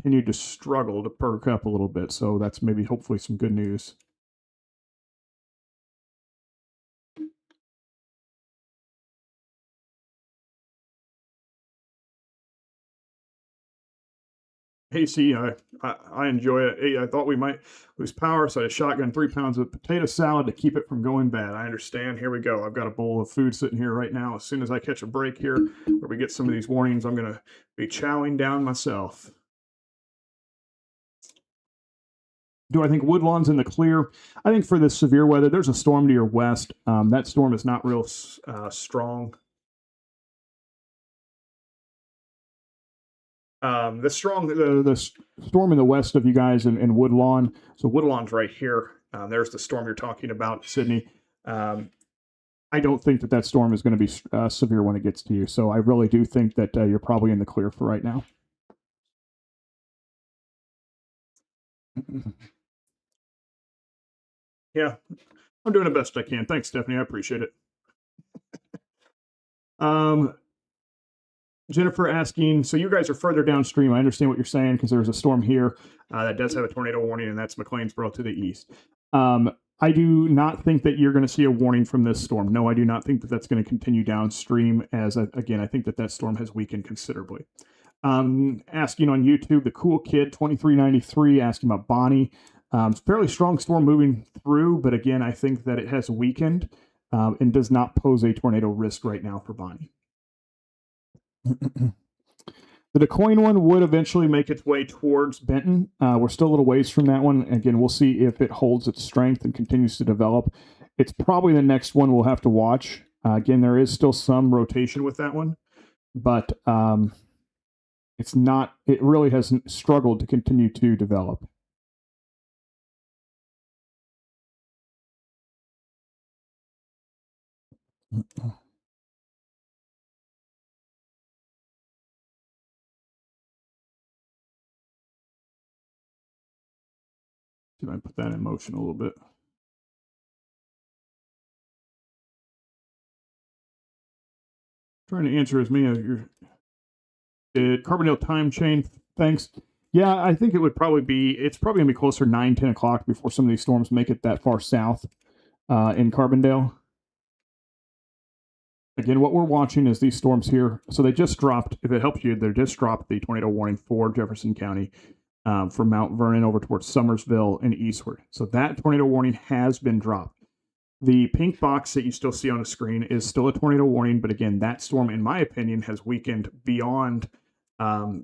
continued to struggle to perk up a little bit. So that's maybe hopefully some good news. Hey, see, I enjoy it. Hey, I thought we might lose power, so I shotgun 3 pounds of potato salad to keep it from going bad. I understand. Here we go. I've got a bowl of food sitting here right now. As soon as I catch a break here, where we get some of these warnings, I'm going to be chowing down myself. Do I think Woodlawn's in the clear? I think for this severe weather, there's a storm to your west. That storm is not real strong. The storm in the west of you guys in Woodlawn. So Woodlawn's right here. There's the storm you're talking about, Sydney. I don't think that storm is going to be severe when it gets to you. So I really do think that you're probably in the clear for right now. Yeah, I'm doing the best I can. Thanks, Stephanie. I appreciate it. Jennifer asking, so you guys are further downstream. I understand what you're saying because there's a storm here that does have a tornado warning, and that's McLeansboro to the east. I do not think that you're going to see a warning from this storm. No, I do not think that that's going to continue downstream as, again, I think that storm has weakened considerably. Asking on YouTube, the Cool Kid 2393 asking about Bonnie. Fairly strong storm moving through, but again, I think that it has weakened. and does not pose a tornado risk right now for Bonnie. The DuQuoin one would eventually make its way towards Benton. We're still a little ways from that one. Again, we'll see if it holds its strength and continues to develop. It's probably the next one we'll have to watch. Again, there is still some rotation with that one, but it's not. It really has struggled to continue to develop. Did I put that in motion a little bit? Trying to answer as many of your Carbondale time chain. Thanks. Yeah, I think it would probably be. It's probably gonna be closer 9-10 o'clock before some of these storms make it that far south in Carbondale. Again, what we're watching is these storms here. So they just dropped. If it helps you, they just dropped the tornado warning for Jefferson County. From Mount Vernon over towards Summersville and eastward. So that tornado warning has been dropped. The pink box that you still see on the screen is still a tornado warning, but again, that storm, in my opinion, has weakened beyond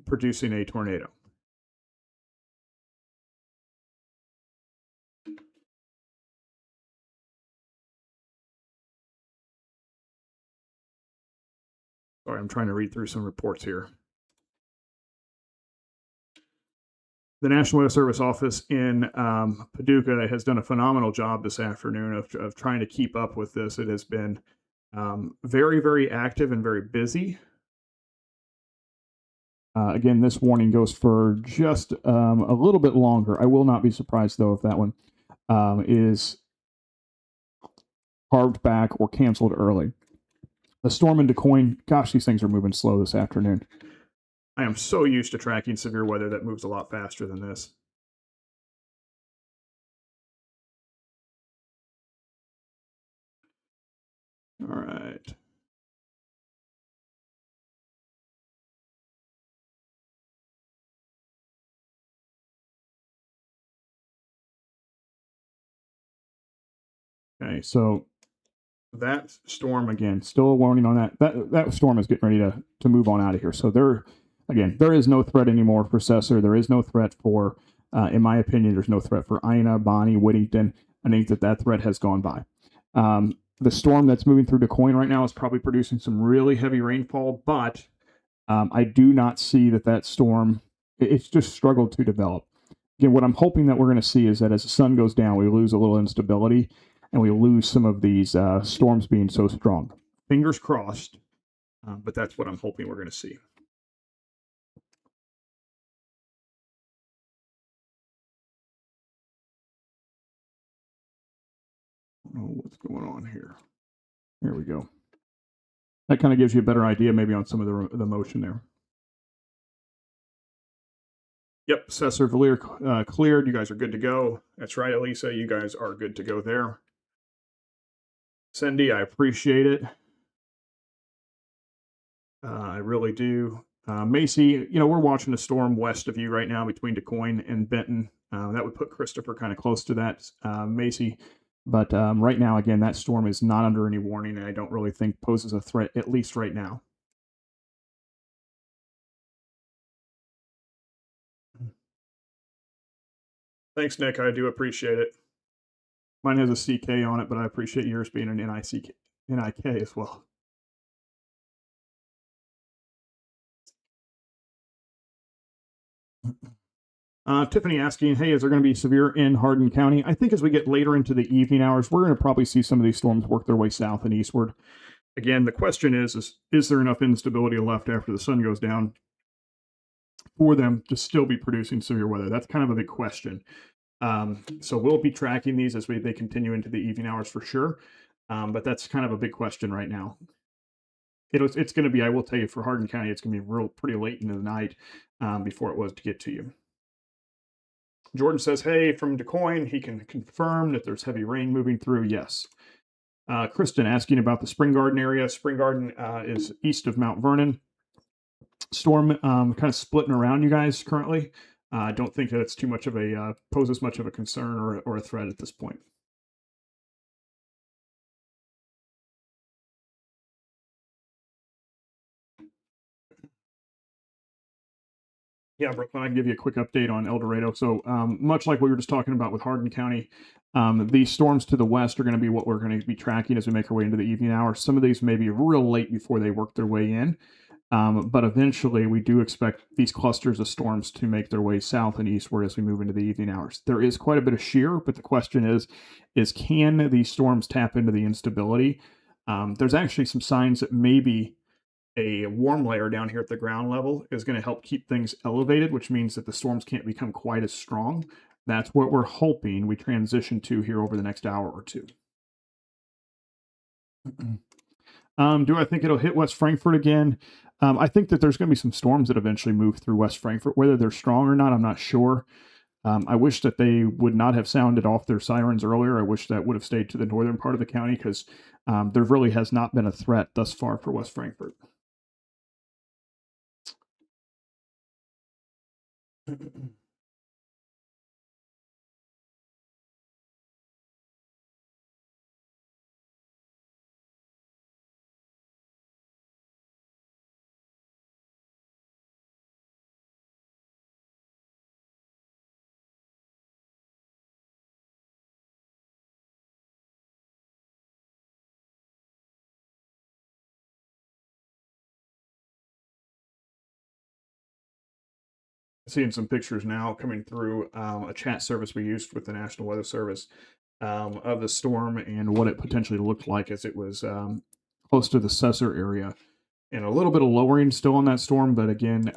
producing a tornado. Sorry, I'm trying to read through some reports here. The National Weather Service office in Paducah has done a phenomenal job this afternoon of trying to keep up with this. It has been very, very active and very busy. Again, this warning goes for just a little bit longer. I will not be surprised, though, if that one is carved back or canceled early. The storm in DuQuoin, gosh, these things are moving slow this afternoon. I am so used to tracking severe weather that moves a lot faster than this. All right. Okay, so that storm again, still a warning on that. That storm is getting ready to move on out of here. So there is no threat anymore for Cesar. There is no threat for, in my opinion, there's no threat for Ina, Bonnie, Whittington. I think that threat has gone by. The storm that's moving through DuQuoin right now is probably producing some really heavy rainfall, but I do not see that storm. It's just struggled to develop. Again, what I'm hoping that we're going to see is that as the sun goes down, we lose a little instability and we lose some of these storms being so strong. Fingers crossed, but that's what I'm hoping we're going to see. Oh, what's going on here? Here we go. That kind of gives you a better idea maybe on some of the motion there. Yep, Cesar Valier cleared. You guys are good to go. That's right, Elisa. You guys are good to go there. Cindy, I appreciate it. I really do. Macy, we're watching a storm west of you right now between DuQuoin and Benton. That would put Christopher kind of close to that, Macy. But right now, again, that storm is not under any warning, and I don't really think poses a threat, at least right now. Thanks, Nick. I do appreciate it. Mine has a CK on it, but I appreciate yours being an NIK as well. Tiffany asking, hey, is there going to be severe in Hardin County? I think as we get later into the evening hours, we're going to probably see some of these storms work their way south and eastward. Again, the question is there enough instability left after the sun goes down for them to still be producing severe weather? That's kind of a big question. So we'll be tracking these as they continue into the evening hours for sure. But that's kind of a big question right now. It's going to be, I will tell you, for Hardin County, it's going to be pretty late into the night before it was to get to you. Jordan says, hey, from DuQuoin, he can confirm that there's heavy rain moving through. Yes. Kristen asking about the Spring Garden area. Spring Garden is east of Mount Vernon. Storm kind of splitting around you guys currently. I don't think that it's too much of poses much of a concern or a threat at this point. Yeah, Brooklyn, I can give you a quick update on El Dorado. So, much like we were just talking about with Hardin County, these storms to the west are going to be what we're going to be tracking as we make our way into the evening hours. Some of these may be real late before they work their way in, but eventually we do expect these clusters of storms to make their way south and eastward as we move into the evening hours. There is quite a bit of shear, but the question is can these storms tap into the instability? There's actually some signs that maybe a warm layer down here at the ground level is going to help keep things elevated, which means that the storms can't become quite as strong. That's what we're hoping we transition to here over the next hour or two. Do I think it'll hit West Frankfort again? I think that there's going to be some storms that eventually move through West Frankfort. Whether they're strong or not, I'm not sure. I wish that they would not have sounded off their sirens earlier. I wish that would have stayed to the northern part of the county because there really has not been a threat thus far for West Frankfort. Seeing some pictures now coming through a chat service we used with the National Weather Service of the storm and what it potentially looked like as it was close to the Cesar area. And a little bit of lowering still on that storm, but again,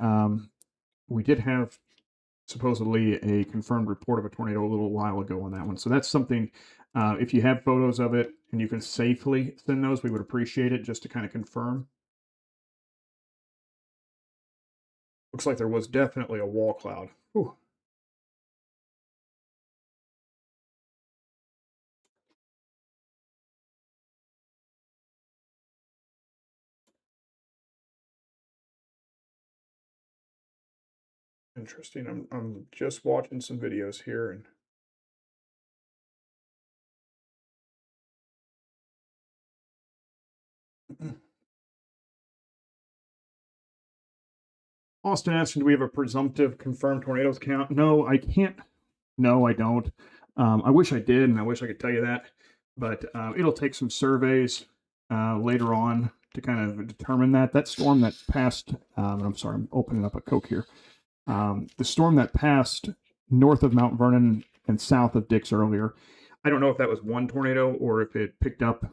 we did have supposedly a confirmed report of a tornado a little while ago on that one. So that's something, if you have photos of it and you can safely send those, we would appreciate it just to kind of confirm. Looks like there was definitely a wall cloud. Whew. Interesting. I'm just watching some videos here and Austin asking, do we have a presumptive confirmed tornadoes count? No, I can't. No, I don't. I wish I did, and I wish I could tell you that, but it'll take some surveys later on to kind of determine that. That storm that passed, I'm sorry, I'm opening up a Coke here. The storm that passed north of Mount Vernon and south of Dix earlier, I don't know if that was one tornado or if it picked up.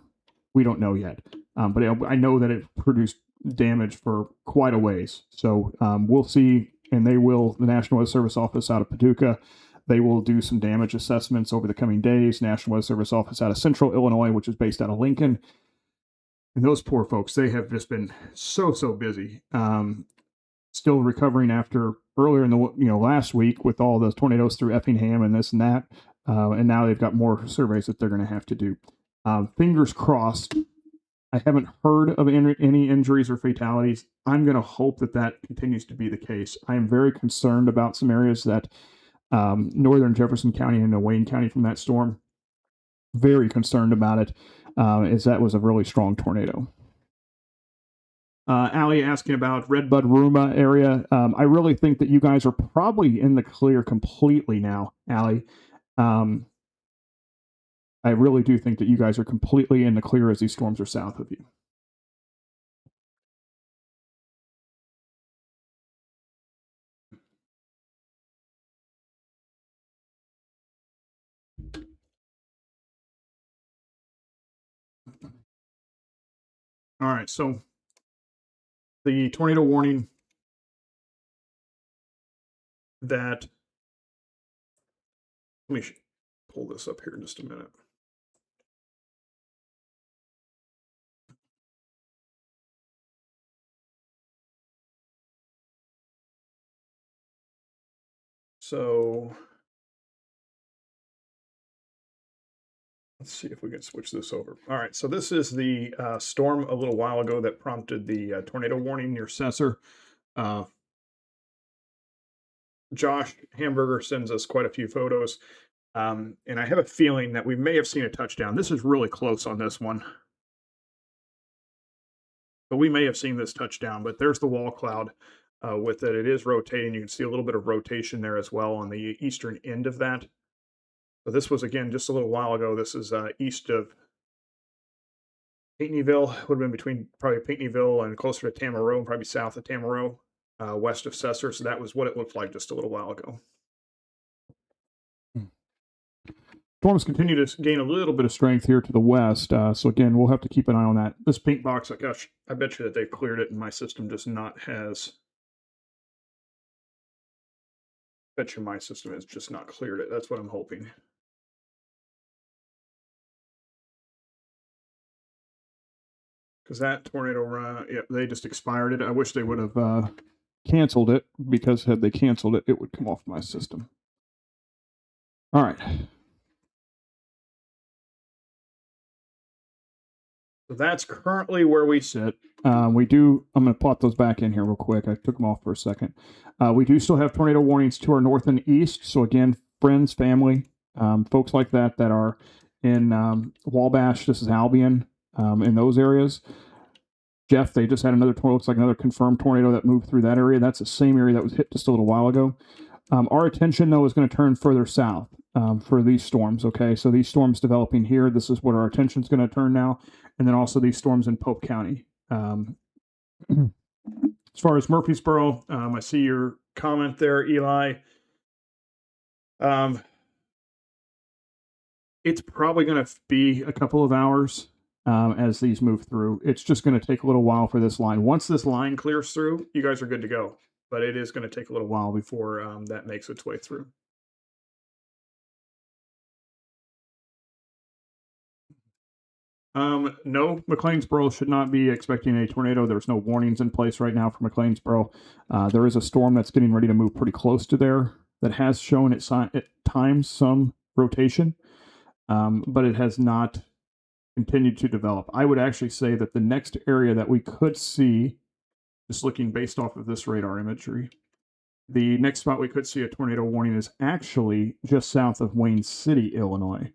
We don't know yet, but I know that it produced damage for quite a ways. So we'll see, and they will, the National Weather Service office out of Paducah, they will do some damage assessments over the coming days. National Weather Service office out of Central Illinois, which is based out of Lincoln. And those poor folks, they have just been so busy. Still recovering after earlier in the last week with all those tornadoes through Effingham and this and that. And now they've got more surveys that they're going to have to do. Fingers crossed. I haven't heard of any injuries or fatalities. I'm going to hope that continues to be the case. I am very concerned about some areas that northern Jefferson County and Wayne County from that storm. Very concerned about it, as that was a really strong tornado. Allie asking about Redbud Ruma area. I really think that you guys are probably in the clear completely now, Allie. I really do think that you guys are completely in the clear as these storms are south of you. All right, so the tornado warning that, let me pull this up here in just a minute. So let's see if we can switch this over. All right, so this is the storm a little while ago that prompted the tornado warning near Cesar. Josh Hamburger sends us quite a few photos, and I have a feeling that we may have seen a touchdown. This is really close on this one, but we may have seen this touchdown. But there's the wall cloud with it. It is rotating. You can see a little bit of rotation there as well on the eastern end of that. So this was, again, just a little while ago. This is east of Pinckneyville. Would have been between probably Pinckneyville and closer to Tamaroa, probably south of Tamaroa, west of Cesar. So that was what it looked like just a little while ago. Storms continue to gain a little bit of strength here to the west. So again, we'll have to keep an eye on that. This pink box, gosh, I bet you that they've cleared it and my system just not has. Bet you my system has just not cleared it. That's what I'm hoping. Because that tornado, yeah, they just expired it. I wish they would have canceled it, because had they canceled it, it would come off my system. All right. So that's currently where we sit. I'm going to plot those back in here real quick. I took them off for a second. We do still have tornado warnings to our north and east. So again, friends, family, folks like that are in Wabash, this is Albion, in those areas. Jeff, they just had looks like another confirmed tornado that moved through that area. That's the same area that was hit just a little while ago. Our attention, though, is going to turn further south for these storms, okay? So these storms developing here, this is what our attention is going to turn now. And then also these storms in Pope County. As far as Murfreesboro, I see your comment there, Eli. It's probably going to be a couple of hours as these move through. It's just going to take a little while for this line. Once this line clears through, you guys are good to go. But it is going to take a little while before that makes its way through. No, McLeansboro should not be expecting a tornado. There's no warnings in place right now for McLeansboro. There is a storm that's getting ready to move pretty close to there that has shown at times some rotation, but it has not continued to develop. I would actually say that the next area that we could see, just looking based off of this radar imagery, the next spot we could see a tornado warning is actually just south of Wayne City, Illinois.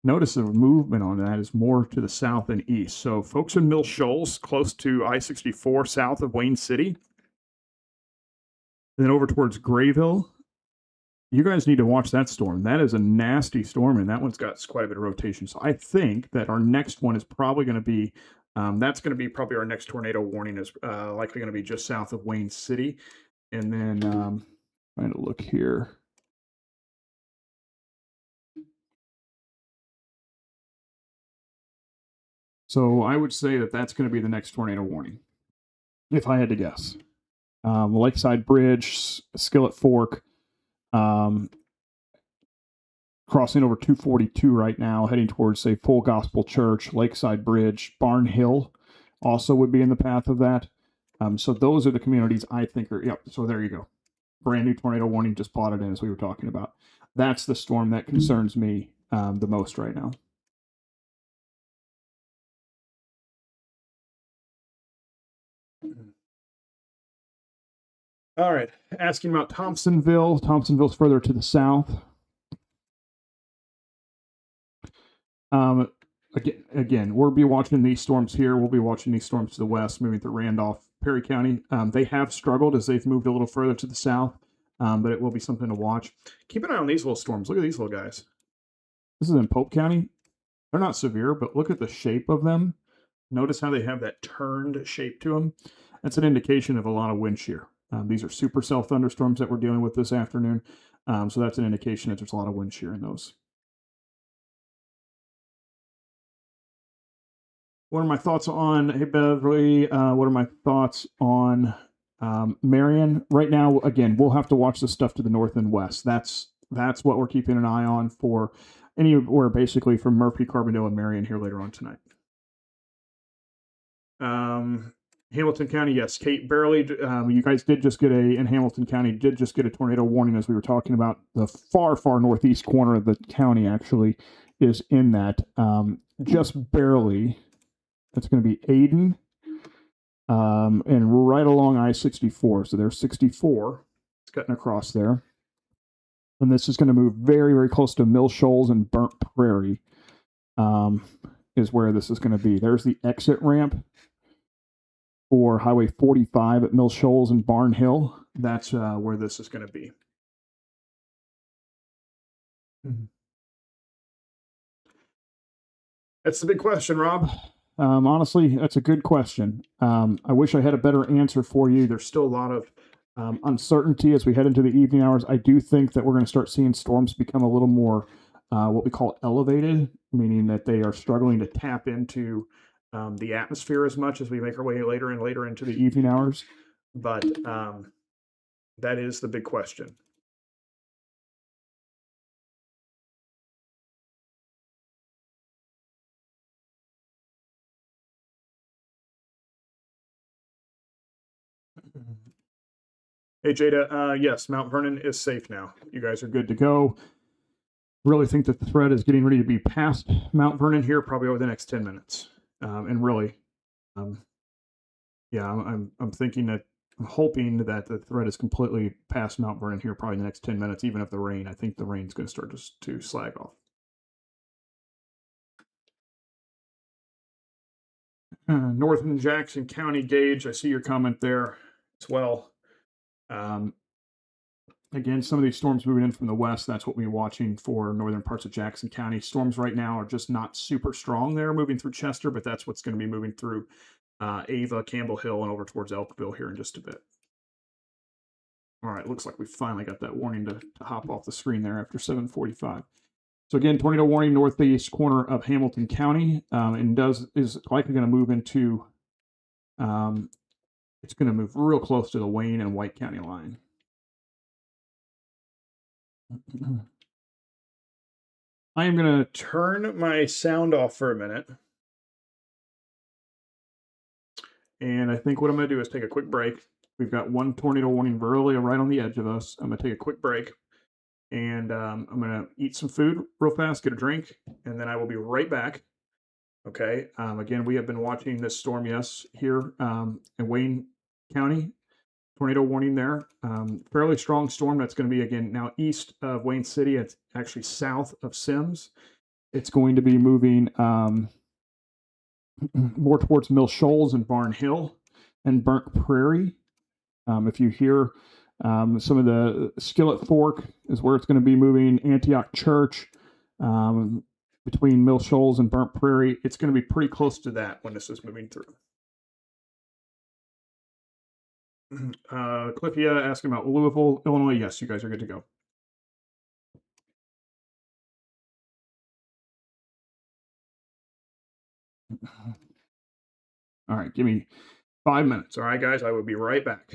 Notice the movement on that is more to the south and east. So folks in Mill Shoals, close to I-64 south of Wayne City, then over towards Grayville, you guys need to watch that storm. That is a nasty storm, and that one's got quite a bit of rotation. So I think that our next one is probably going to be, that's going to be probably our next tornado warning is likely going to be just south of Wayne City. And then, trying to look here. So I would say that that's going to be the next tornado warning, if I had to guess. Lakeside Bridge, Skillet Fork, crossing over 242 right now, heading towards, say, Full Gospel Church, Lakeside Bridge, Barn Hill also would be in the path of that. So those are the communities I think are, yep, so there you go. Brand new tornado warning just plotted in as we were talking about. That's the storm that concerns me the most right now. All right, asking about Thompsonville. Thompsonville's further to the south. Again, we'll be watching these storms here. We'll be watching these storms to the west, moving through Randolph, Perry County. They have struggled as they've moved a little further to the south, but it will be something to watch. Keep an eye on these little storms. Look at these little guys. This is in Pope County. They're not severe, but look at the shape of them. Notice how they have that turned shape to them. That's an indication of a lot of wind shear. These are supercell thunderstorms that we're dealing with this afternoon. So that's an indication that there's a lot of wind shear in those. What are my thoughts on, hey Beverly, what are my thoughts on Marion? Right now, again, we'll have to watch the stuff to the north and west. That's what we're keeping an eye on for anywhere basically from Murphy, Carbondale, and Marion here later on tonight. Hamilton County, yes. Kate, barely. You guys did just get in Hamilton County, did just get a tornado warning as we were talking about. The far, far northeast corner of the county actually is in that. Just barely. That's going to be Ayden and right along I-64. So there's 64. It's cutting across there. And this is going to move very, very close to Mill Shoals and Burnt Prairie is where this is going to be. There's the exit ramp for Highway 45 at Mill Shoals and Barn Hill. That's where this is going to be. That's the big question, Rob. Honestly, that's a good question. I wish I had a better answer for you. There's still a lot of uncertainty as we head into the evening hours. I do think that we're going to start seeing storms become a little more what we call elevated, meaning that they are struggling to tap into the atmosphere as much as we make our way later and later into the evening hours. But that is the big question. Hey, Jada, yes, Mount Vernon is safe now. You guys are good to go. Really think that the threat is getting ready to be past Mount Vernon here probably over the next 10 minutes. And really, yeah, I'm thinking that, I'm hoping that the threat is completely past Mount Vernon here probably in the next 10 minutes, even if the rain, I think the rain's going to start to slag off. Northern Jackson County gauge, I see your comment there as well. Again, some of these storms moving in from the west, that's what we're watching for northern parts of Jackson County. Storms right now are just not super strong there moving through Chester, but that's what's going to be moving through Ava, Campbell Hill, and over towards Elkville here in just a bit. All right, looks like we finally got that warning to hop off the screen there after 7:45. So again, tornado warning northeast corner of Hamilton County, and is likely going to move into, it's going to move real close to the Wayne and White County line. I am going to turn my sound off for a minute. And I think what I'm going to do is take a quick break. We've got one tornado warning really right on the edge of us. I'm going to take a quick break. And I'm going to eat some food real fast, get a drink, and then I will be right back. Okay. Again, we have been watching this storm, yes, here in Wayne County. Tornado warning there. Fairly strong storm. That's going to be, again, now east of Wayne City. It's actually south of Sims. It's going to be moving more towards Mill Shoals and Barn Hill and Burnt Prairie. If you hear some of the Skillet Fork is where it's going to be moving. Antioch Church, between Mill Shoals and Burnt Prairie, it's going to be pretty close to that when this is moving through. Cliffia asking about Louisville, Illinois. Yes, you guys are good to go. All right, give me 5 minutes. All right, guys, I will be right back.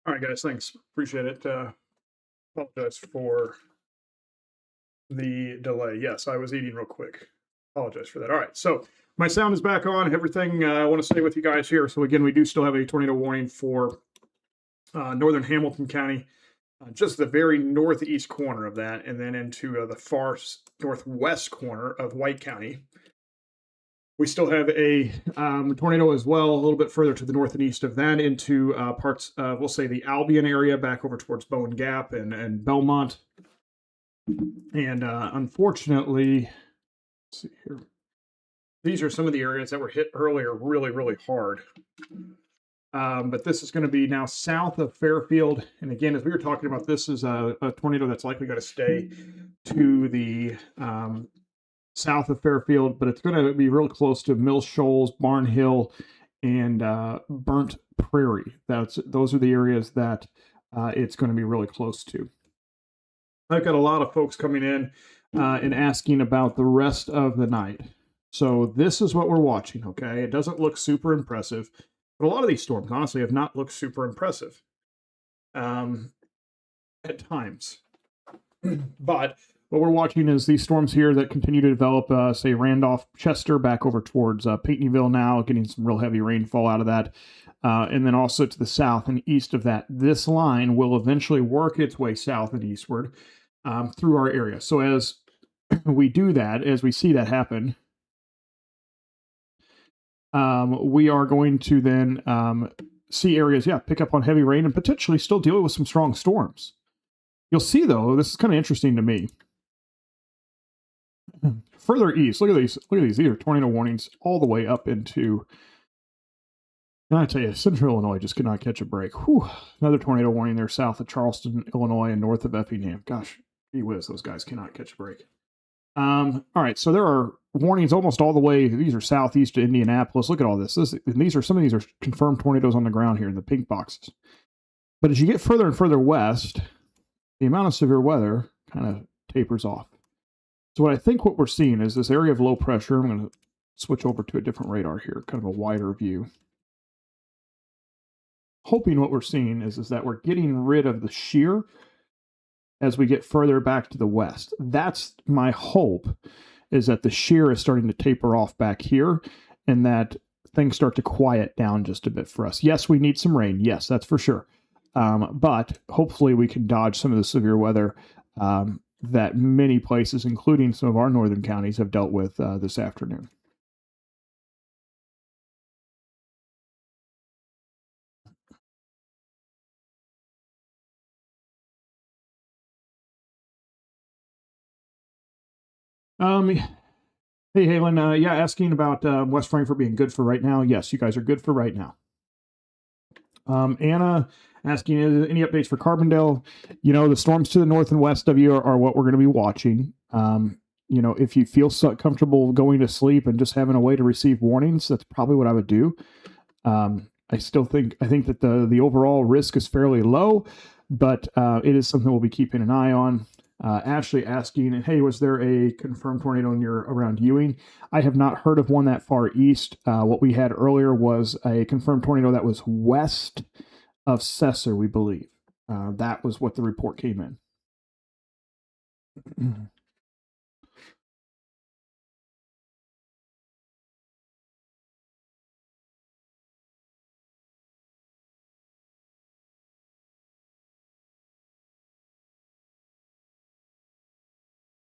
All right, guys, thanks. Appreciate it. Apologize for the delay. Yes, I was eating real quick. Apologize for that. All right, so my sound is back on. Everything I want to say with you guys here. So again, we do still have a tornado warning for northern Hamilton County, just the very northeast corner of that, and then into the far northwest corner of White County. We still have a tornado as well, a little bit further to the north and east of that, into parts of, we'll say, the Albion area, back over towards Bowen Gap and Belmont. And unfortunately, let's see here. These are some of the areas that were hit earlier really, really hard. But this is going to be now south of Fairfield. And again, as we were talking about, this is a tornado that's likely going to stay to the south of Fairfield, but it's going to be real close to Mill Shoals, Barn Hill, and Burnt Prairie. Those are the areas that it's going to be really close to. I've got a lot of folks coming in and asking about the rest of the night. So this is what we're watching, okay? It doesn't look super impressive, but a lot of these storms, honestly, have not looked super impressive at times. But what we're watching is these storms here that continue to develop, say, Randolph, Chester, back over towards Peytonville now, getting some real heavy rainfall out of that. And then also to the south and east of that. This line will eventually work its way south and eastward through our area. So as we do that, as we see that happen, we are going to then see areas, pick up on heavy rain and potentially still deal with some strong storms. You'll see, though, this is kind of interesting to me. Further east, look at these. Look at these. These are tornado warnings all the way up into, and I tell you, central Illinois just could not catch a break. Whew. Another tornado warning there south of Charleston, Illinois, and north of Effingham. Gosh, gee whiz, those guys cannot catch a break. All right, so there are warnings almost all the way. These are southeast to Indianapolis. Look at all this. These are some of these are confirmed tornadoes on the ground here in the pink boxes. But as you get further and further west, the amount of severe weather kind of tapers off. So what I think what we're seeing is this area of low pressure. I'm going to switch over to a different radar here, kind of a wider view. Hoping what we're seeing is that we're getting rid of the shear as we get further back to the west. That's my hope, is that the shear is starting to taper off back here and that things start to quiet down just a bit for us. Yes, we need some rain. Yes, that's for sure. But hopefully we can dodge some of the severe weather that many places, including some of our northern counties, have dealt with this afternoon. Hey, Halen, asking about West Frankfort being good for right now. Yes, you guys are good for right now. Anna asking, any updates for Carbondale? You know, the storms to the north and west of you are what we're going to be watching. You know, if you feel so comfortable going to sleep and just having a way to receive warnings, that's probably what I would do. I think that the overall risk is fairly low, but it is something we'll be keeping an eye on. Ashley asking, hey, was there a confirmed tornado around Ewing? I have not heard of one that far east. What we had earlier was a confirmed tornado that was west of Cesar, we believe. That was what the report came in.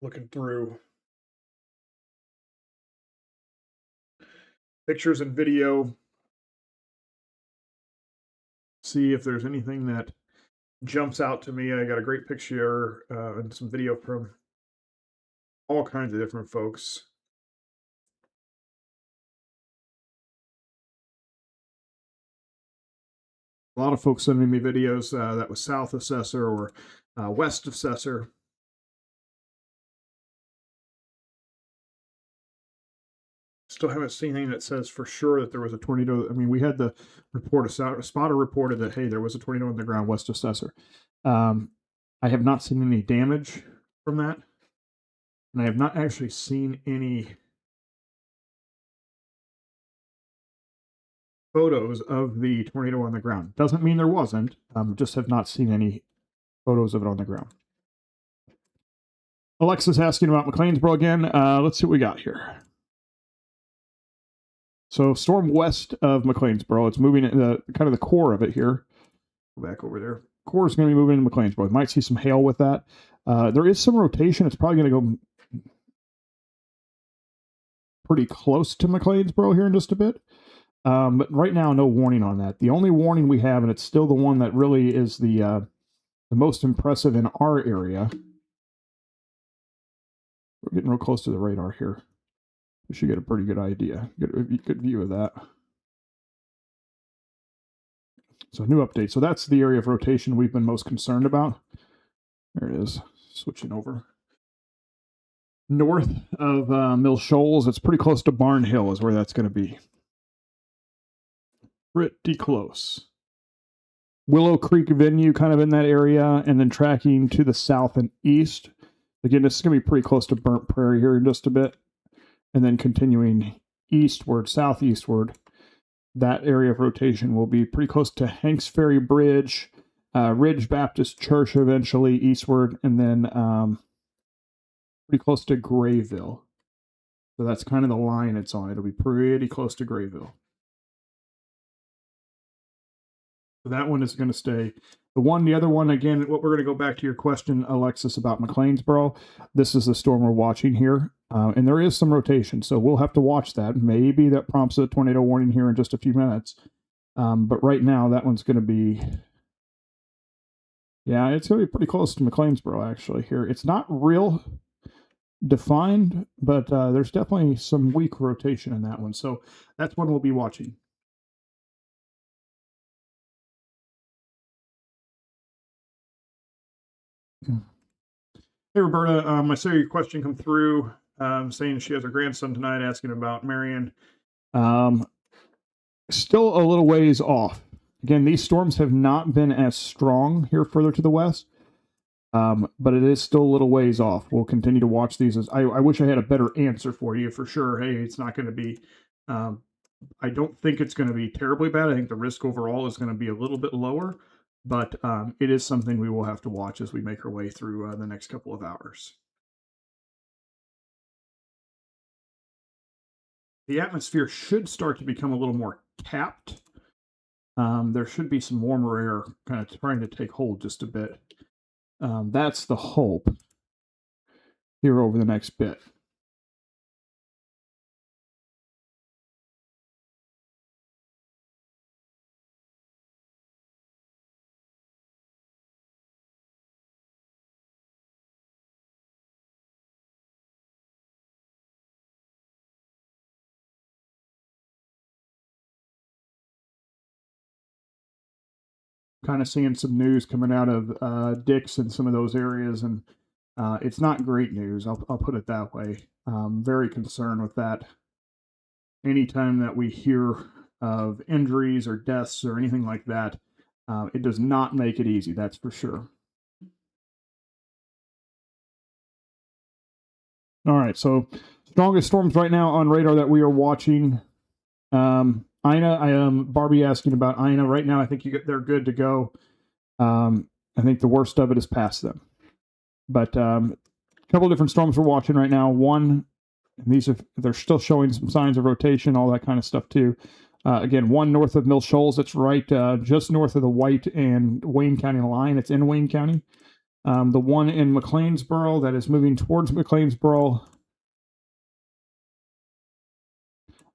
Looking through pictures and video, see if there's anything that jumps out to me. I got a great picture and some video from all kinds of different folks. A lot of folks sending me videos that was south of Cesar or west of Cesar. Still haven't seen anything that says for sure that there was a tornado. I mean, we had the report, a spotter reported that, hey, there was a tornado on the ground west of Cesar. I have not seen any damage from that. And I have not actually seen any photos of the tornado on the ground. Doesn't mean there wasn't. Just have not seen any photos of it on the ground. Alexa's asking about McLeansboro again. Let's see what we got here. So storm west of McLeansboro. It's moving in the kind of the core of it here. Go back over there. Core is going to be moving into McLeansboro. You might see some hail with that. There is some rotation. It's probably going to go pretty close to McLeansboro here in just a bit. But right now, no warning on that. The only warning we have, and it's still the one that really is the most impressive in our area. We're getting real close to the radar here. We should get a pretty good idea, good view of that. So new update. So that's the area of rotation we've been most concerned about. There it is. Switching over. North of Mill Shoals, it's pretty close to Barn Hill is where that's going to be. Pretty close. Willow Creek Venue kind of in that area, and then tracking to the south and east. Again, this is going to be pretty close to Burnt Prairie here in just a bit. And then continuing eastward, southeastward, that area of rotation will be pretty close to Hanks Ferry Bridge, Ridge Baptist Church eventually eastward, and then pretty close to Grayville. So that's kind of the line it's on. It'll be pretty close to Grayville. So that one is going to stay. The other one, again, what we're going to go back to your question, Alexis, about McLeansboro. This is the storm we're watching here. And there is some rotation, so we'll have to watch that. Maybe that prompts a tornado warning here in just a few minutes. But right now, that one's going to be... Yeah, it's going to be pretty close to McLeansboro, actually, here. It's not real defined, but there's definitely some weak rotation in that one. So that's one we'll be watching. Hey, Roberta, I saw your question come through saying she has her grandson tonight, asking about Marion. Still a little ways off. Again, these storms have not been as strong here further to the west, but it is still a little ways off. We'll continue to watch these. I wish I had a better answer for you for sure. Hey, it's not going to be, I don't think it's going to be terribly bad. I think the risk overall is going to be a little bit lower. But it is something we will have to watch as we make our way through the next couple of hours. The atmosphere should start to become a little more capped. There should be some warmer air kind of trying to take hold just a bit. That's the hope here over the next bit. Kind of seeing some news coming out of Dix and some of those areas, and it's not great news. I'll put it that way. Very concerned with that. Anytime that we hear of injuries or deaths or anything like that, it does not make it easy. That's for sure. All right, so strongest storms right now on radar that we are watching. Ina, I am Barbie asking about Ina right now. I think they're good to go. I think the worst of it is past them. But a couple of different storms we're watching right now. One, and they're still showing some signs of rotation, all that kind of stuff too. Again, one north of Mill Shoals. It's right just north of the White and Wayne County line. It's in Wayne County. The one in McLeansboro that is moving towards McLeansboro.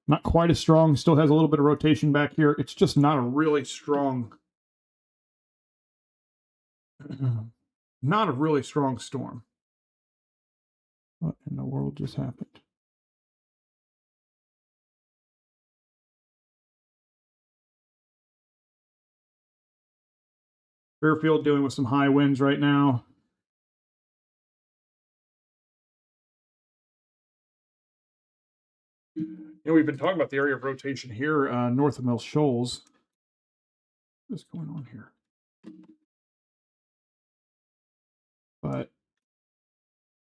Not quite as strong. Still has a little bit of rotation back here. It's just not a really strong, storm. What in the world just happened? Fairfield dealing with some high winds right now. We've been talking about the area of rotation here north of Mill Shoals. What is going on here? But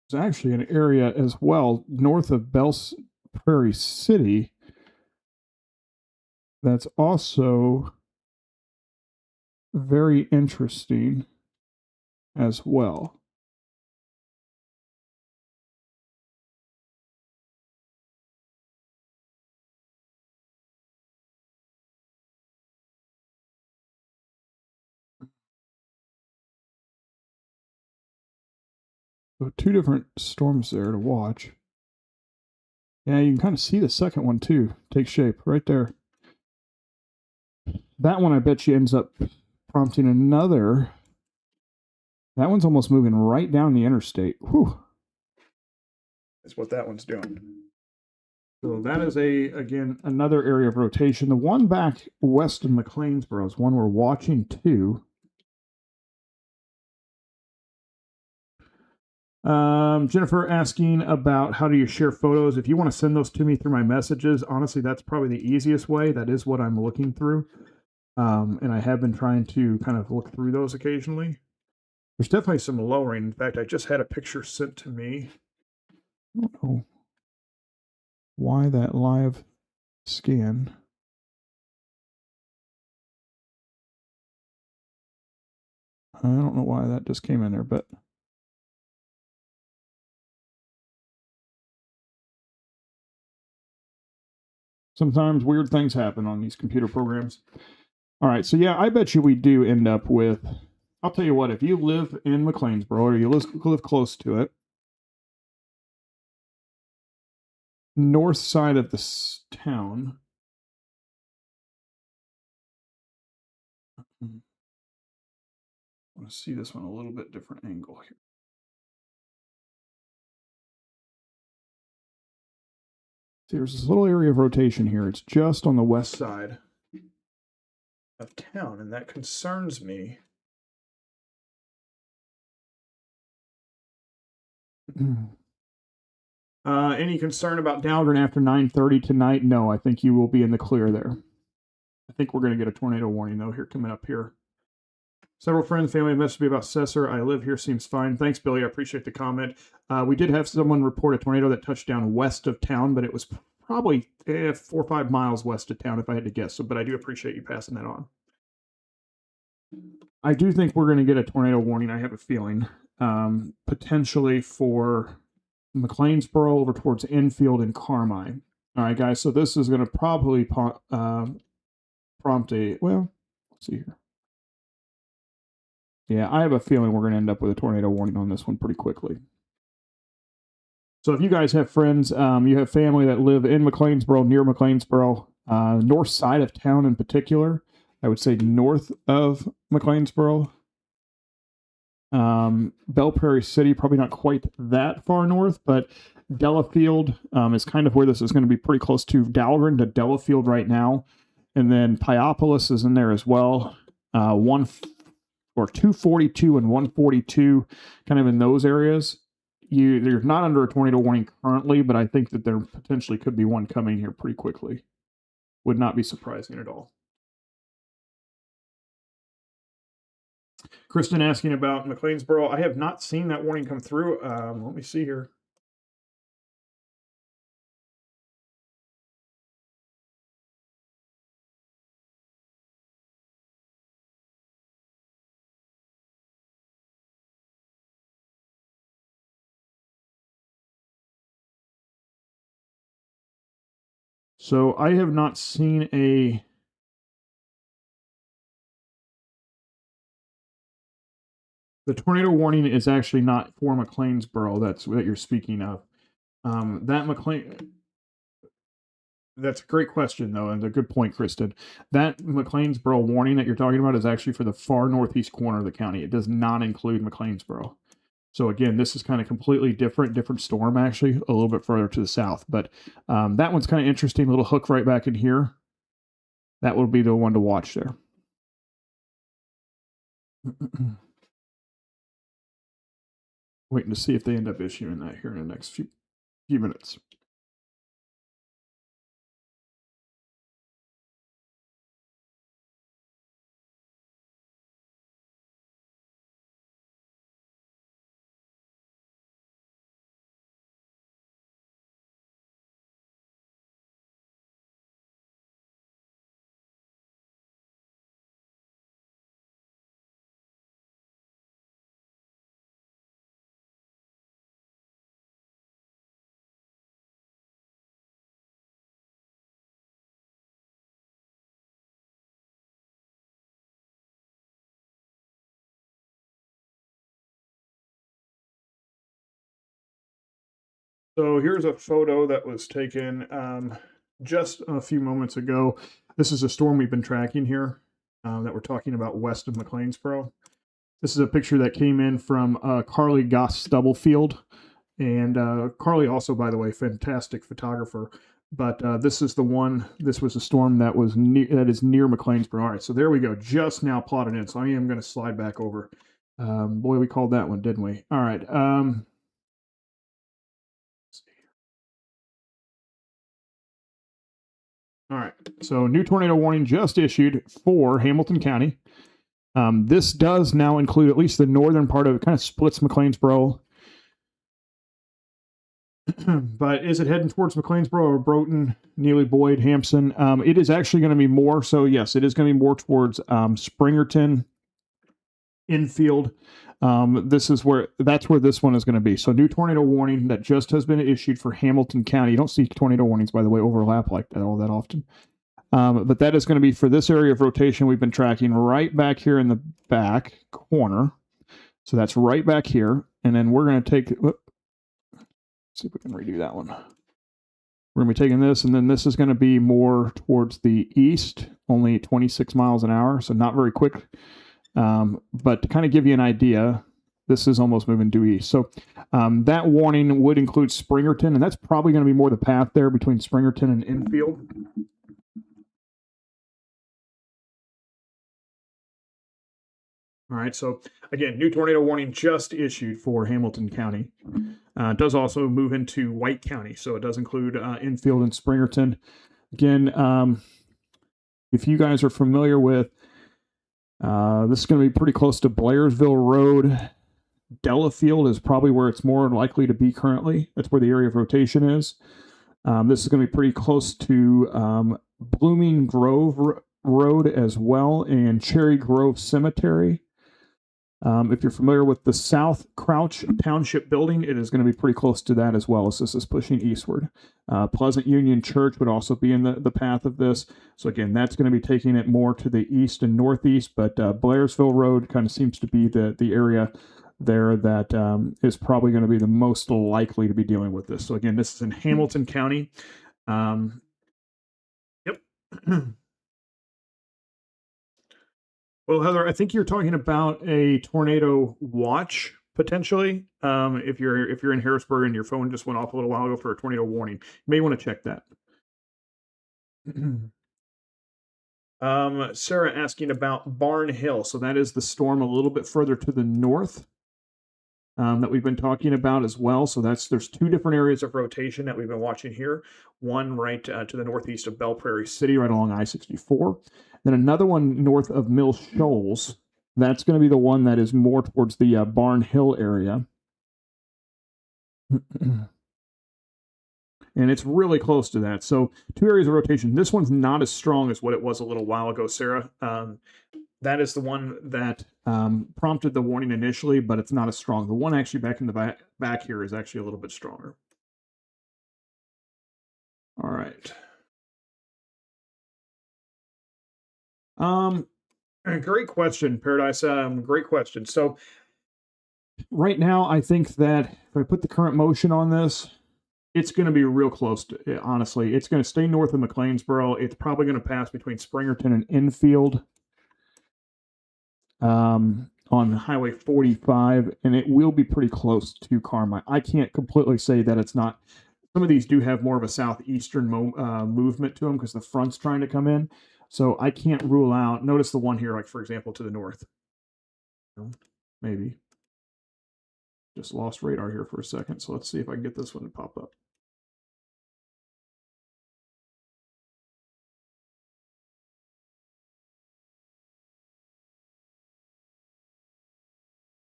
there's actually an area as well north of Bells Prairie City that's also very interesting as well. So 2 different storms there to watch. Yeah, you can kind of see the second one too take shape right there. That one I bet you ends up prompting another. That one's almost moving right down the interstate. Whew. That's what that one's doing. So that is again another area of rotation. The one back west of McLeansboro is one we're watching too. Jennifer asking about how do you share photos. If you want to send those to me through my messages, honestly, that's probably the easiest way. That is what I'm looking through. And I have been trying to kind of look through those occasionally. There's definitely some lowering. In fact, I just had a picture sent to me. I don't know why that live scan. I don't know why that just came in there, but sometimes weird things happen on these computer programs. All right, so yeah, I bet you we do end up with. I'll tell you what, if you live in McLeansboro or you live close to it, north side of this town. I want to see this one a little bit different angle here. See, there's this little area of rotation here. It's just on the west side of town, and that concerns me. Any concern about Dahlgren after 9:30 tonight? No, I think you will be in the clear there. I think we're going to get a tornado warning though here coming up here. Several friends, family messaged me about Cesar. I live here, seems fine. Thanks, Billy. I appreciate the comment. We did have someone report a tornado that touched down west of town, but it was probably 4 or 5 miles west of town, if I had to guess. So, but I do appreciate you passing that on. I do think we're going to get a tornado warning. I have a feeling, potentially for McLeansboro over towards Enfield and Carmine. All right, guys. So this is going to probably prompt a. Well, let's see here. Yeah, I have a feeling we're going to end up with a tornado warning on this one pretty quickly. So if you guys have friends, you have family that live in McLeansboro, near McLeansboro, north side of town in particular, I would say north of McLeansboro. Belle Prairie City, probably not quite that far north, but Delafield is kind of where this is going to be pretty close to Dahlgren to Delafield right now. And then Pyopolis is in there as well. 242 and 142, kind of in those areas. You're not under a tornado warning currently, but I think that there potentially could be one coming here pretty quickly. Would not be surprising at all. Kristen asking about McLeansboro. I have not seen that warning come through. Let me see here. So I have not seen a. The tornado warning is actually not for McLeansboro. That you're speaking of. That's a great question, though, and a good point, Kristen. That McLeansboro warning that you're talking about is actually for the far northeast corner of the county. It does not include McLeansboro. So again, this is kind of completely different storm, actually, a little bit further to the south. But that one's kind of interesting. Little hook right back in here. That would be the one to watch there. Waiting to see if they end up issuing that here in the next few minutes. So here's a photo that was taken just a few moments ago. This is a storm we've been tracking here that we're talking about west of McLeansboro. This is a picture that came in from Carly Goss Stubblefield. And Carly also, by the way, fantastic photographer. But this is the one, this was a storm that was that is near McLeansboro. All right, so there we go. Just now plotted in. So I am going to slide back over. Boy, we called that one, didn't we? All right. All right, so new tornado warning just issued for Hamilton County. This does now include at least the northern part of it, kind of splits McLeansboro. But is it heading towards McLeansboro or Broughton, Neely, Boyd, Hampson? It is actually going to be more. So, yes, it is going to be more towards Springerton, Infield. That's where this one is going to be. So, new tornado warning that just has been issued for Hamilton County. You don't see tornado warnings, by the way, overlap like that all that often. But that is going to be for this area of rotation we've been tracking right back here in the back corner. So that's right back here. And then we're going to take, see if we can redo that one. We're going to be taking this, and then this is going to be more towards the east, only 26 miles an hour, so not very quick. But to kind of give you an idea, this is almost moving due east. So that warning would include Springerton, and that's probably going to be more the path there between Springerton and Infield. All right, so again, new tornado warning just issued for Hamilton County. It does also move into White County, so it does include Infield and Springerton. Again, if you guys are familiar with, this is going to be pretty close to Blairsville Road. Delafield is probably where it's more likely to be currently. That's where the area of rotation is. This is going to be pretty close to Blooming Grove Road as well, and Cherry Grove Cemetery. If you're familiar with the South Crouch Township building, it is going to be pretty close to that as well as this is pushing eastward. Pleasant Union Church would also be in the path of this. So again, that's going to be taking it more to the east and northeast, but Blairsville Road kind of seems to be the area there that is probably going to be the most likely to be dealing with this. So again, this is in Hamilton County. Yep. Well, Heather, I think you're talking about a tornado watch potentially. If you're in Harrisburg and your phone just went off a little while ago for a tornado warning, you may want to check that. Sarah asking about Barn Hill. So that is the storm a little bit further to the north that we've been talking about as well. So there's two different areas of rotation that we've been watching here. One right to the northeast of Belle Prairie City, right along I-64. Then another one north of Mill Shoals. That's going to be the one that is more towards the Barn Hill area. And it's really close to that. So two areas of rotation. This one's not as strong as what it was a little while ago, Sarah. That is the one that prompted the warning initially, but it's not as strong. The one actually back in the back here is actually a little bit stronger. All right. Great question, Paradise. Great question. So right now, I think that if I put the current motion on this, it's going to be real close to, honestly. It's going to stay north of McLeansboro. It's probably going to pass between Springerton and Infield on Highway 45, and it will be pretty close to Carmi. I can't completely say that it's not. Some of these do have more of a southeastern movement to them because the front's trying to come in. So I can't rule out. Notice the one here, like for example, to the north. Maybe. Just lost radar here for a second. So let's see if I can get this one to pop up.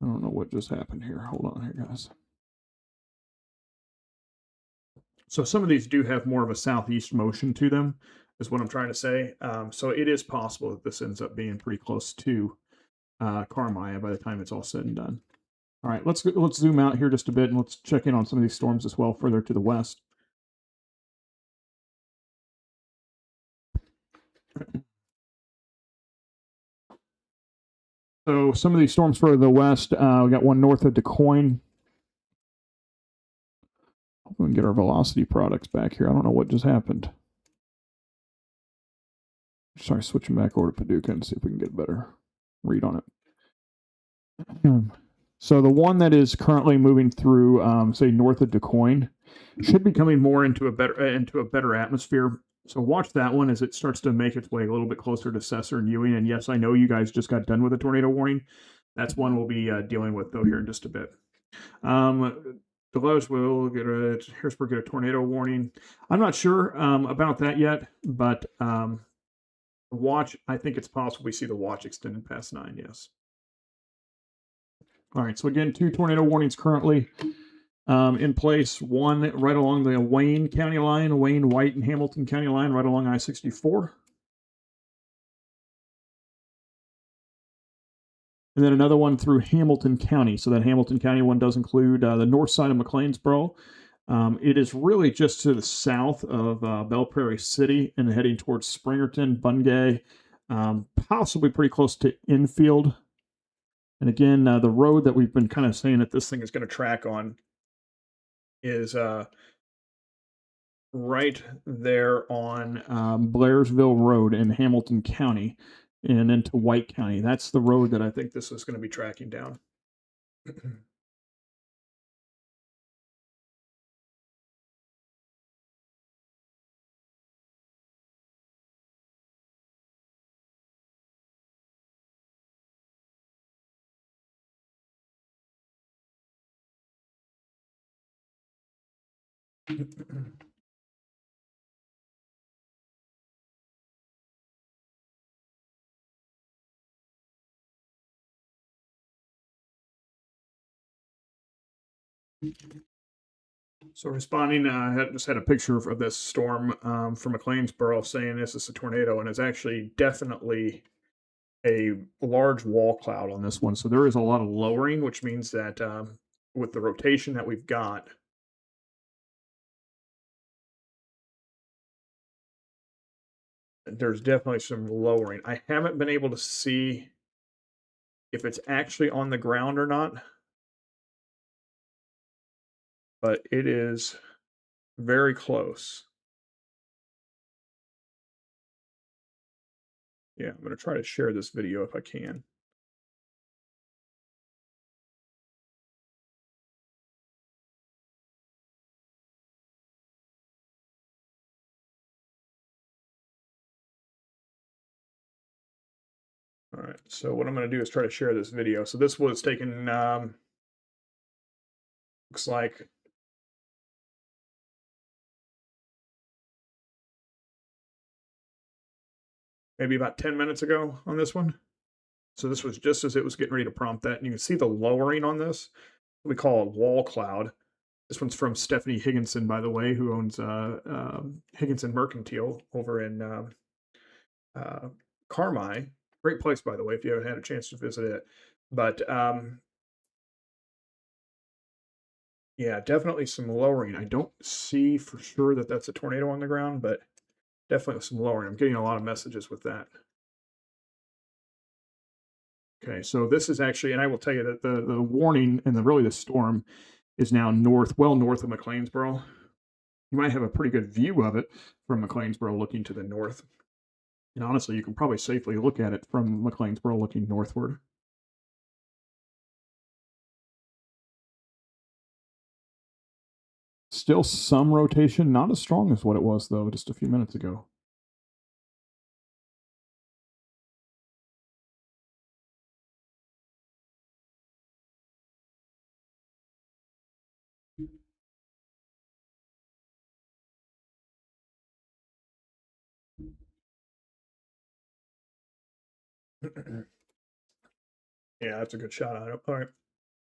I don't know what just happened here. Hold on here, guys. So some of these do have more of a southeast motion to them, is what I'm trying to say. So it is possible that this ends up being pretty close to Carmi by the time it's all said and done. All right, let's zoom out here just a bit and let's check in on some of these storms as well further to the west. So some of these storms further to the west, we got one north of DuQuoin. We'll get our velocity products back here. I don't know what just happened. Sorry, switching back over to Paducah and see if we can get a better read on it. So the one that is currently moving through, say, north of DuQuoin, should be coming more into a better atmosphere. So watch that one as it starts to make its way a little bit closer to Cesar and Ewing. And yes, I know you guys just got done with a tornado warning. That's one we'll be dealing with though here in just a bit. Deloge will get Harrisburg get a tornado warning. I'm not sure about that yet, but watch. I think it's possible we see the watch extended past 9. Yes. All right. So again, 2 tornado warnings currently in place. One right along the Wayne County line, Wayne, White, and Hamilton County line, right along I-64. And then another one through Hamilton County. So that Hamilton County one does include the north side of McLeansboro. It is really just to the south of Belle Prairie City and heading towards Springerton, Bungay, possibly pretty close to Infield. And again, the road that we've been kind of saying that this thing is going to track on is right there on Blairsville Road in Hamilton County and into White County. That's the road that I think this is going to be tracking down. So responding, I just had a picture of this storm from McLeansboro saying this is a tornado, and it's actually definitely a large wall cloud on this one. So there is a lot of lowering, which means that with the rotation that we've got, there's definitely some lowering. I haven't been able to see if it's actually on the ground or not, but it is very close. Yeah, I'm going to try to share this video if I can. All right, so what I'm going to do is try to share this video. So this was taken, looks like maybe about 10 minutes ago on this one. So this was just as it was getting ready to prompt that. And you can see the lowering on this. We call a wall cloud. This one's from Stephanie Higginson, by the way, who owns Higginson Mercantile over in Carmi. Great place, by the way, if you haven't had a chance to visit it. But yeah, definitely some lowering. I don't see for sure that that's a tornado on the ground, but definitely some lowering. I'm getting a lot of messages with that. Okay, so this is actually, and I will tell you that the warning and really the storm is now well north of McLeansboro. You might have a pretty good view of it from McLeansboro looking to the north. And honestly, you can probably safely look at it from McLeansboro looking northward. Still some rotation, not as strong as what it was, though, just a few minutes ago. Yeah, that's a good shot on it. All right.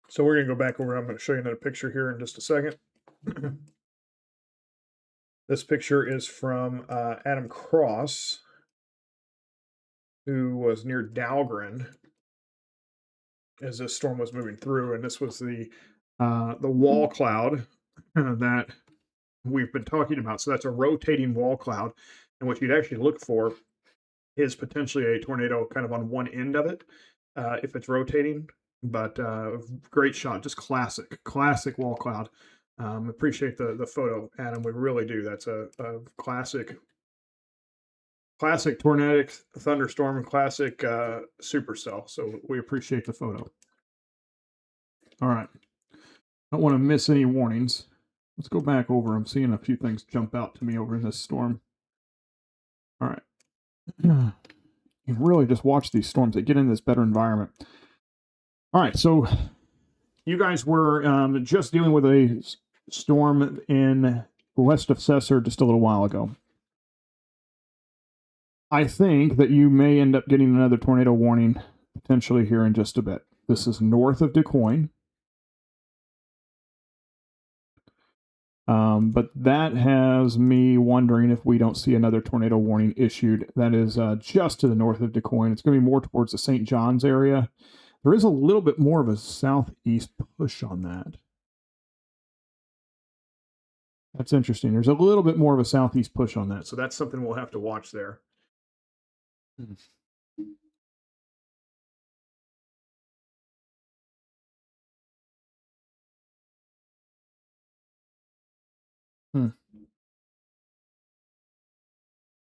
So we're going to go back over. I'm going to show you another picture here in just a second. This picture is from Adam Cross, who was near Dahlgren as this storm was moving through. And this was the wall cloud that we've been talking about. So that's a rotating wall cloud. And what you'd actually look for is potentially a tornado kind of on one end of it if it's rotating. But great shot, just classic wall cloud. Appreciate the photo, Adam. We really do. That's a classic tornadic thunderstorm, classic supercell. So we appreciate the photo. All right. Don't want to miss any warnings. Let's go back over. I'm seeing a few things jump out to me over in this storm. All right. You really just watch these storms. They get in this better environment. All right. So you guys were just dealing with a storm in west of Cesar just a little while ago. I think that you may end up getting another tornado warning potentially here in just a bit. This is north of DuQuoin. But that has me wondering if we don't see another tornado warning issued. That is just to the north of DuQuoin. It's going to be more towards the St. John's area. There is a little bit more of a southeast push on that. That's interesting. There's a little bit more of a southeast push on that. So that's something we'll have to watch there.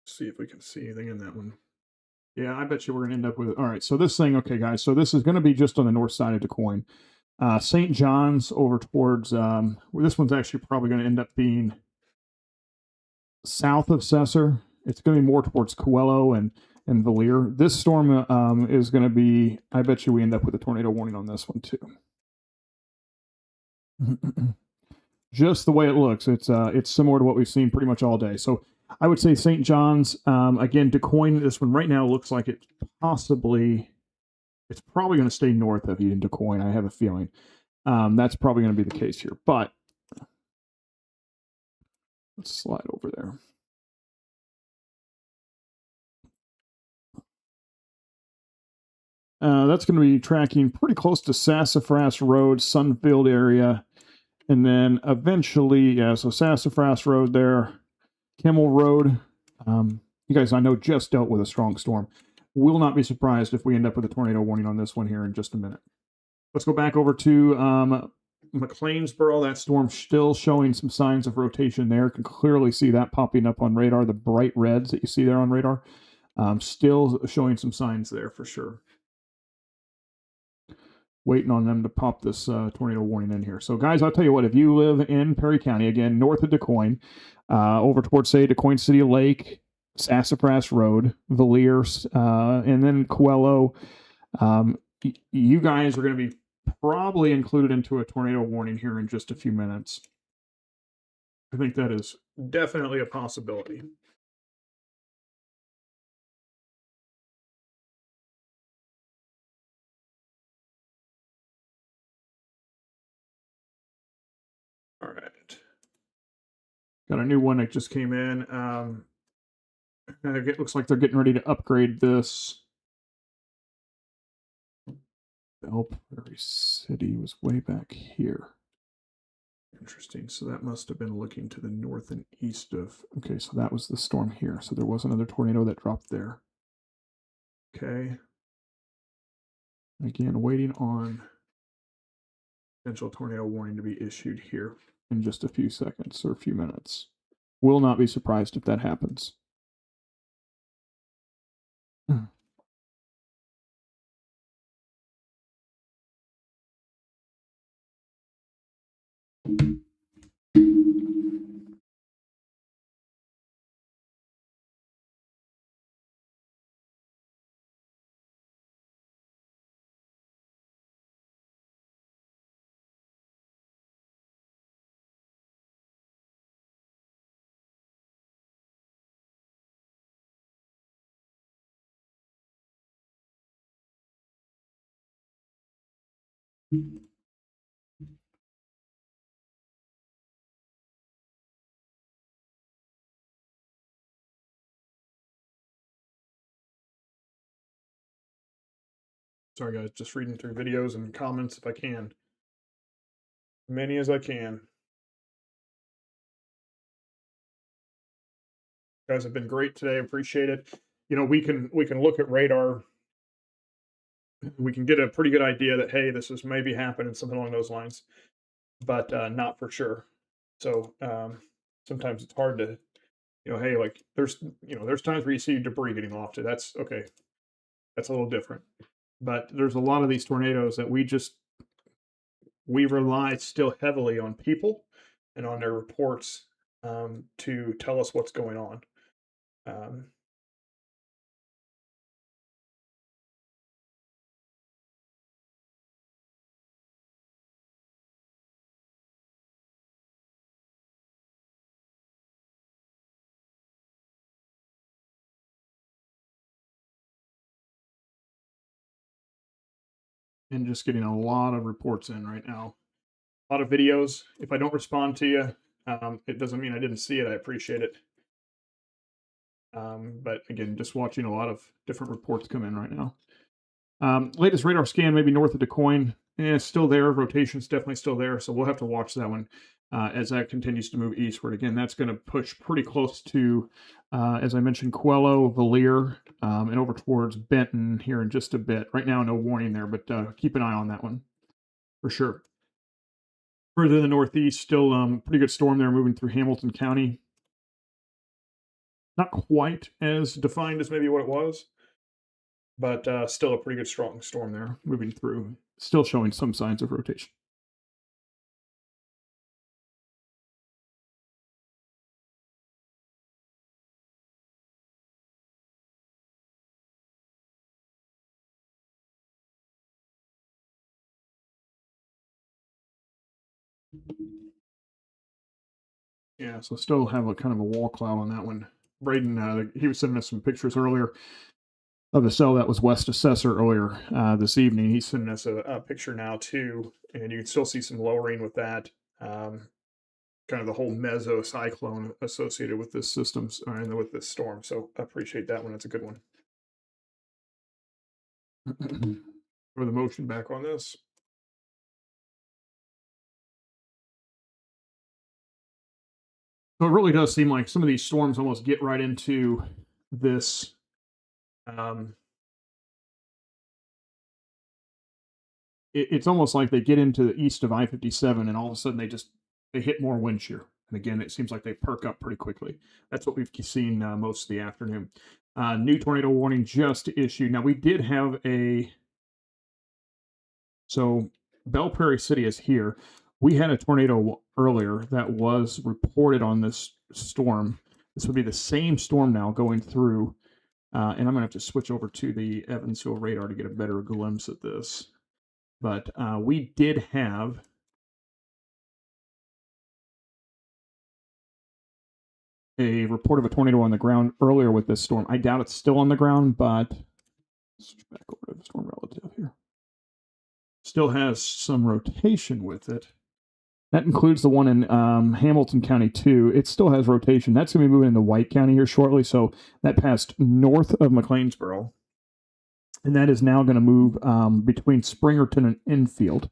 See if we can see anything in that one. Yeah, I bet you we're going to end up with it. All right, so this thing, okay, guys, so this is going to be just on the north side of DuQuoin. St. John's over towards, well, this one's actually probably going to end up being south of Cesar. It's going to be more towards Coelho and Valier. This storm is going to be, I bet you we end up with a tornado warning on this one too. Just the way it looks, it's similar to what we've seen pretty much all day. So I would say St. John's, again, DuQuoin, this one right now looks like it's probably going to stay north of you in DuQuoin. I have a feeling that's probably going to be the case here. But let's slide over there. That's going to be tracking pretty close to Sassafras Road, Sunfield area. And then eventually, yeah, so Sassafras Road there, Kimmel Road. You guys, I know, just dealt with a strong storm. Will not be surprised if we end up with a tornado warning on this one here in just a minute. Let's go back over to McLeansboro. That storm still showing some signs of rotation there. Can clearly see that popping up on radar. The bright reds that you see there on radar. Still showing some signs there for sure. Waiting on them to pop this tornado warning in here. So, guys, I'll tell you what, if you live in Perry County, again, north of DuQuoin, over towards, say, DuQuoin City Lake, Sassafras Road, Valier, and then Coelho, you guys are going to be probably included into a tornado warning here in just a few minutes. I think that is definitely a possibility. All right. Got a new one that just came in. It looks like they're getting ready to upgrade this. Belprairie City was way back here. Interesting. So that must have been looking to the north and east of. Okay, so that was the storm here. So there was another tornado that dropped there. Okay. Again, waiting on potential tornado warning to be issued here in just a few seconds or a few minutes. Will not be surprised if that happens. Sorry, guys, just reading through videos and comments if I can. Many as I can. You guys have been great today. Appreciate it. You know, we can look at radar. We can get a pretty good idea that, hey, this is maybe happening, something along those lines. but not for sure. So sometimes it's hard to, hey, like there's times where you see debris getting lofted. That's okay. That's a little different. But there's a lot of these tornadoes that we rely still heavily on people and on their reports to tell us what's going on. And just getting a lot of reports in right now. A lot of videos. If I don't respond to you, it doesn't mean I didn't see it. I appreciate it. But again, just watching a lot of different reports come in right now. Latest radar scan, maybe north of DuQuoin. It's still there. Rotation's definitely still there. So we'll have to watch that one as that continues to move eastward. Again, that's going to push pretty close to, as I mentioned, Coelho, Valier, and over towards Benton here in just a bit. Right now, no warning there, but keep an eye on that one for sure. Further in the northeast, still pretty good storm there moving through Hamilton County. Not quite as defined as maybe what it was, but still a pretty good strong storm there moving through. Still showing some signs of rotation. Yeah, so still have a kind of a wall cloud on that one. Braden, he was sending us some pictures earlier of the cell that was West Assessor earlier this evening. He's sending us a picture now too, and you can still see some lowering with that. Kind of the whole mesocyclone associated with this system and with this storm. So I appreciate that one. That's a good one. For the motion back on this. So it really does seem like some of these storms almost get right into this. It's almost like they get into the east of I-57 and all of a sudden they hit more wind shear. And again, it seems like they perk up pretty quickly. That's what we've seen most of the afternoon. New tornado warning just issued. Now we did have so Belle Prairie City is here. We had a tornado earlier that was reported on this storm. This would be the same storm now going through. And I'm going to have to switch over to the Evansville radar to get a better glimpse at this. But we did have a report of a tornado on the ground earlier with this storm. I doubt it's still on the ground, but let's switch back over to the storm relative here. Still has some rotation with it. That includes the one in Hamilton County too. It still has rotation. That's going to be moving into White County here shortly. So that passed north of McLeansboro. And that is now going to move between Springerton and Enfield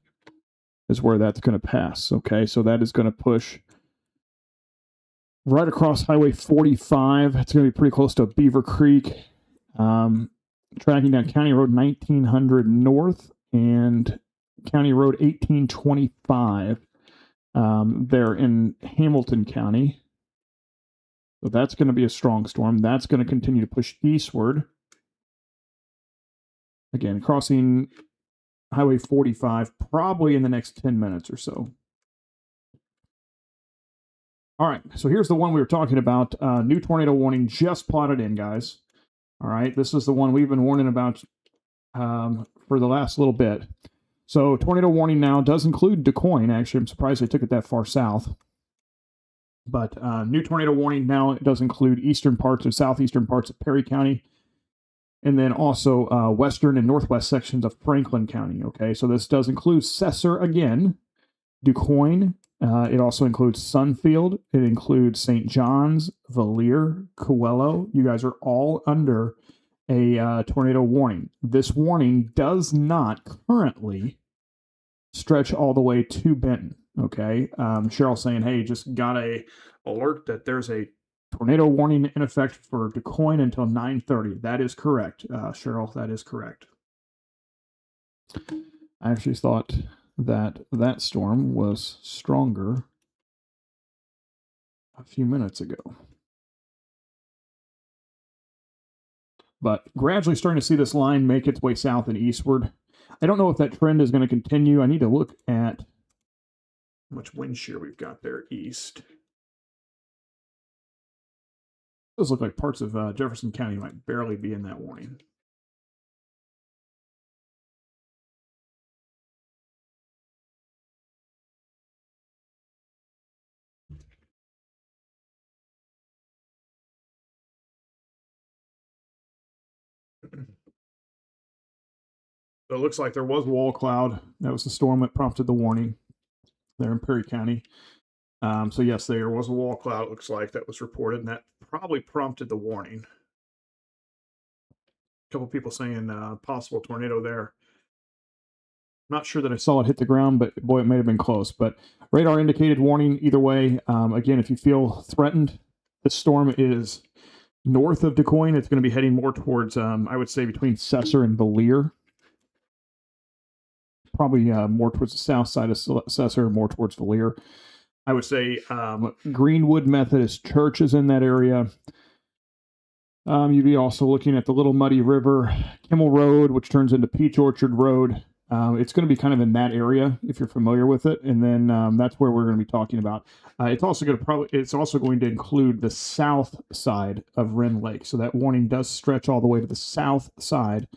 is where that's going to pass. Okay, so that is going to push right across Highway 45. It's going to be pretty close to Beaver Creek. Tracking down County Road 1900 North and County Road 1825 there in Hamilton County. So that's going to be a strong storm. That's going to continue to push eastward. Again, crossing Highway 45 probably in the next 10 minutes or so. All right, so here's the one we were talking about. New tornado warning just plotted in, guys. All right, this is the one we've been warning about for the last little bit. So tornado warning now does include DuQuoin. Actually, I'm surprised they took it that far south. But new tornado warning now it does include eastern parts or southeastern parts of Perry County. And then also western and northwest sections of Franklin County. Okay, so this does include Sesser again, DuQuoin. It also includes Sunfield. It includes St. John's, Valier, Coelho. You guys are all under a tornado warning. This warning does not currently stretch all the way to Benton. Okay, Cheryl saying, "Hey, just got a alert that there's a tornado warning in effect for DuQuoin until 9:30. That is correct, Cheryl. That is correct. I actually thought that that storm was stronger a few minutes ago. But gradually starting to see this line make its way south and eastward. I don't know if that trend is going to continue. I need to look at how much wind shear we've got there east. Those look like parts of Jefferson County might barely be in that warning. So it looks like there was wall cloud. That was the storm that prompted the warning there in Perry County. So yes, there was a wall cloud, it looks like, that was reported, and that probably prompted the warning. A couple people saying possible tornado there. Not sure that I saw it hit the ground, but boy, it may have been close. But radar indicated warning either way. Again, if you feel threatened, this storm is north of DuQuoin. It's going to be heading more towards, I would say, between Cesar and Valier. Probably more towards the south side of Cesar, more towards Valier. I would say Greenwood Methodist Church is in that area. You'd be also looking at the Little Muddy River, Kimmel Road, which turns into Peach Orchard Road. It's going to be kind of in that area if you're familiar with it, and then that's where we're going to be talking about. It's also going to include the south side of Wren Lake. So that warning does stretch all the way to the south side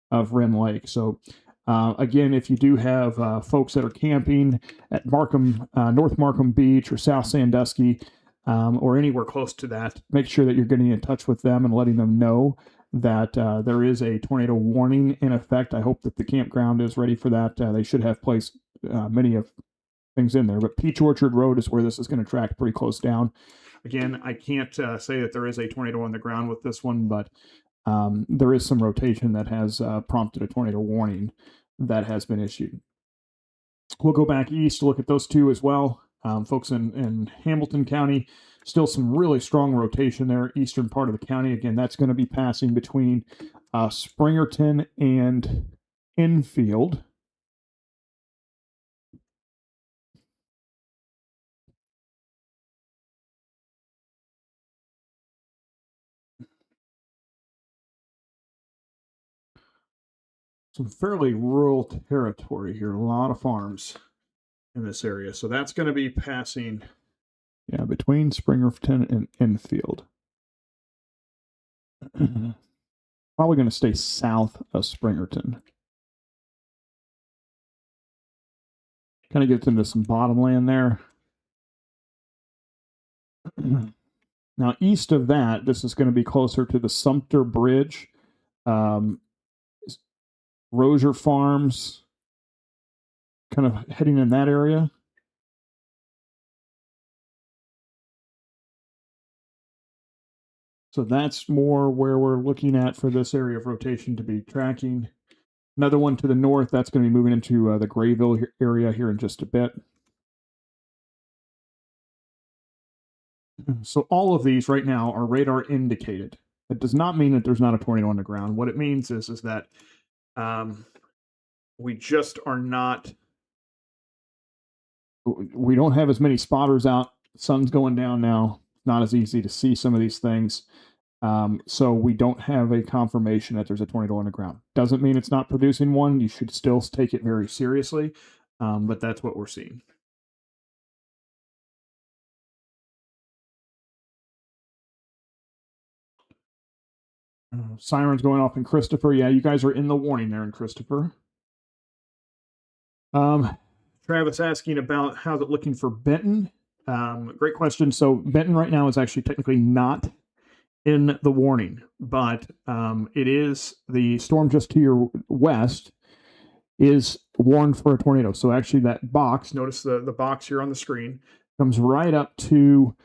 of Wren Lake. So again, if you do have folks that are camping at Markham, North Markham Beach or South Sandusky, or anywhere close to that, make sure that you're getting in touch with them and letting them know that there is a tornado warning in effect. I hope that the campground is ready for that. They should have placed many of things in there, but Peach Orchard Road is where this is going to track pretty close down. Again, I can't say that there is a tornado on the ground with this one, but there is some rotation that has prompted a tornado warning that has been issued. We'll go back east to look at those two as well. Folks in Hamilton County, still some really strong rotation there, eastern part of the county. Again, that's going to be passing between Springerton and Enfield. Some fairly rural territory here, a lot of farms in this area. So that's going to be passing, yeah, between Springerton and Enfield. Probably going to stay south of Springerton. Kind of gets into some bottomland there. Now, east of that, this is going to be closer to the Sumter Bridge, Rozier Farms, kind of heading in that area. So that's more where we're looking at for this area of rotation to be tracking. Another one to the north, that's going to be moving into the Grayville area here in just a bit. So all of these right now are radar indicated. That does not mean that there's not a tornado on the ground. What it means is that we just are not, we don't have as many spotters out. The sun's going down now. Not as easy to see some of these things. So we don't have a confirmation that there's a tornado on the ground. Doesn't mean it's not producing one. You should still take it very seriously. But that's what we're seeing. Sirens going off in Christopher. Yeah, you guys are in the warning there in Christopher. Travis asking about how's it looking for Benton. Great question. So Benton right now is actually technically not in the warning, but it is the storm just to your west is warned for a tornado. So actually that box, notice the box here on the screen, comes right up to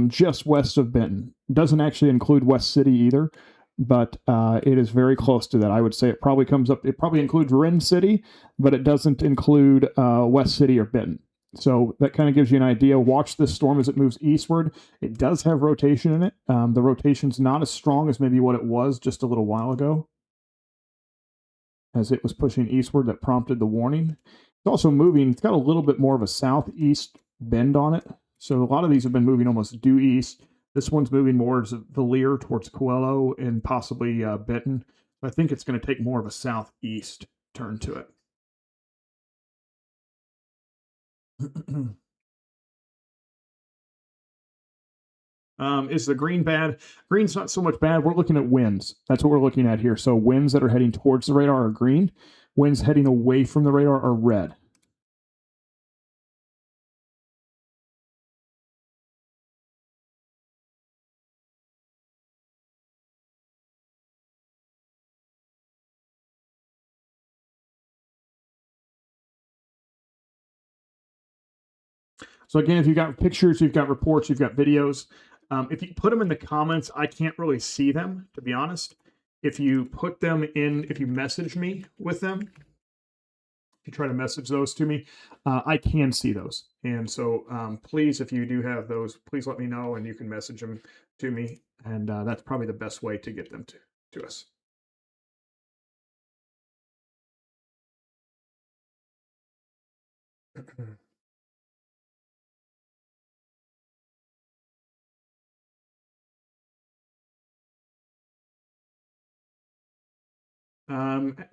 just west of Benton. Doesn't actually include West City either, but it is very close to that. I would say it probably comes up, it probably includes Wren City, but it doesn't include West City or Benton. So that kind of gives you an idea. Watch this storm as it moves eastward. It does have rotation in it. The rotation's not as strong as maybe what it was just a little while ago, as it was pushing eastward that prompted the warning. It's also moving. It's got a little bit more of a southeast bend on it. So a lot of these have been moving almost due east. This one's moving more towards Valier, towards Coelho, and possibly Benton. I think it's going to take more of a southeast turn to it. Is the green bad? Green's not so much bad. We're looking at winds. That's what we're looking at here. So winds that are heading towards the radar are green. Winds heading away from the radar are red. So again, if you've got pictures, you've got reports, you've got videos, if you put them in the comments, I can't really see them, to be honest. If you put them in, if you message me with them, if you try to message those to me, I can see those. And so please, if you do have those, please let me know and you can message them to me. And that's probably the best way to get them to us.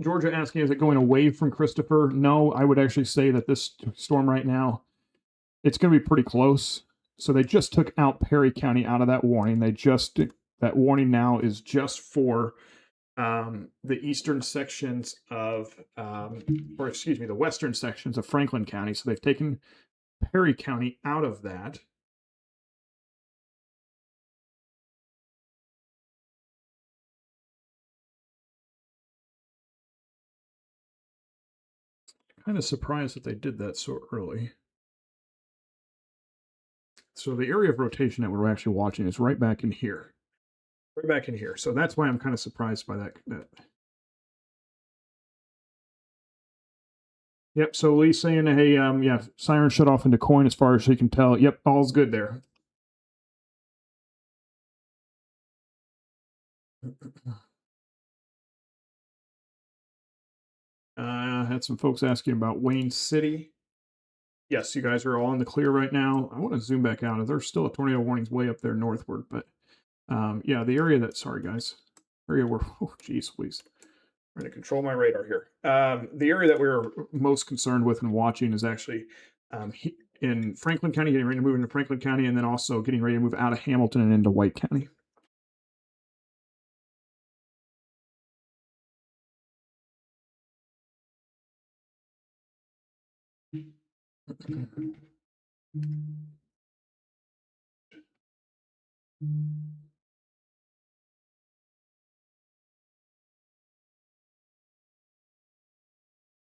Georgia asking, is it going away from Christopher? No, I would actually say that this storm right now, it's going to be pretty close. So they just took out Perry County out of that warning. That warning now is just for the eastern sections of, the western sections of Franklin County. So they've taken Perry County out of that. Kind of surprised that they did that so early. So the area of rotation that we're actually watching is right back in here. Right back in here. So that's why I'm kind of surprised by that. Yep. So Lee's saying, hey, yeah, siren shut off in Du Quoin as far as she can tell. Yep, all's good there. Had some folks asking about Wayne City. Yes, you guys are all in the clear right now. I want to zoom back out. There's still a tornado warnings way up there northward, but yeah, the area that, sorry guys, area where, oh geez, please. I'm going to control my radar here. The area that we're most concerned with and watching is actually in Franklin County, getting ready to move into Franklin County, and then also getting ready to move out of Hamilton and into White County.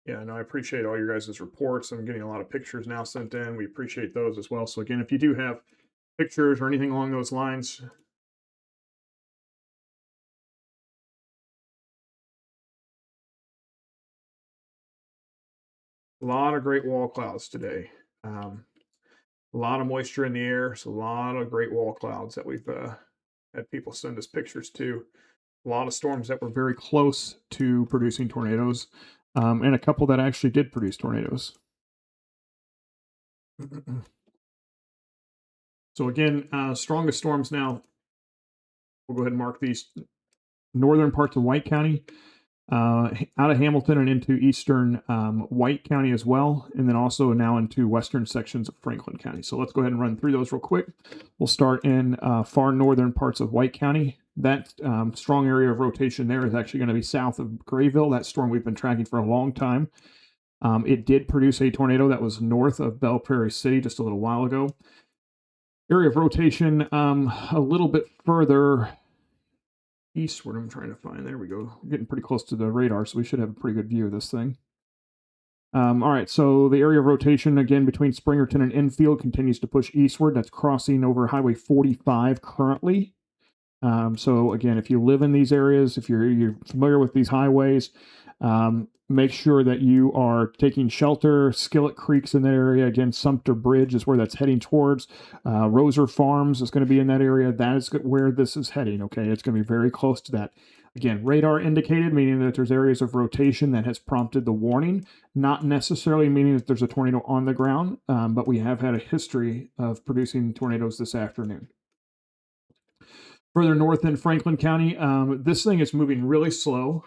Yeah, no, I appreciate all your guys' reports. I'm getting a lot of pictures now sent in. We appreciate those as well. So again, if you do have pictures or anything along those lines, a lot of great wall clouds today. A lot of moisture in the air. So a lot of great wall clouds that we've had people send us pictures to. A lot of storms that were very close to producing tornadoes, and a couple that actually did produce tornadoes. So again, strongest storms now. We'll go ahead and mark these northern parts of White County, out of Hamilton and into eastern White County as well, and then also now into western sections of Franklin County. So let's go ahead and run through those real quick. We'll start in far northern parts of White County. That strong area of rotation there is actually going to be south of Grayville. That storm we've been tracking for a long time. It did produce a tornado that was north of Belle Prairie City just a little while ago. Area of rotation a little bit further eastward. I'm trying to find. There we go. We're getting pretty close to the radar, so we should have a pretty good view of this thing. All right, so the area of rotation again between Springerton and Enfield continues to push eastward. That's crossing over Highway 45 currently. So again, if you live in these areas, if you're familiar with these highways, make sure that you are taking shelter. Skillet Creek's in that area. Again, Sumter Bridge is where that's heading towards. Roser Farms is going to be in that area. That is where this is heading. Okay, it's going to be very close to that. Again, radar indicated, meaning that there's areas of rotation that has prompted the warning, not necessarily meaning that there's a tornado on the ground, but we have had a history of producing tornadoes this afternoon. Further north in Franklin County, this thing is moving really slow.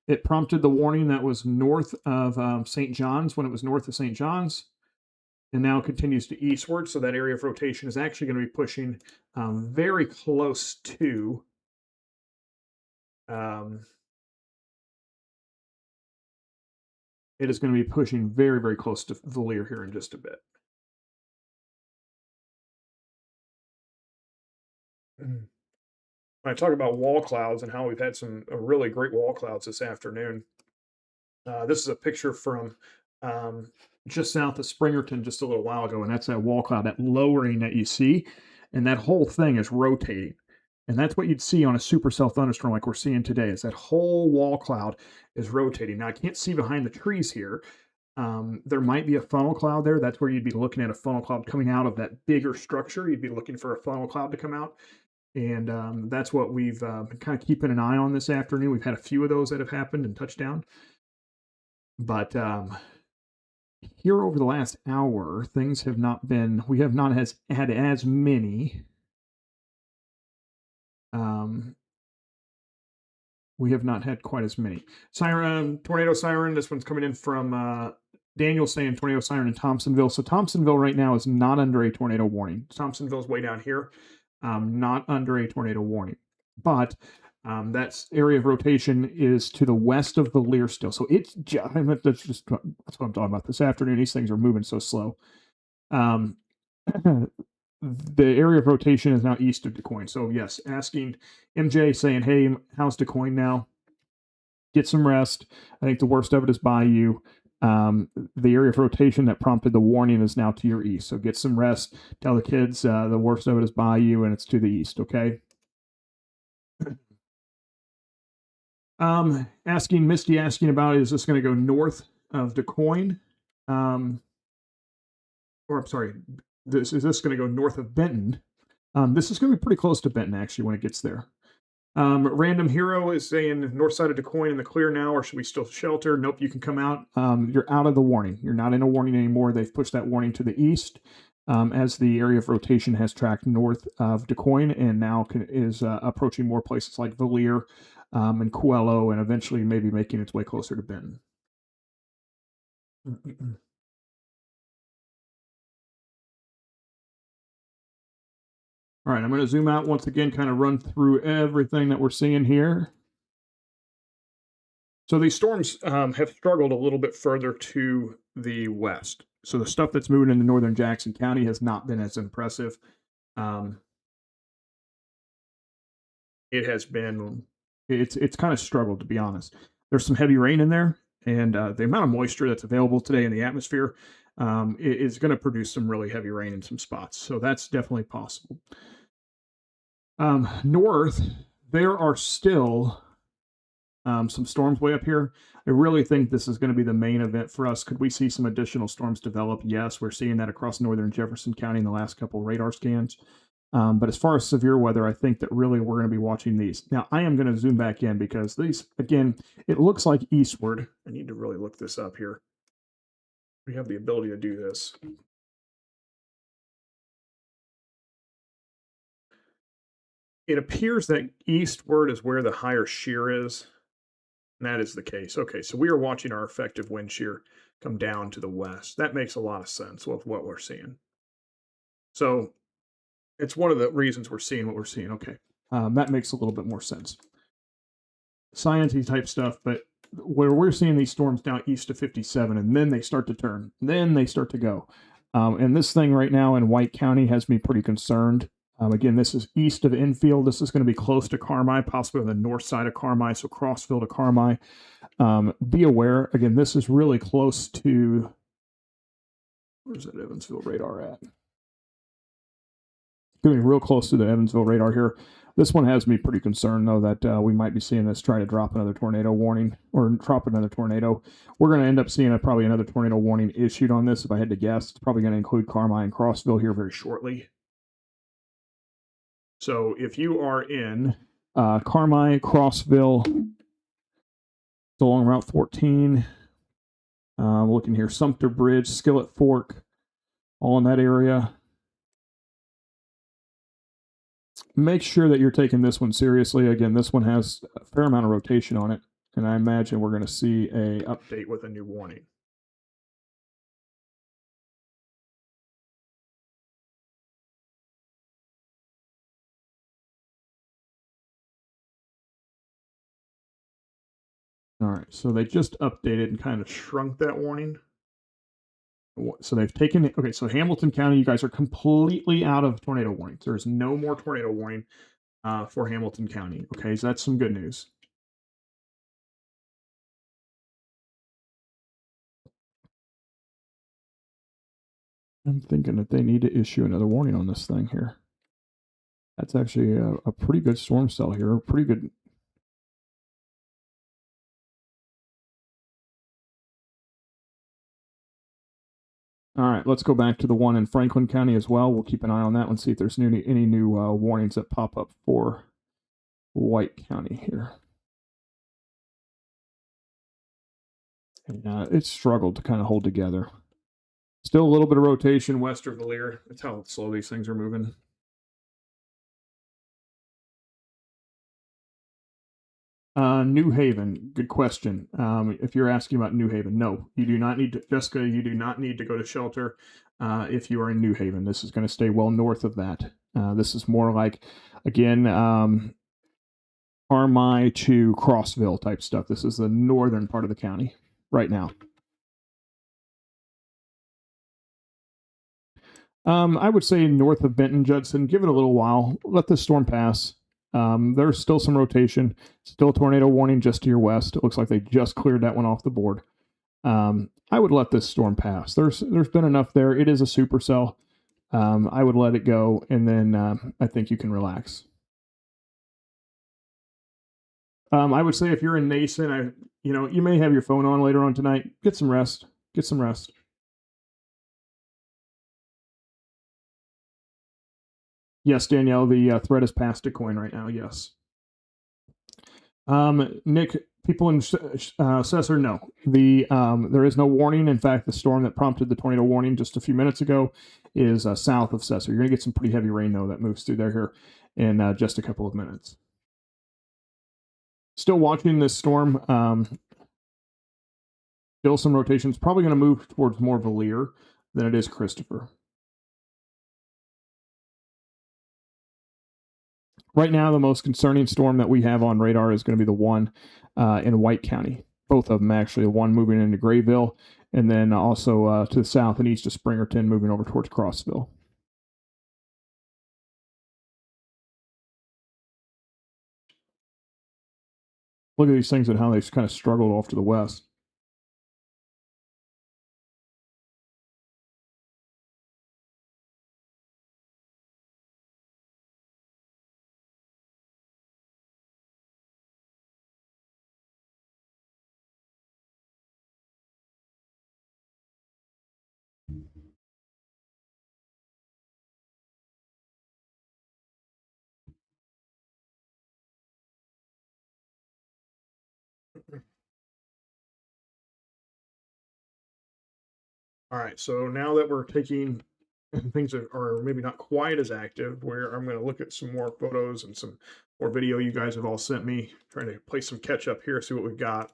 It prompted the warning that was north of St. John's when it was north of St. John's, and now continues to eastward. So that area of rotation is actually going to be pushing very close to it is going to be pushing very, very close to Valier here in just a bit. When I talk about wall clouds and how we've had some really great wall clouds this afternoon, this is a picture from just south of Springerton just a little while ago, and that's that wall cloud, that lowering that you see, and that whole thing is rotating. And that's what you'd see on a supercell thunderstorm like we're seeing today, is that whole wall cloud is rotating. Now, I can't see behind the trees here. There might be a funnel cloud there. That's where you'd be looking at a funnel cloud coming out of that bigger structure. You'd be looking for a funnel cloud to come out. And that's what we've been kind of keeping an eye on this afternoon. We've had a few of those that have happened and touched down. But here over the last hour, things have not been, we have not had as many. We have not had quite as many. Siren, tornado siren. This one's coming in from Daniel saying tornado siren in Thompsonville. So Thompsonville right now is not under a tornado warning. Thompsonville's way down here, not under a tornado warning. But that area of rotation is to the west of Valier still. So it's just, that's what I'm talking about this afternoon. These things are moving so slow. The area of rotation is now east of DuQuoin. So yes, asking MJ saying, hey, how's DuQuoin now? Get some rest. I think the worst of it is by you. The area of rotation that prompted the warning is now to your east. So get some rest. Tell the kids the worst of it is by you and it's to the east, okay? Misty asking about, is this going to go north of DuQuoin? Or I'm sorry, is this going to go north of Benton? This is going to be pretty close to Benton, actually, when it gets there. Random Hero is saying north side of DuQuoin in the clear now, or should we still shelter? Nope, you can come out. You're out of the warning. You're not in a warning anymore. They've pushed that warning to the east as the area of rotation has tracked north of DuQuoin and now is approaching more places like Valier and Coelho, and eventually maybe making its way closer to Benton. All right, I'm going to zoom out once again, kind of run through everything that we're seeing here. So these storms have struggled a little bit further to the west. So the stuff that's moving into northern Jackson County has not been as impressive. It has been, it's kind of struggled, to be honest. There's some heavy rain in there, and the amount of moisture that's available today in the atmosphere is going to produce some really heavy rain in some spots. So that's definitely possible. North, there are still some storms way up here. I really think this is going to be the main event for us. Could we see some additional storms develop? Yes, we're seeing that across northern Jefferson County in the last couple of radar scans. But as far as severe weather, I think that really we're going to be watching these. Now, I am going to zoom back in because these, again, it looks like eastward. I need to really look this up here. We have the ability to do this. It appears that eastward is where the higher shear is. And that is the case. Okay, so we are watching our effective wind shear come down to the west. That makes a lot of sense with what we're seeing. So it's one of the reasons we're seeing what we're seeing. Okay, that makes a little bit more sense. Science-y type stuff, but where we're seeing these storms down east of 57, and then they start to turn, then they start to go. And this thing right now in White County has me pretty concerned. Again, this is east of Enfield. This is going to be close to Carmi, possibly on the north side of Carmi, so Crossville to Carmi. Be aware, again, this is really close to, where's that Evansville radar at? Getting real close to the Evansville radar here. This one has me pretty concerned, though, that we might be seeing this try to drop another tornado warning, or drop another tornado. We're going to end up seeing probably another tornado warning issued on this, if I had to guess. It's probably going to include Carmi and Crossville here very shortly. So if you are in Carmi, Crossville, so along Route 14. Looking here, Sumter Bridge, Skillet Fork, all in that area. Make sure that you're taking this one seriously. Again, this one has a fair amount of rotation on it, and I imagine we're going to see a update with a new warning. All right, so they just updated and kind of shrunk that warning. So they've taken it. Okay, so Hamilton County, you guys are completely out of tornado warnings. There's no more tornado warning for Hamilton County. Okay, so that's some good news. I'm thinking that they need to issue another warning on this thing here. That's actually a pretty good storm cell here. Pretty good. All right, let's go back to the one in Franklin County as well. We'll keep an eye on that one, see if there's any new warnings that pop up for White County here. And it's struggled to kind of hold together. Still a little bit of rotation west of Valier. That's how slow these things are moving. New Haven, good question. If you're asking about New Haven, no, you do not need to, Jessica, you do not need to go to shelter if you are in New Haven. This is going to stay well north of that. This is more like, again, Carmi to Crossville type stuff. This is the northern part of the county right now. I would say north of Benton, Judson, give it a little while. Let the storm pass. There's still some rotation. Still a tornado warning just to your west. It looks like they just cleared that one off the board. I would let this storm pass. There's been enough there. It is a supercell. I would let it go, and then I think you can relax. I would say if you're in Nason, you may have your phone on later on tonight. Get some rest. Get some rest. Yes, Danielle, the threat is past a coin right now. Yes. Nick, people in Cesar, no. There is no warning. In fact, the storm that prompted the tornado warning just a few minutes ago is south of Cesar. You're going to get some pretty heavy rain, though, that moves through there here in just a couple of minutes. Still watching this storm. Still some rotations. Probably going to move towards more Valier than it is Christopher. Right now, the most concerning storm that we have on radar is going to be the one in White County. Both of them, actually. The one moving into Grayville, and then also to the south and east of Springerton, moving over towards Crossville. Look at these things and how they've kind of struggled off to the west. All right, so now that we're taking things that are maybe not quite as active, where I'm going to look at some more photos and some more video you guys have all sent me, trying to play some catch up here, see what we've got.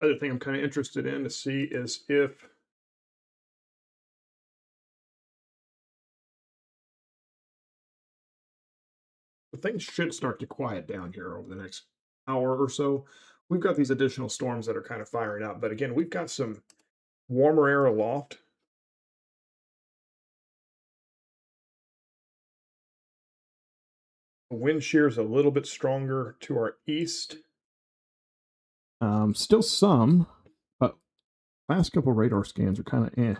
Other thing I'm kind of interested in to see is if things should start to quiet down here over the next hour or so. We've got these additional storms that are kind of firing up, but again, we've got some warmer air aloft. The wind shear is a little bit stronger to our east. Still some, but last couple radar scans are kind of eh.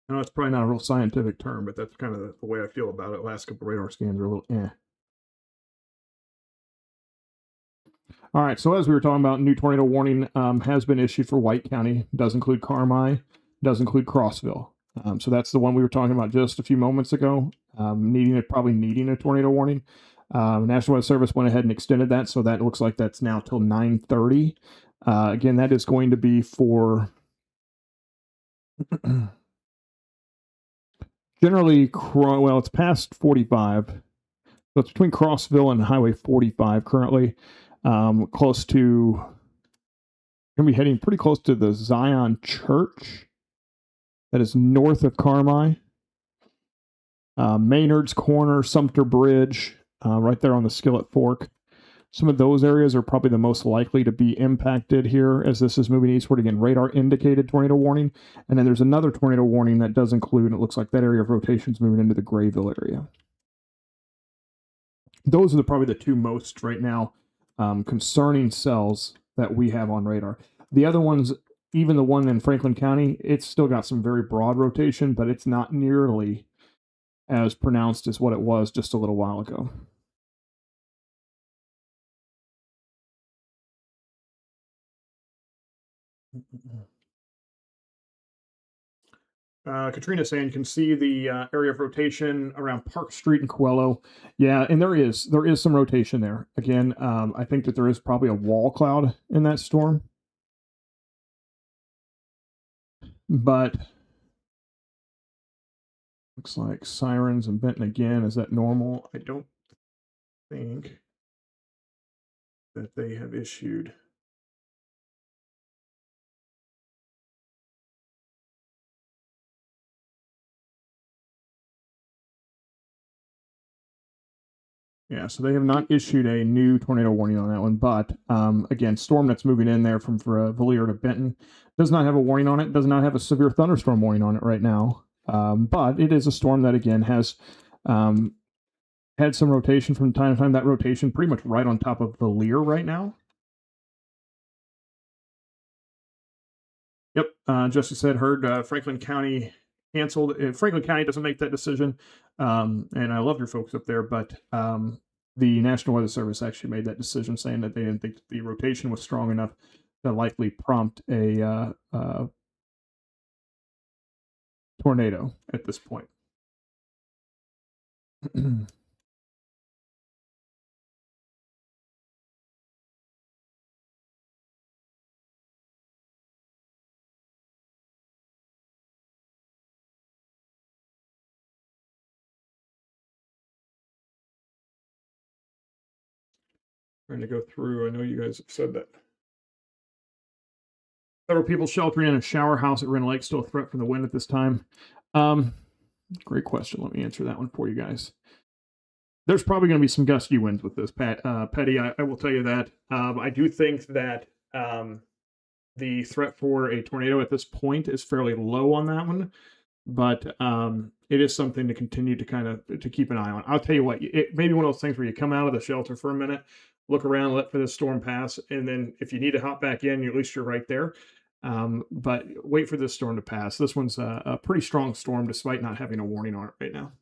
I know it's probably not a real scientific term, but that's kind of the way I feel about it. Last couple radar scans are a little eh. All right, so as we were talking about, new tornado warning has been issued for White County. Does include Carmi, does include Crossville. So that's the one we were talking about just a few moments ago, probably needing a tornado warning. National Weather Service went ahead and extended that, so that looks like that's now till 9:30. Again, that is going to be for generally, well, it's past 45. So it's between Crossville and Highway 45 currently. Close to, going to be heading pretty close to the Zion Church. That is north of Carmi. Maynard's Corner, Sumter Bridge, right there on the Skillet Fork. Some of those areas are probably the most likely to be impacted here as this is moving eastward. Again, radar indicated tornado warning. And then there's another tornado warning that does include, it looks like that area of rotation is moving into the Grayville area. Those are probably the two most right now concerning cells that we have on radar. The other ones, even the one in Franklin County, it's still got some very broad rotation, but it's not nearly as pronounced as what it was just a little while ago. Katrina saying, can see the area of rotation around Park Street and Coelho. Yeah, and there is some rotation there. Again, I think that there is probably a wall cloud in that storm. But looks like sirens and Benton again. Is that normal? I don't think that they have issued. Yeah, so they have not issued a new tornado warning on that one, but again, storm that's moving in there from Valier to Benton does not have a warning on it, does not have a severe thunderstorm warning on it right now, but it is a storm that, again, has had some rotation from time to time. That rotation pretty much right on top of Valier right now. Yep, Jesse said, heard Franklin County canceled. Franklin County doesn't make that decision, and I love your folks up there, but the National Weather Service actually made that decision, saying that they didn't think the rotation was strong enough to likely prompt a tornado at this point. Trying to go through. I know you guys have said that. Several people sheltering in a shower house at Wren Lake, still a threat from the wind at this time. Great question. Let me answer that one for you guys. There's probably going to be some gusty winds with this, Petty. I will tell you that. I do think that the threat for a tornado at this point is fairly low on that one, but it is something to continue to to keep an eye on. I'll tell you what, it may be one of those things where you come out of the shelter for a minute, look around, let for the storm pass, and then if you need to hop back in, at least you're right there. But wait for this storm to pass. This one's a pretty strong storm despite not having a warning on it right now.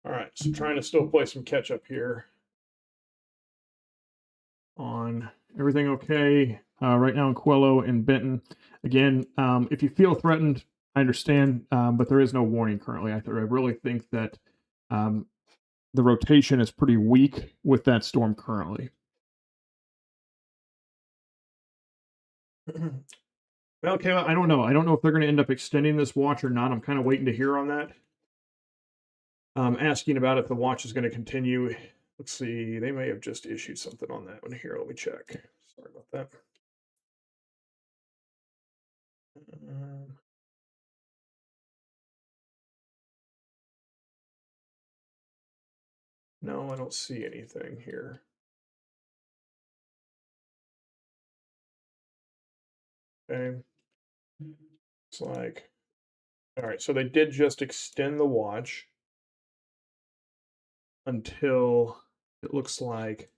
All right, so trying to still play some catch up here on everything okay right now in Coelho and Benton. Again, if you feel threatened, I understand, but there is no warning currently. I really think that the rotation is pretty weak with that storm currently. Well, Kayla, I don't know. I don't know if they're going to end up extending this watch or not. I'm kind of waiting to hear on that. Asking about if the watch is going to continue. Let's see. They may have just issued something on that one here. Let me check. Sorry about that. No, I don't see anything here. Okay. It's like, all right, so they did just extend the watch until it looks like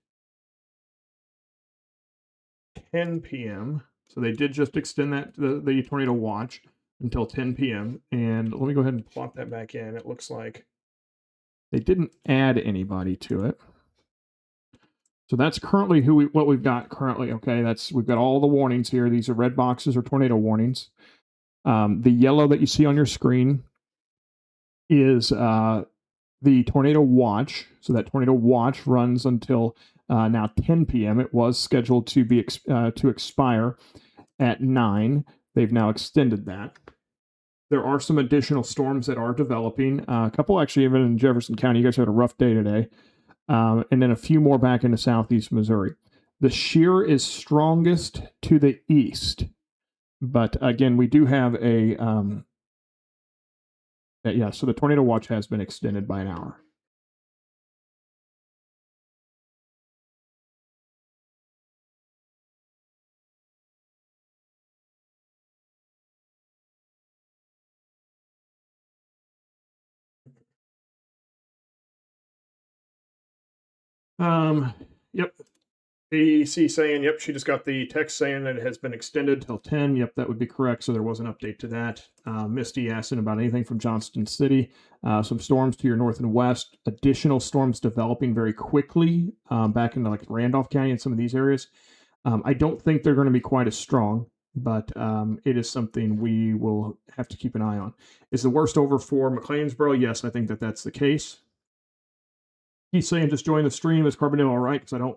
10 p.m. So they did just extend that the tornado watch until 10 p.m. And let me go ahead and plot that back in. It looks like they didn't add anybody to it. So that's currently what we've got currently. Okay, we've got all the warnings here. These are red boxes or tornado warnings. The yellow that you see on your screen is the tornado watch. So that tornado watch runs until now 10 p.m. It was scheduled to be to expire at 9. They've now extended that. There are some additional storms that are developing. A couple actually even in Jefferson County. You guys had a rough day today. And then a few more back into southeast Missouri. The shear is strongest to the east. But again, we do have a so the tornado watch has been extended by an hour. Yep. AEC saying, yep, she just got the text saying that it has been extended till 10. Yep, that would be correct. So there was an update to that. Misty asking about anything from Johnston City. Some storms to your north and west. Additional storms developing very quickly back into like Randolph County and some of these areas. I don't think they're going to be quite as strong, but it is something we will have to keep an eye on. Is the worst over for McLeansboro? Yes, I think that's the case. He's saying just join the stream. Is Carbondale all right? Because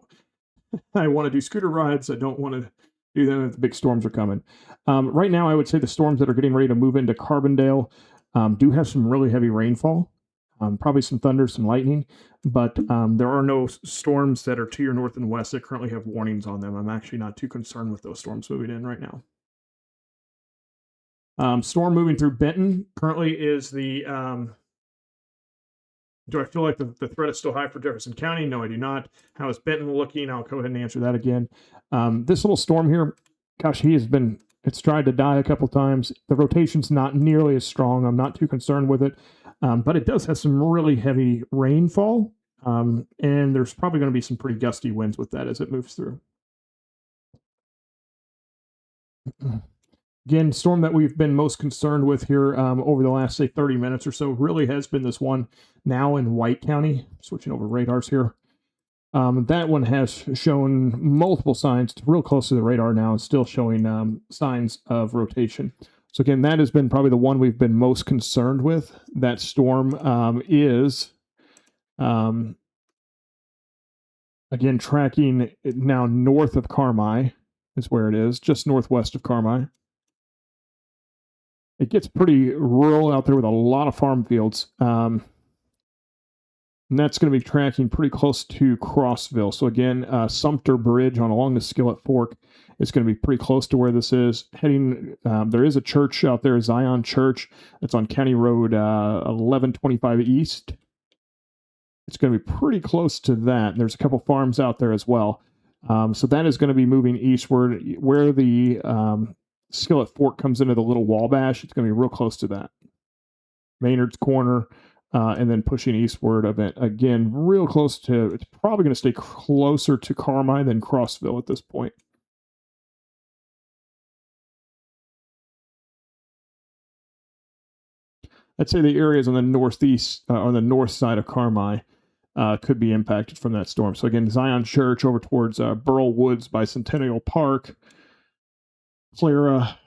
I want to do scooter rides. I don't want to do them if the big storms are coming. Right now, I would say the storms that are getting ready to move into Carbondale do have some really heavy rainfall, probably some thunder, some lightning, but there are no storms that are to your north and west that currently have warnings on them. I'm actually not too concerned with those storms moving in right now. Storm moving through Benton currently is the... do I feel like the threat is still high for Jefferson County? No, I do not. How is Benton looking? I'll go ahead and answer that again. This little storm here, gosh, it's tried to die a couple times. The rotation's not nearly as strong. I'm not too concerned with it. But it does have some really heavy rainfall. And there's probably going to be some pretty gusty winds with that as it moves through. Again, storm that we've been most concerned with here over the last, say, 30 minutes or so really has been this one now in White County. Switching over radars here. That one has shown multiple signs, real close to the radar now, and still showing signs of rotation. So again, that has been probably the one we've been most concerned with. That storm is, again, tracking now north of Carmi is where it is, just northwest of Carmi. It gets pretty rural out there with a lot of farm fields. And that's going to be tracking pretty close to Crossville. So again, Sumter Bridge along the Skillet Fork is going to be pretty close to where this is. Heading, there is a church out there, Zion Church. It's on County Road 1125 East. It's going to be pretty close to that. And there's a couple farms out there as well. So that is going to be moving eastward. Where the Skillet Fork comes into the Little Wabash, it's going to be real close to that. Maynard's Corner, and then pushing eastward of it. Again, real close to, it's probably going to stay closer to Carmi than Crossville at this point. I'd say the areas on the northeast, on the north side of Carmi, could be impacted from that storm. So again, Zion Church over towards Burl Woods by Centennial Park, Clara,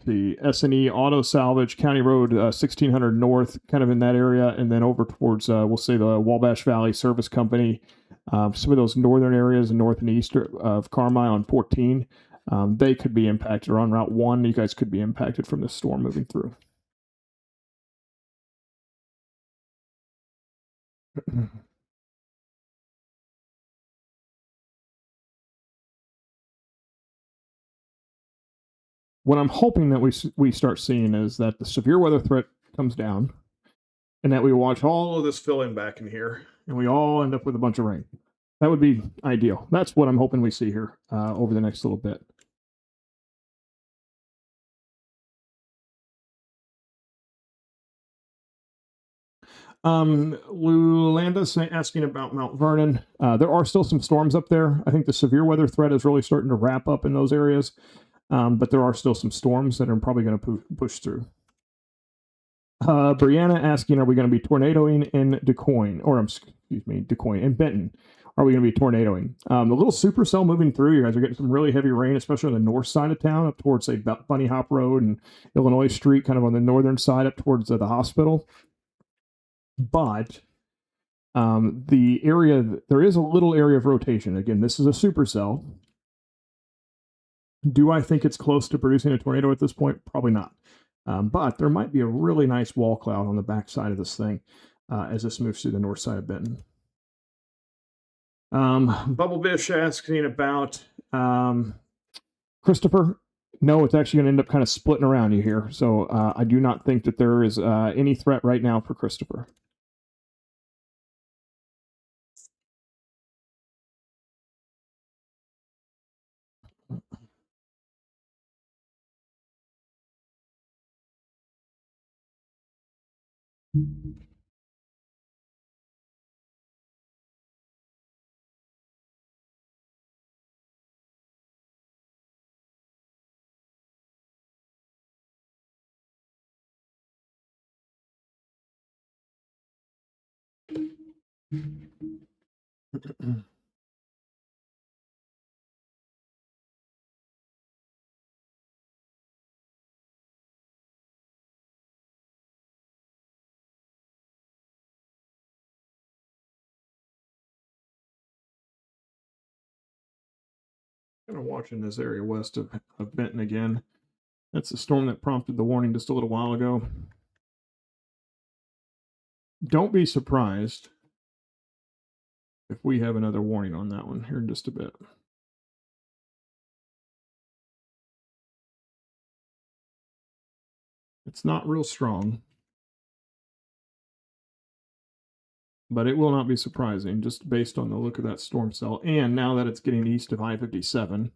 see, S&E Auto Salvage, County Road 1600 North, kind of in that area, and then over towards, we'll say, the Wabash Valley Service Company, some of those northern areas, north and east of Carmine on 14, they could be impacted. Or on Route 1, you guys could be impacted from this storm moving through. What I'm hoping that we start seeing is that the severe weather threat comes down, and that we watch all of this fill in back in here, and we all end up with a bunch of rain. That would be ideal. That's what I'm hoping we see here over the next little bit. Lulanda's asking about Mount Vernon. There are still some storms up there. I think the severe weather threat is really starting to wrap up in those areas, but there are still some storms that are probably going to push through. Brianna asking, are we going to be tornadoing in DuQuoin and Benton? Are we going to be tornadoing? The little supercell moving through, you guys are getting some really heavy rain, especially on the north side of town, up towards, say, Bunny Hop Road and Illinois Street, kind of on the northern side up towards the hospital. But the area, there is a little area of rotation. Again, this is a supercell. Do I think it's close to producing a tornado at this point? Probably not. But there might be a really nice wall cloud on the back side of this thing as this moves through the north side of Benton. Bubblebish asking about Christopher. No, it's actually going to end up kind of splitting around you here. So I do not think that there is any threat right now for Christopher. Kind of watching this area west of Benton again. That's the storm that prompted the warning just a little while ago. Don't be surprised if we have another warning on that one here in just a bit. It's not real strong, but it will not be surprising just based on the look of that storm cell. And now that it's getting east of I-57,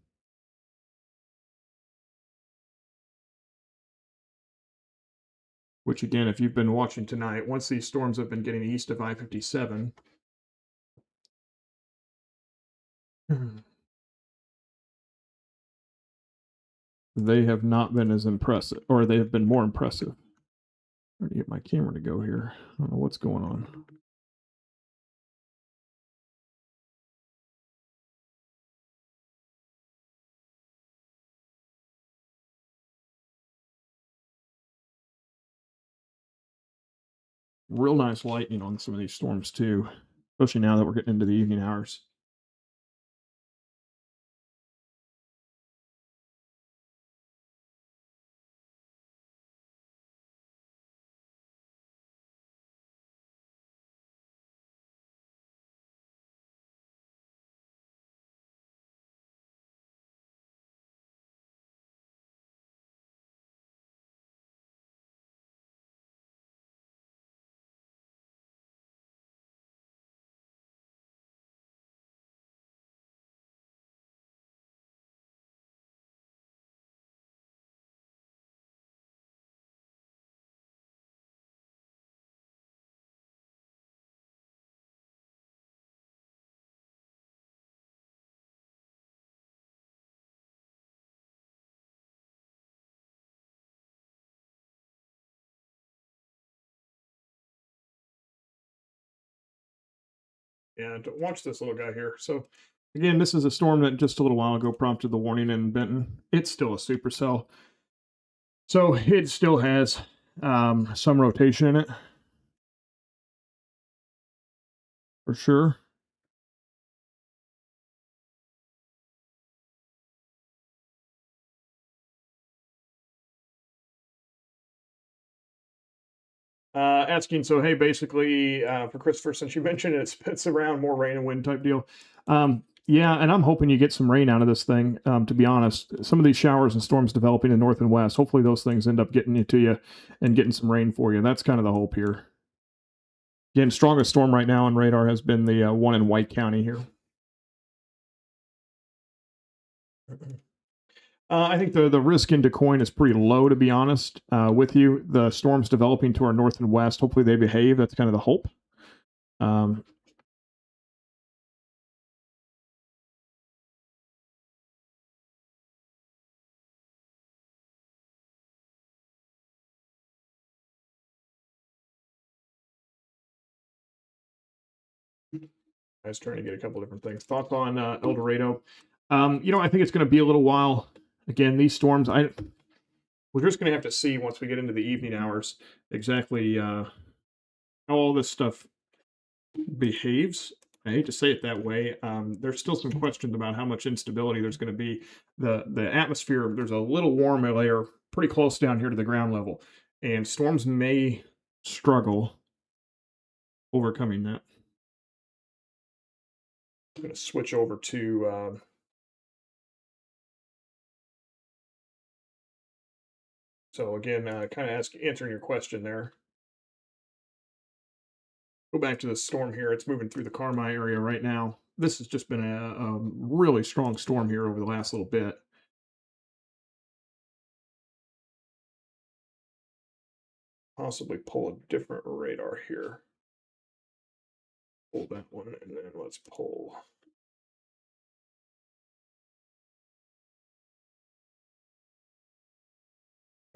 which again, if you've been watching tonight, once these storms have been getting east of I-57, they have not been as impressive, or they have been more impressive. I'm gonna get my camera to go here. I don't know what's going on. Real nice lightning on some of these storms too, especially now that we're getting into the evening hours. And watch this little guy here. So again, this is a storm that just a little while ago prompted the warning in Benton. It's still a supercell. So it still has some rotation in it, for sure. Asking, so hey, basically, for Christopher, since you mentioned it's around more rain and wind type deal. Yeah, and I'm hoping you get some rain out of this thing. To be honest, some of these showers and storms developing in north and west, hopefully those things end up getting into you and getting some rain for you. That's kind of the hope here. Again, strongest storm right now on radar has been the one in White County here. I think the risk in DuQuoin is pretty low, to be honest with you. The storms developing to our north and west, hopefully they behave. That's kind of the hope. I was trying to get a couple different things. Thoughts on El Dorado? I think it's going to be a little while. Again, these storms, we're just going to have to see once we get into the evening hours exactly how all this stuff behaves. I hate to say it that way. There's still some questions about how much instability there's going to be. The atmosphere, there's a little warmer layer pretty close down here to the ground level, and storms may struggle overcoming that. I'm going to switch over to so again, kind of answering your question there. Go back to the storm here. It's moving through the Carmi area right now. This has just been a really strong storm here over the last little bit. Possibly pull a different radar here. Pull that one, and then let's pull.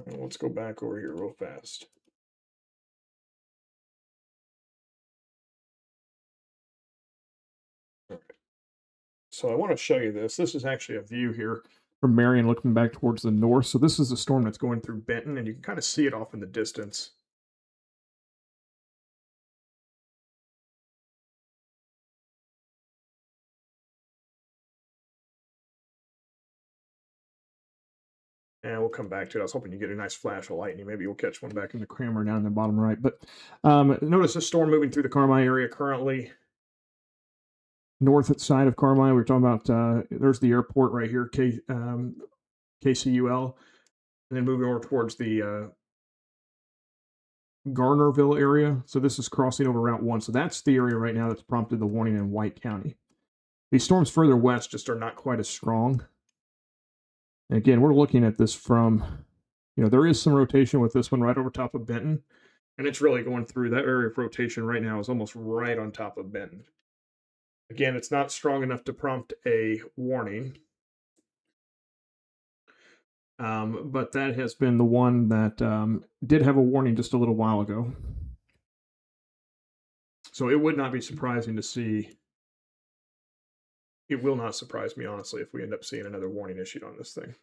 And let's go back over here real fast. All right. So I want to show you this. This is actually a view here from Marion looking back towards the north. So this is a storm that's going through Benton, and you can kind of see it off in the distance. And we'll come back to it. I was hoping you get a nice flash of lightning. Maybe you'll catch one back in the camera down in the bottom right. But notice the storm moving through the Carmi area currently. North side of Carmi, we were talking about, there's the airport right here, KCUL. And then moving over towards the Garnerville area. So this is crossing over Route 1. So that's the area right now that's prompted the warning in White County. These storms further west just are not quite as strong. And again, we're looking at this from, there is some rotation with this one right over top of Benton. And it's really going through that area of rotation right now is almost right on top of Benton. Again, it's not strong enough to prompt a warning. But that has been the one that did have a warning just a little while ago. So it would not be surprising to see. It will not surprise me, honestly, if we end up seeing another warning issued on this thing.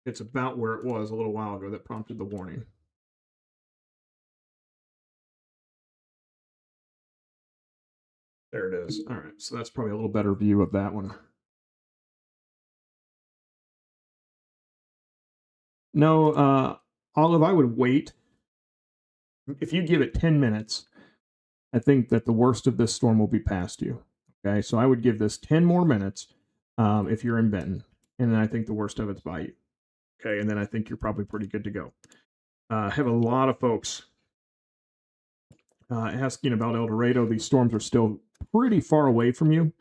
It's about where it was a little while ago that prompted the warning. There it is. All right, so that's probably a little better view of that one. No, Olive, I would wait. If you give it 10 minutes, I think that the worst of this storm will be past you. Okay, so I would give this 10 more minutes if you're in Benton, and then I think the worst of it's by you. Okay, and then I think you're probably pretty good to go. I have a lot of folks asking about El Dorado. These storms are still pretty far away from you.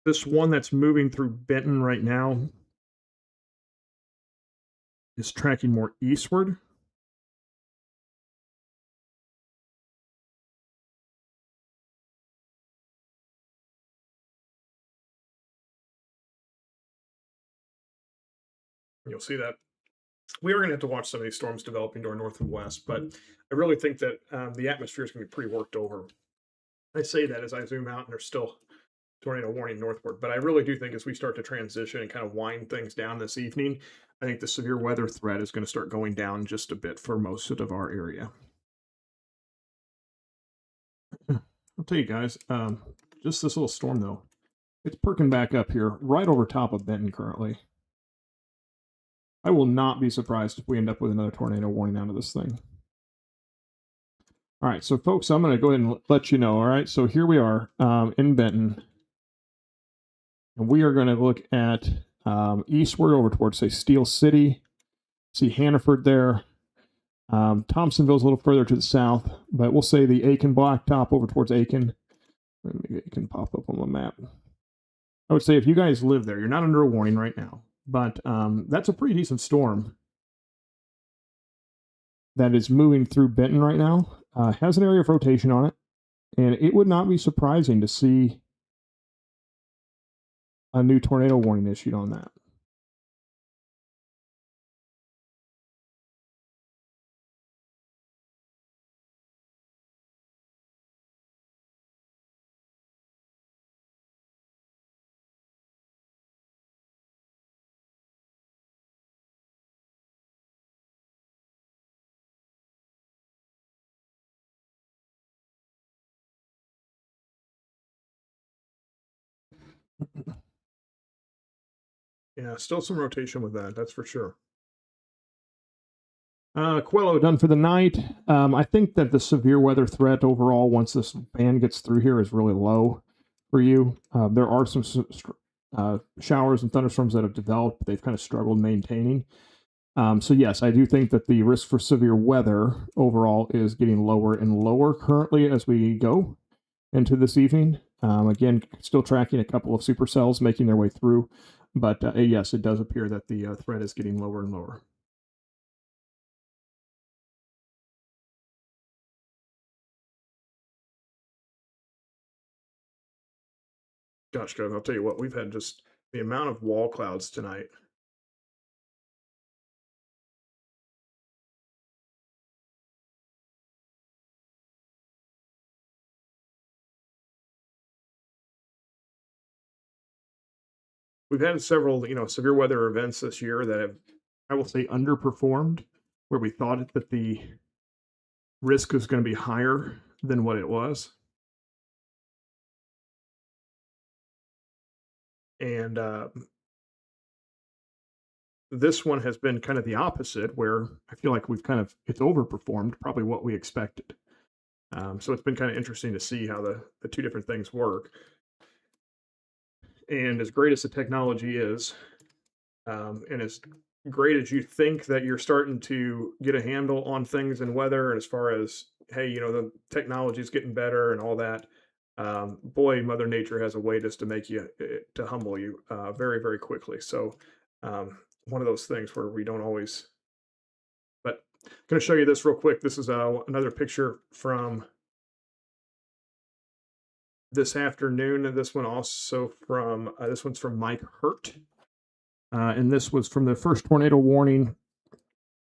This one that's moving through Benton right now is tracking more eastward. You'll see that we are going to have to watch some of these storms developing to our north and west, but I really think that the atmosphere is going to be pretty worked over. I say that as I zoom out, and there's still tornado warning northward. But I really do think as we start to transition and kind of wind things down this evening, I think the severe weather threat is going to start going down just a bit for most of our area. I'll tell you guys, just this little storm though, it's perking back up here right over top of Benton currently. I will not be surprised if we end up with another tornado warning out of this thing. All right, so folks, I'm going to go ahead and let you know. All right, so here we are in Benton, and we are going to look at eastward over towards, say, Steel City. See Hannaford there. Thompsonville's a little further to the south, but we'll say the Aiken Blacktop over towards Aiken. Maybe it can pop up on the map. I would say if you guys live there, you're not under a warning right now, but that's a pretty decent storm that is moving through Benton right now. Has an area of rotation on it, and it would not be surprising to see a new tornado warning issued on that. Yeah, still some rotation with that, that's for sure. Quello done for the night. I think that the severe weather threat overall, once this band gets through here, is really low for you. There are some showers and thunderstorms that have developed, but they've kind of struggled maintaining. So yes, I do think that the risk for severe weather overall is getting lower and lower currently as we go into this evening. Again, still tracking a couple of supercells making their way through, but yes, it does appear that the threat is getting lower and lower. Gosh, Trev, I'll tell you what, we've had just the amount of wall clouds tonight. We've had several, severe weather events this year that have, I will say, underperformed, where we thought that the risk was going to be higher than what it was. And this one has been kind of the opposite, where I feel like it's overperformed probably what we expected. So it's been kind of interesting to see how the two different things work. And as great as the technology is, and as great as you think that you're starting to get a handle on things and weather, and as far as, hey, the technology is getting better and all that, boy, Mother Nature has a way just to make you, to humble you very, very quickly. So one of those things where we don't always, but I'm going to show you this real quick. This is another picture from this afternoon. This one also from, this one's from Mike Hurt. And this was from the first tornado warning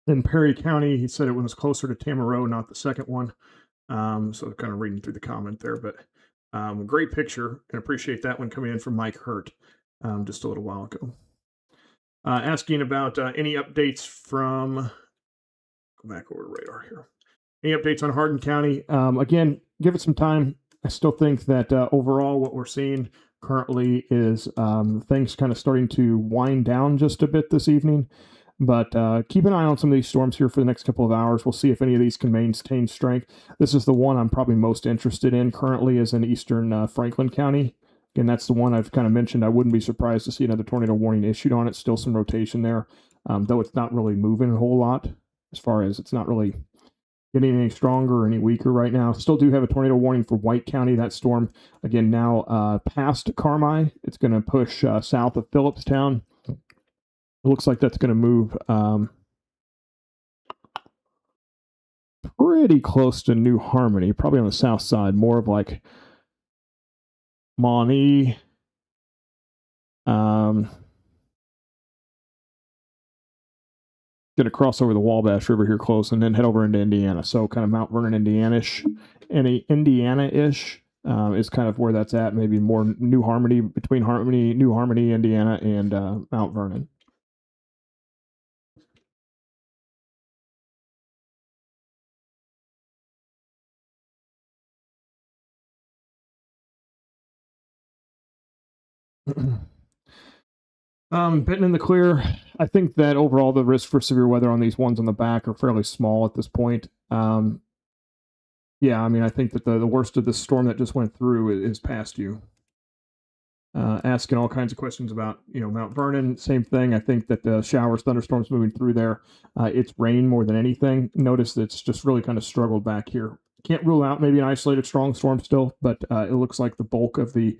in Perry County. He said it was closer to Tamaroa, not the second one. So kind of reading through the comment there, but great picture, and appreciate that one coming in from Mike Hurt just a little while ago. Asking about any updates from, go back over to radar here. Any updates on Hardin County? Again, give it some time. I still think that overall what we're seeing currently is things kind of starting to wind down just a bit this evening. But keep an eye on some of these storms here for the next couple of hours. We'll see if any of these can maintain strength. This is the one I'm probably most interested in currently, is in eastern Franklin County. Again, that's the one I've kind of mentioned. I wouldn't be surprised to see another tornado warning issued on it. Still some rotation there, though it's not really moving a whole lot, as far as it's not really getting any stronger or any weaker right now. Still do have a tornado warning for White County. That storm, again, now past Carmi. It's going to push south of Phillipstown. It looks like that's going to move pretty close to New Harmony, probably on the south side, more of like Maunee. Going to cross over the Wabash River here close and then head over into Indiana. So kind of Mount Vernon, Indiana-ish. is kind of where that's at. Maybe more New Harmony, between New Harmony, Indiana, and Mount Vernon. Benton in the clear. I think that overall the risk for severe weather on these ones on the back are fairly small at this point. Yeah, I mean, I think that the worst of the storm that just went through is past you. Asking all kinds of questions about, Mount Vernon, same thing. I think that the showers, thunderstorms moving through there, it's rain more than anything. Notice that it's just really kind of struggled back here. Can't rule out maybe an isolated strong storm still, but it looks like the bulk of the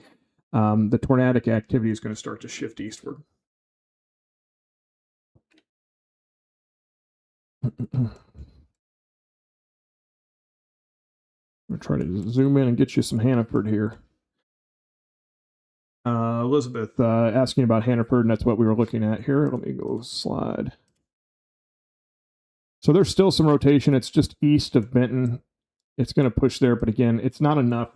tornadic activity is going to start to shift eastward. I'm going to try to zoom in and get you some Hannaford here. Elizabeth asking about Hannaford, and that's what we were looking at here. Let me go slide. So there's still some rotation. It's just east of Benton. It's going to push there, but again, it's not enough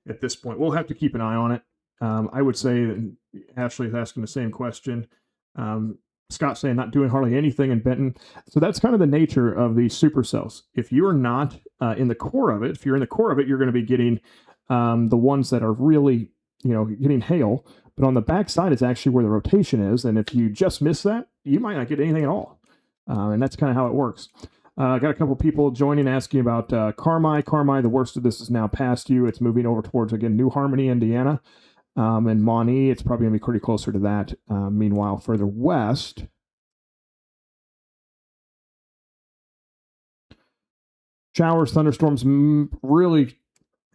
at this point. We'll have to keep an eye on it. I would say that Ashley is asking the same question. Scott's saying not doing hardly anything in Benton. So that's kind of the nature of these supercells. If you're not in the core of it, if you're in the core of it, you're going to be getting the ones that are really, getting hail. But on the back side is actually where the rotation is. And if you just miss that, you might not get anything at all. And that's kind of how it works. I got a couple people joining, asking about Carmi. Carmi, the worst of this is now past you. It's moving over towards, again, New Harmony, Indiana. And Maunee, it's probably going to be pretty closer to that. Meanwhile, further west, showers, thunderstorms really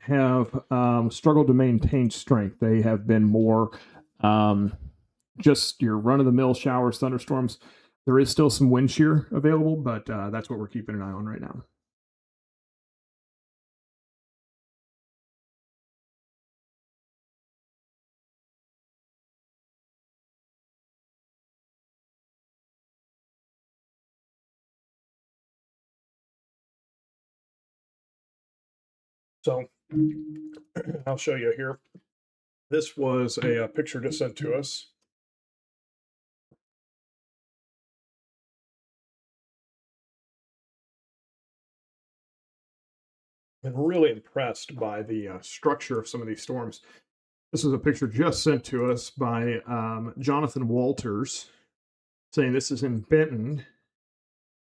have struggled to maintain strength. They have been more just your run-of-the-mill showers, thunderstorms. There is still some wind shear available, but that's what we're keeping an eye on right now. So I'll show you here. This was a picture just sent to us. I'm really impressed by the structure of some of these storms. This is a picture just sent to us by Jonathan Walters, saying this is in Benton.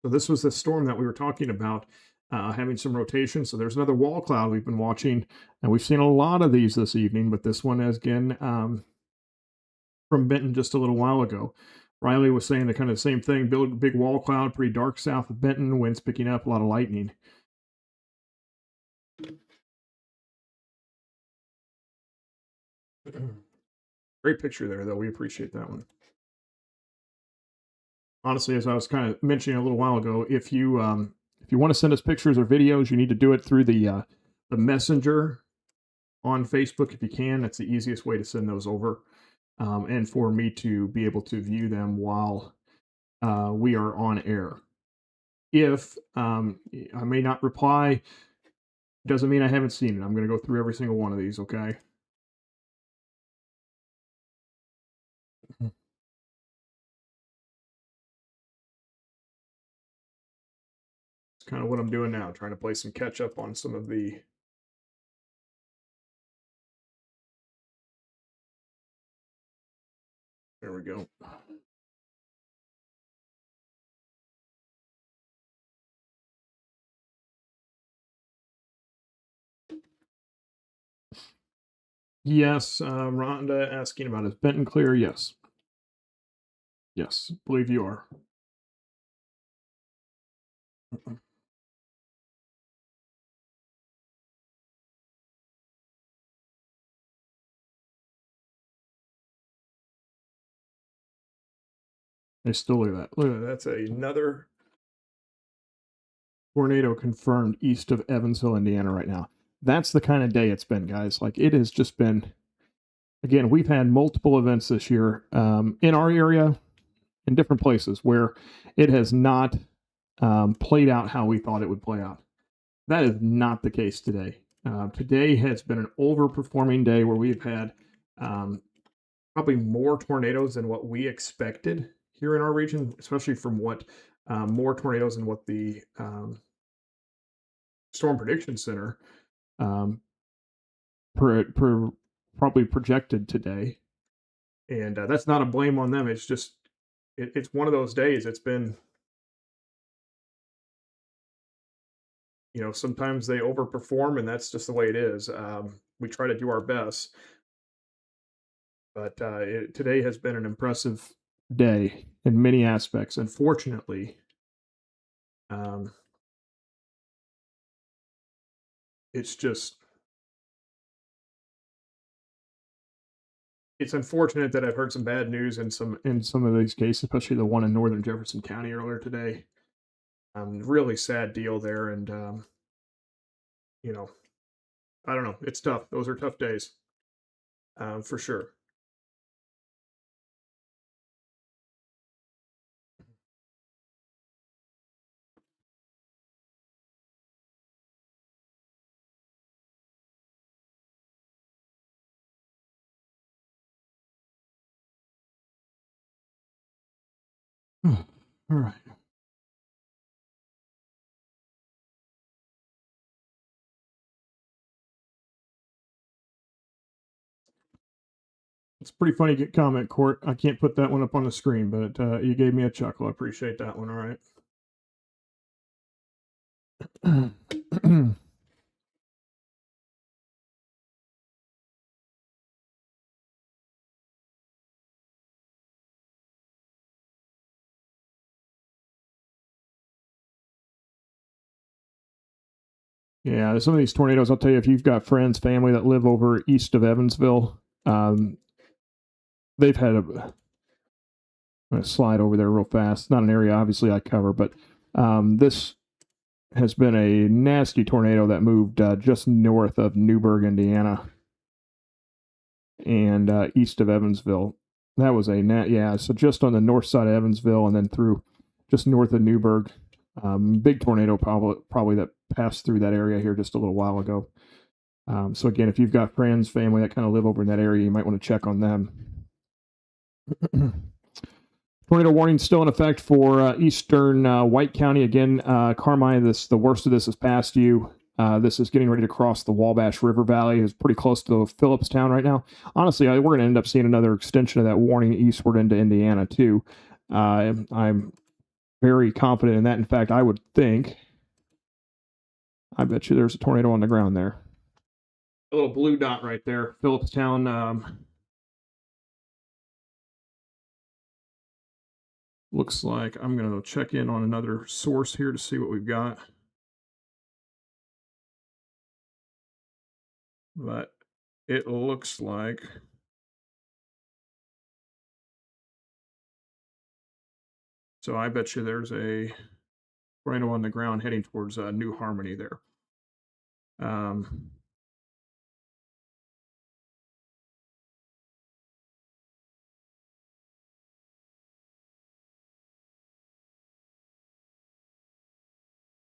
So this was the storm that we were talking about, having some rotation. So there's another wall cloud we've been watching, and we've seen a lot of these this evening, but this one is again from Benton just a little while ago. Riley was saying the kind of the same thing, big wall cloud, pretty dark south of Benton, winds picking up, a lot of lightning. Great picture there, though. We appreciate that one. Honestly, as I was kind of mentioning a little while ago, if you want to send us pictures or videos, you need to do it through the messenger on Facebook if you can. That's the easiest way to send those over, and for me to be able to view them while we are on air. If I may not reply, doesn't mean I haven't seen it. I'm going to go through every single one of these, okay? It's kind of what I'm doing now, trying to play some catch up on some of the there we go. Yes, Rhonda asking about is Benton clear? Yes. Yes, believe you are. They still look at that. Look at that. That's another tornado confirmed east of Evansville, Indiana right now. That's the kind of day it's been, guys. Like, it has just been, again, we've had multiple events this year in our area, in different places, where it has not played out how we thought it would play out. That is not the case today. Today has been an overperforming day where we've had probably more tornadoes than what we expected here in our region, especially from what more tornadoes than what the Storm Prediction Center um, probably projected today. And that's not a blame on them. It's just it's one of those days. It's been, you know, sometimes they overperform, and that's just the way it is. We try to do our best, but today has been an impressive day in many aspects. Unfortunately, it's just it's unfortunate that I've heard some bad news in some of these cases, especially the one in northern Jefferson County earlier today. Really sad deal there, and you know, I don't know. It's tough. Those are tough days, for sure. All right. It's a pretty funny comment, Court. I can't put that one up on the screen, but you gave me a chuckle. I appreciate that one. All right. Yeah, some of these tornadoes, I'll tell you, if you've got friends, family that live over east of Evansville, they've had I'm going to slide over there real fast. Not an area, obviously, I cover, but this has been a nasty tornado that moved just north of Newburgh, Indiana, and east of Evansville. That was so just on the north side of Evansville, and then through just north of Newburgh. Big tornado probably that passed through that area here just a little while ago. So again, if you've got friends, family that kind of live over in that area, you might want to check on them. Tornado warning still in effect for eastern White County. Again, Carmi, the worst of this is past you. This is getting ready to cross the Wabash River Valley. It's pretty close to Phillipstown right now. Honestly, we're going to end up seeing another extension of that warning eastward into Indiana too. I'm very confident in that. In fact, I bet you there's a tornado on the ground there. A little blue dot right there, Phillipstown. Looks like I'm going to check in on another source here to see what we've got. But it looks like so I bet you there's a tornado on the ground heading towards New Harmony there.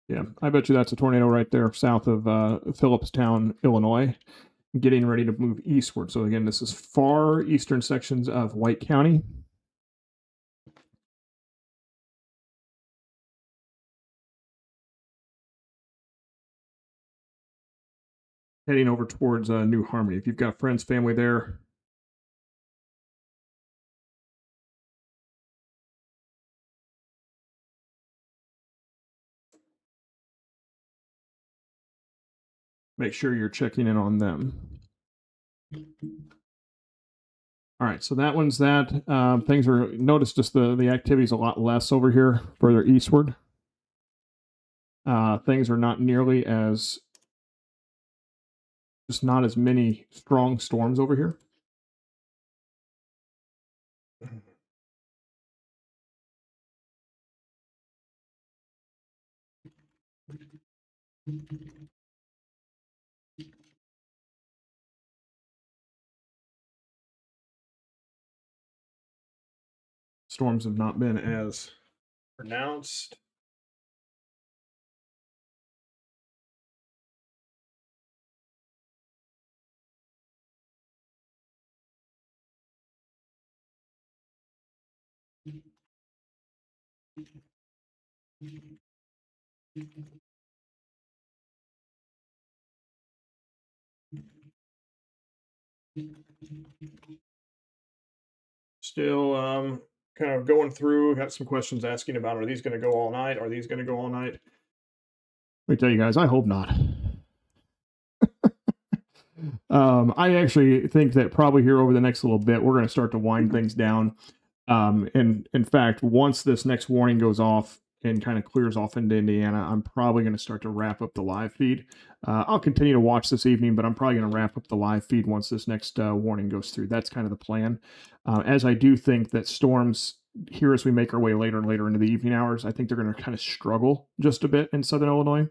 Yeah, I bet you that's a tornado right there south of Phillipstown, Illinois, getting ready to move eastward. So again, this is far eastern sections of White County. Heading over towards New Harmony. If you've got friends, family there, make sure you're checking in on them. All right, so that one's that. Things are, notice just the activity's a lot less over here, further eastward. Things are not nearly as, just not as many strong storms over here. Storms have not been as pronounced. Still kind of going through, got some questions asking about, are these going to go all night? Are these going to go all night? Let me tell you guys, I hope not. I actually think that probably here over the next little bit, we're going to start to wind things down. And in fact, once this next warning goes off and kind of clears off into Indiana, I'm probably going to start to wrap up the live feed. I'll continue to watch this evening, but I'm probably going to wrap up the live feed once this next warning goes through. That's kind of the plan. As I do think that storms here, as we make our way later and later into the evening hours, I think they're going to kind of struggle just a bit in Southern Illinois.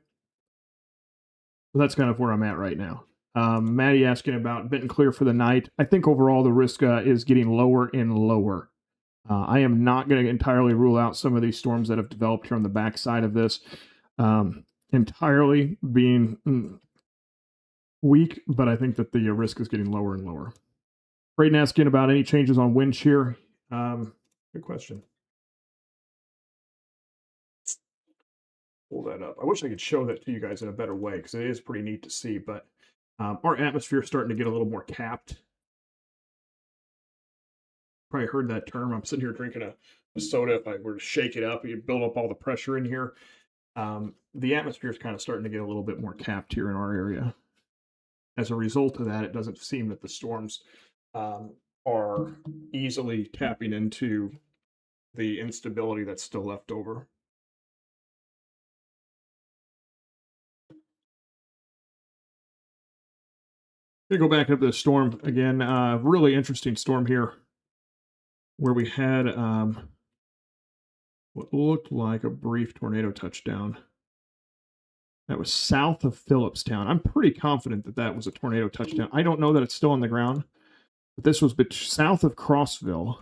So that's kind of where I'm at right now. Maddie asking about Benton clear for the night. I think overall the risk is getting lower and lower. I am not going to entirely rule out some of these storms that have developed here on the backside of this entirely being weak, but I think that the risk is getting lower and lower. Braden asking about any changes on wind shear. Good question. Pull that up. I wish I could show that to you guys in a better way because it is pretty neat to see, but our atmosphere is starting to get a little more capped. Probably heard that term. I'm sitting here drinking a soda. If I were to shake it up, you build up all the pressure in here. The atmosphere is kind of starting to get a little bit more capped here in our area. As a result of that, it doesn't seem that the storms are easily tapping into the instability that's still left over. Gonna go back up to the storm again. Really interesting storm here, where we had what looked like a brief tornado touchdown. That was south of Phillipstown. I'm pretty confident that that was a tornado touchdown. I don't know that it's still on the ground, but this was south of Crossville.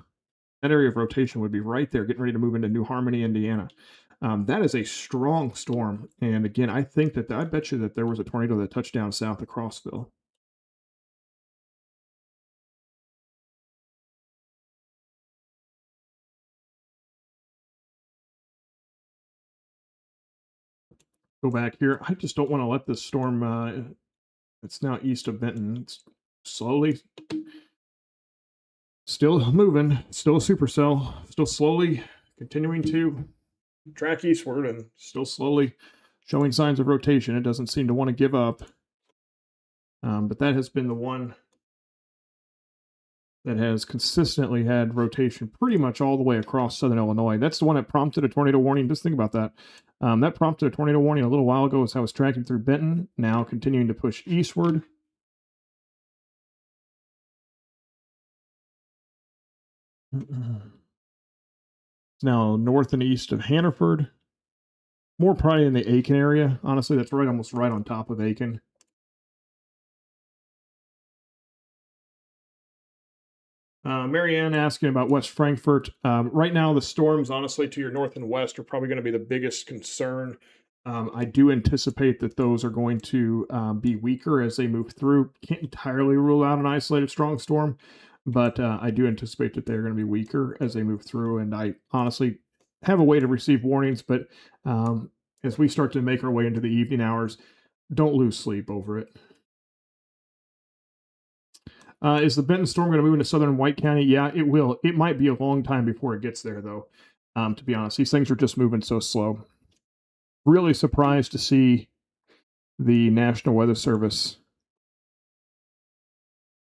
That area of rotation would be right there, getting ready to move into New Harmony, Indiana. That is a strong storm. And again, I think that I bet you that there was a tornado that touched down south of Crossville. Go back here. I just don't want to let this storm. It's now east of Benton. It's slowly, still moving, still a supercell, still slowly continuing to track eastward and still slowly showing signs of rotation. It doesn't seem to want to give up. But that has been the one that has consistently had rotation pretty much all the way across Southern Illinois. That's the one that prompted a tornado warning. Just think about that. That prompted a tornado warning a little while ago as I was tracking through Benton, now continuing to push eastward. It's now north and east of Hannaford. More probably in the Aiken area. Honestly, that's right, almost right on top of Aiken. Marianne asking about West Frankfort. Right now, the storms, honestly, to your north and west are probably going to be the biggest concern. I do anticipate that those are going to be weaker as they move through. Can't entirely rule out an isolated strong storm, but I do anticipate that they're going to be weaker as they move through. And I honestly have a way to receive warnings, but as we start to make our way into the evening hours, don't lose sleep over it. Is the Benton storm going to move into southern White County? Yeah, it will. It might be a long time before it gets there, though. To be honest, these things are just moving so slow. Really surprised to see the National Weather Service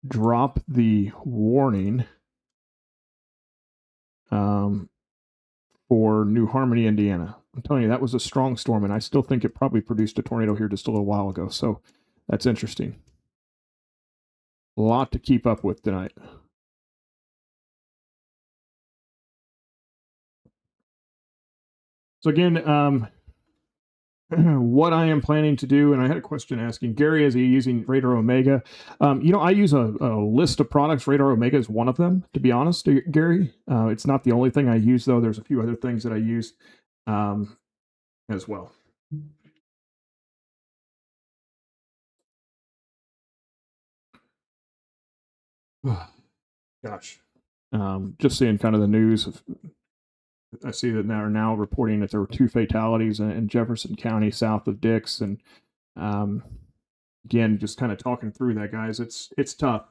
drop the warning for New Harmony, Indiana. I'm telling you, that was a strong storm, and I still think it probably produced a tornado here just a little while ago. So that's interesting. A lot to keep up with tonight. So again, what I am planning to do, and I had a question asking Gary, is he using Radar Omega? I use a list of products. Radar Omega is one of them, to be honest, Gary. It's not the only thing I use, though. There's a few other things that I use as well. Gosh. Just seeing kind of the news of I see that now reporting that there were 2 fatalities in Jefferson County south of Dix. And again, just kind of talking through that, guys, it's tough.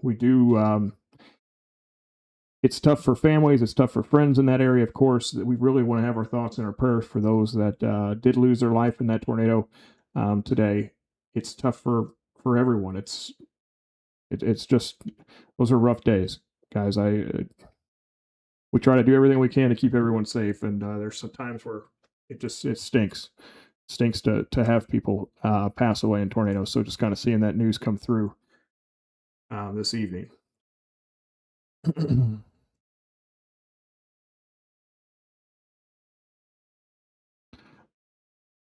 We do, it's tough for families. It's tough for friends in that area, of course. That we really want to have our thoughts and our prayers for those that did lose their life in that tornado today. It's tough for everyone. It's just, those are rough days, guys. We try to do everything we can to keep everyone safe, and there's some times where it stinks to have people pass away in tornadoes. So just kind of seeing that news come through this evening.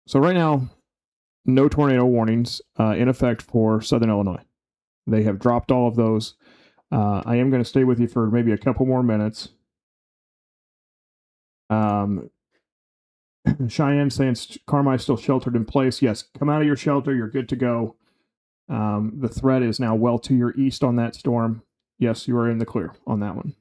So right now, no tornado warnings in effect for Southern Illinois. They have dropped all of those. I am going to stay with you for maybe a couple more minutes. Cheyenne saying Carmi is still sheltered in place. Yes, come out of your shelter. You're good to go. The threat is now well to your east on that storm. Yes, you are in the clear on that one.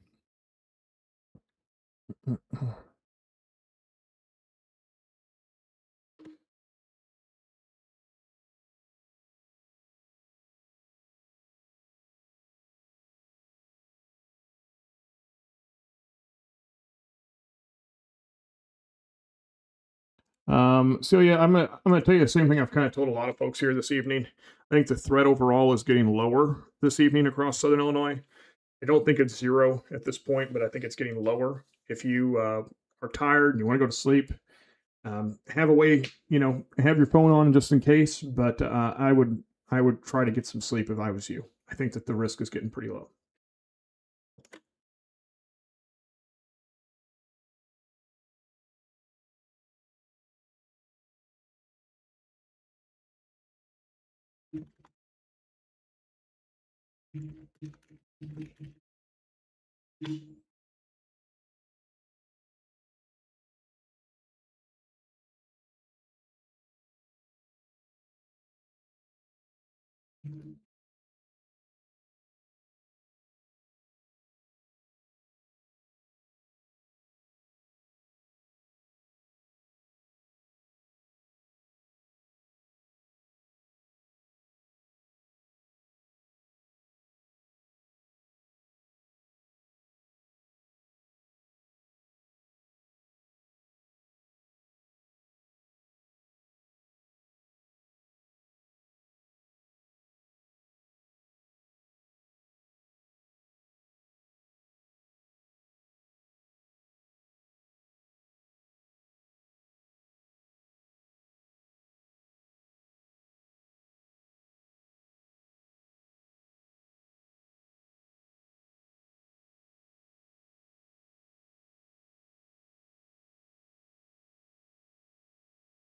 Celia, I'm gonna tell you the same thing I've kind of told a lot of folks here this evening. I think the threat overall is getting lower this evening across Southern Illinois. I don't think it's 0 at this point, but I think it's getting lower. If you are tired and you want to go to sleep, have a way, have your phone on just in case. But I would try to get some sleep if I was you. I think that the risk is getting pretty low.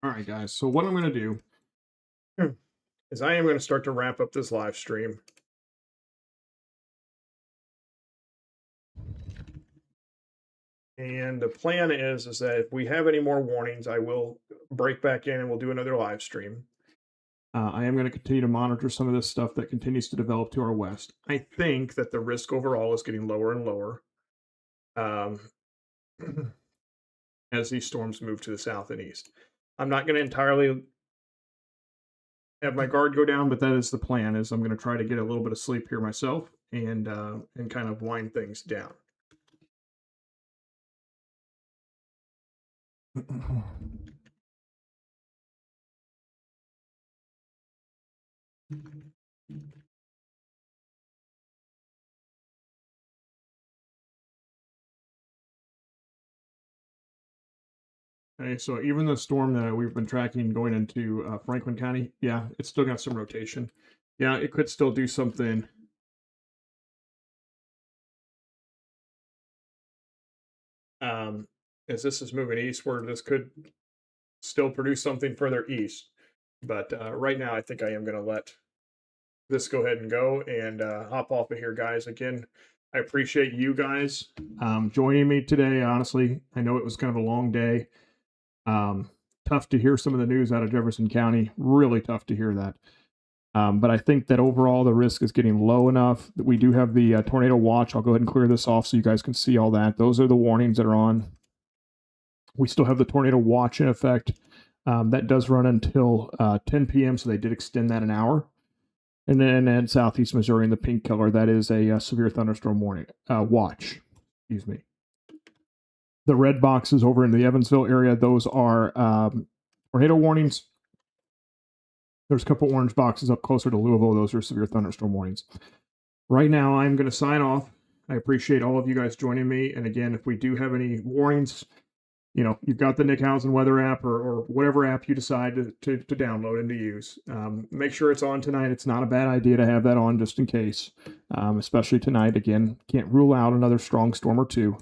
All right, guys. So what I'm going to do is I am going to start to wrap up this live stream. And the plan is that if we have any more warnings, I will break back in and we'll do another live stream. I am going to continue to monitor some of this stuff that continues to develop to our west. I think that the risk overall is getting lower and lower as these storms move to the south and east. I'm not going to entirely have my guard go down, but that is the plan. Is I'm going to try to get a little bit of sleep here myself and kind of wind things down. Okay, so even the storm that we've been tracking going into Franklin County, yeah, it's still got some rotation. Yeah, it could still do something. As this is moving eastward, this could still produce something further east. But right now, I think I am going to let this go ahead and go and hop off of here, guys. Again, I appreciate you guys joining me today. Honestly, I know it was kind of a long day. Tough to hear some of the news out of Jefferson County. Really tough to hear that. But I think that overall the risk is getting low enough that we do have the tornado watch. I'll go ahead and clear this off so you guys can see all that. Those are the warnings that are on. We still have the tornado watch in effect. That does run until 10 p.m., so they did extend that an hour. And then in southeast Missouri in the pink color, that is a severe thunderstorm warning watch. Excuse me. The red boxes over in the Evansville area, those are tornado warnings. There's a couple orange boxes up closer to Louisville. Those are severe thunderstorm warnings. Right now, I'm going to sign off. I appreciate all of you guys joining me. And again, if we do have any warnings, you've got the Nick Hausen weather app or whatever app you decide to download and to use. Make sure it's on tonight. It's not a bad idea to have that on just in case, especially tonight. Again, can't rule out another strong storm or two.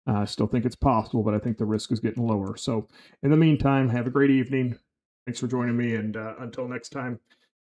I still think it's possible, but I think the risk is getting lower. So in the meantime, have a great evening. Thanks for joining me. And until next time,